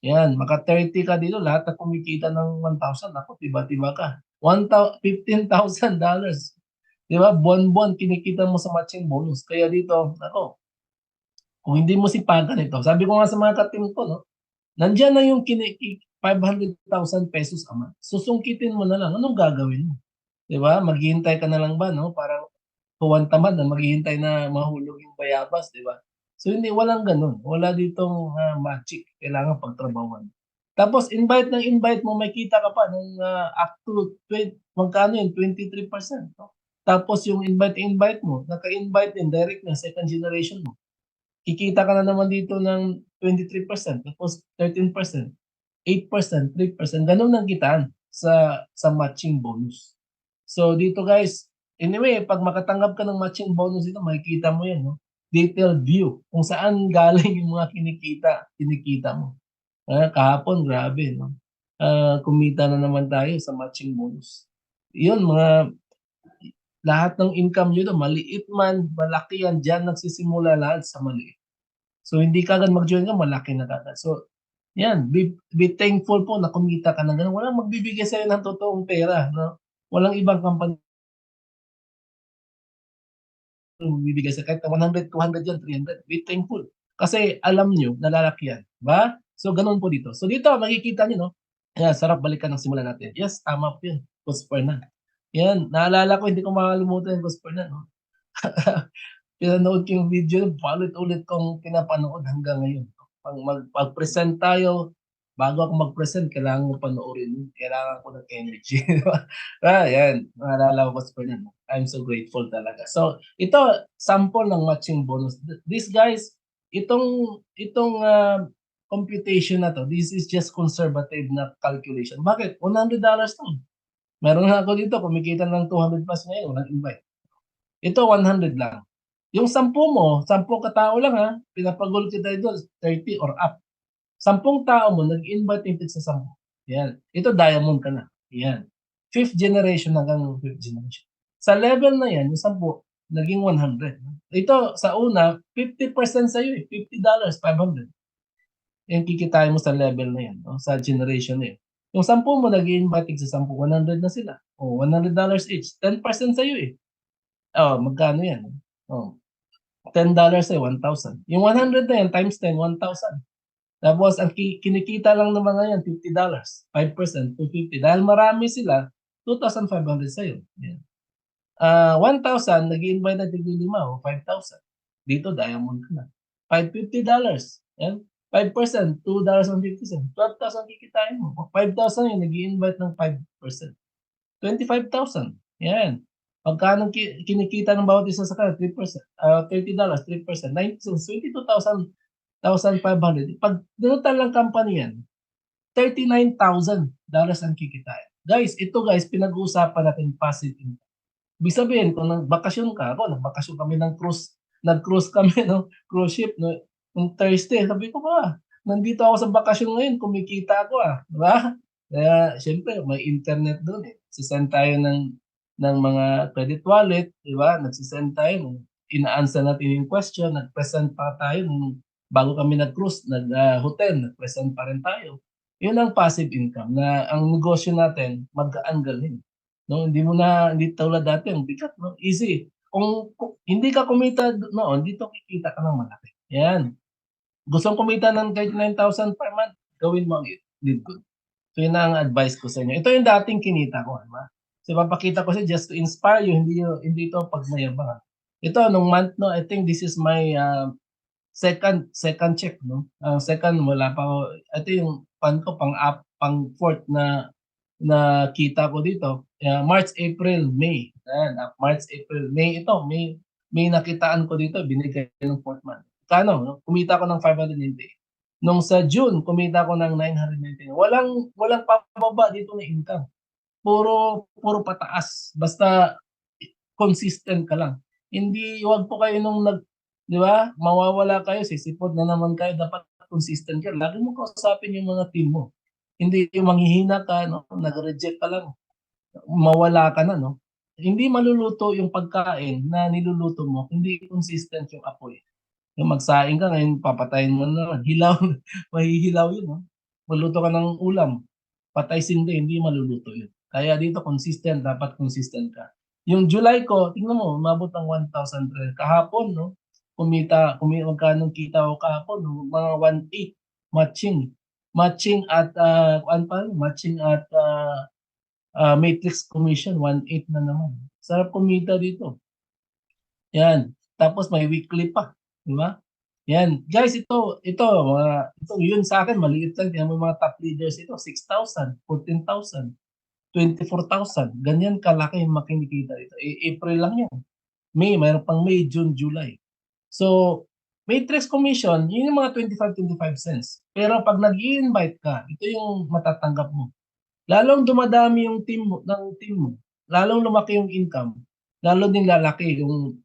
Yan, maka 30 ka dito, lahat na kumikita ng 1,000. Ako, tiba-tiba ka. $15,000. Diba? Buwan-buwan kinikita mo sa matching bonus. Kaya dito, ako, kung hindi mo sipagan ito, sabi ko nga sa mga katim ko, no? Nandiyan na yung 500,000 pesos a month. Susungkitin mo na lang. Anong gagawin mo? Diba? Maghihintay ka na lang ba, no? Parang tuwan tamad na maghihintay na mahulog yung bayabas, diba? So hindi, walang ganun. Wala ditong magic. Kailangan pagtrabawan. Tapos invite mo, may kita ka pa ng up to magkano yun? 23%. No? Tapos yung invite mo, naka-invite din direct na second generation mo. Kikita ka na naman dito ng 23%, tapos 13%, 8%, 3%. Ganun ang kitaan sa matching bonus. So dito guys, anyway, pag makatanggap ka ng matching bonus dito, makikita mo yan, no? Detailed view kung saan galing yung mga kinikita mo. Kahapon, grabe, no? Kumita na naman tayo sa matching bonus. Yun, lahat ng income nyo doon, maliit man, malaki yan, dyan nagsisimula lahat sa maliit. So hindi ka agad mag-join ka, malaki na kagad. So yan, be thankful po na kumita ka na gano'n. Walang magbibigay sa'yo ng totoong pera, no? Walang ibang company bibigay sa kahit 100, 200 yan, 300. Be thankful. Kasi alam nyo, nalalaki yan. Diba? So, ganun po dito. So, dito, makikita nyo, no? Yan, sarap balikan ng simula natin. Yes, tama po yun. Coach Fernan. Yan, naalala ko, hindi ko makalimutan yung Coach Fernan, no? Pinanood ko yung video, paulit-ulit kong pinapanood hanggang ngayon. Pag-present tayo, bago ako mag-present, kailangan ko panoorin. Kailangan ko ng energy. Yan. Naalala ko pa rin. I'm so grateful talaga. So, ito, sample ng matching bonus. These guys, itong computation na to, this is just conservative na calculation. Bakit? $100 to. Meron na ako dito, kumikita ng 200 plus ngayon, walang invite. Ito, 100 lang. Yung 10 mo, 10 katao lang ha, pinapagulot kita doon, 30 or up. 10 tao mo, nag-invite yung sa 10. Yan. Ito, diamond ka na. Yan. 5th generation hanggang 5th generation. Sa level na yan, yung 10, naging 100. Ito, sa una, 50% sa'yo eh. $50, 500. Yung kikitain mo sa level na yan, no? Sa generation na yan. Yung 10 mo, nag-invite sa 10, 100 na sila. O, $100 each. 10% sa'yo eh. Oh, magkano yan? Oh, $10 ay 1,000. Yung 100 na yan, times 10, 1,000. Tapos, ang kinikita lang ng mga yan, $50. 5%, $250. Dahil marami sila, 2,500 sa'yo. Yan. 1,000, nag-i-invite na tigil-5 o 5,000. Dito, diamond ka na. $550. Yan. 5%, $2.50. 12,000 kikitain mo. 5,000 yun, nag-i-invite ng 5%. 25,000. Yan. Pagkano kinikita ng bawat isa sa kanila? 3%. $30, 3%. 9%. 22,500. Pag dinutan lang company yan, $39,000 ang kikitain. Guys, ito guys, pinag-uusapan natin passive income. Ibig sabihin, kung nagbakasyon ka, nagbakasyon kami ng cruise, nag-cruise kami, no? Cruise ship, no? Nung Thursday, sabi ko ba, nandito ako sa bakasyon ngayon, kumikita ako diba? Kaya, syempre, may internet doon eh. Sisend tayo ng mga credit wallet, diba? Nagsisend tayo, ina-answer natin yung question, nag-present pa tayo, bago kami nag-cruise, nag-hotel, nag-present pa rin tayo. Yun ang passive income, na ang negosyo natin, magkaan galing. No, hindi tulad dati, ang bigat, no? Easy. Kung hindi ka kumita noon, dito kikita ka ng malaki. Yan. Gustong kumita ng 39,000 per month, gawin mo ang LiveGood. So yun ang advice ko sa inyo. Ito yung dating kinita ko, diba? So papakita ko siya just to inspire you, hindi ito pagmayabang. Ito nung month, no, I think this is my second check, no. Second, wala pa ako. Ito yung pang fourth na kita ko dito. March, April, May. Ayan, March, April, May ito. May nakitaan ko dito, binigay ng fourth month. Kano, no? Kumita ko ng 590. Nung sa June, kumita ko ng 990. Walang pababa dito na income. Puro pataas. Basta consistent ka lang. Hindi, wag po kayo nung di ba? Mawawala kayo, sisipot na naman kayo. Dapat consistent ka. Lagi mo kausapin yung mga team mo. Hindi yung manghihina ka, no? Nag-reject ka lang. Mawala ka na, no? Hindi maluluto yung pagkain na niluluto mo, hindi consistent yung apoy. Yung magsaing ka ngayon, papatayin mo na, hilaw, mahihilaw yun, no? Maluto ka ng ulam, patay hindi maluluto yun. Kaya dito consistent, dapat consistent ka. Yung July ko, tingnan mo, umabot ng 1,000 kahapon, no? Magkano kita ko kahapon, no? Mga 1,800 matching at matrix commission 1,800 na naman. Sarap kumita dito. Yan. Tapos may weekly pa, di ba? Yan. Guys, ito yun sa akin maliit lang. Tingnan mo mga top leaders ito, 6,000, 14,000, 24,000. Ganyan kalaki yung makinikita dito. April lang yan. May, mayroon pang May, June, July. So, matrix commission, yun yung mga 25 cents. Pero pag nag-i-invite ka, ito yung matatanggap mo. Lalong dumadami yung team mo, lalong lumaki yung income, lalo din lalaki yung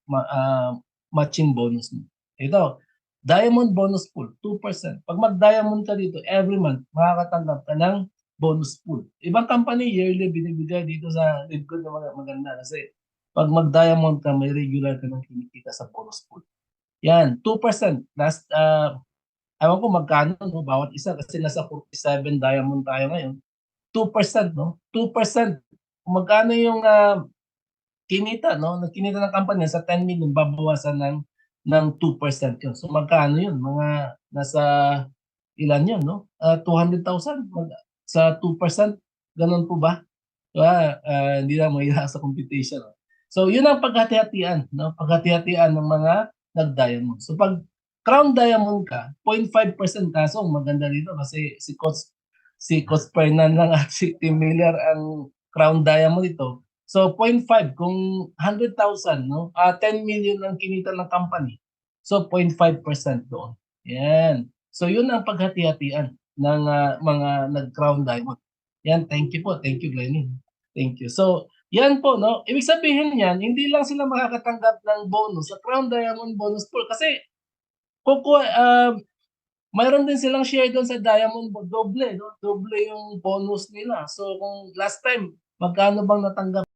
matching bonus mo. Ito, diamond bonus pool, 2%. Pag mag-diamond ka dito, every month, makakatanggap ka ng bonus pool. Ibang company, yearly binibigay dito sa LiveGood na maganda kasi pag mag-diamond ka, may regular ka nang kinikita sa bonus pool. Yan, 2%. Last, ewan ko magkano, no? Bawat isa kasi nasa 47 diamond tayo ngayon. 2%, no? 2%. Kung magkano yung kinita, no? Nagkinita ng company sa 10 million, babawasan ng 2% yun. So magkano yun? Mga nasa ilan yun, no? 200,000 sa 2%. Ganun po ba? Hindi na mahirap sa computation. No? So yun ang paghati-hatian, no? Paghati-hatian ng mga nag-diamond. So pag crown diamond ka, 0.5% kaso maganda dito kasi si Coach Fernan lang at si Tim Miller ang crown diamond ito. So 0.5 kung 100,000, no? 10 million ang kinita ng company. So 0.5% doon. Yan. So yun ang paghati-hatian ng mga nag-crown diamond. Yan, thank you po. Thank you, Glenny. Thank you. So Yan po, no? Ibig sabihin niyan, hindi lang sila makakatanggap ng bonus sa Crown Diamond Bonus Pool kasi mayroon din silang share doon sa Diamond doble, no? Doble yung bonus nila. So kung last time, magkano bang natanggap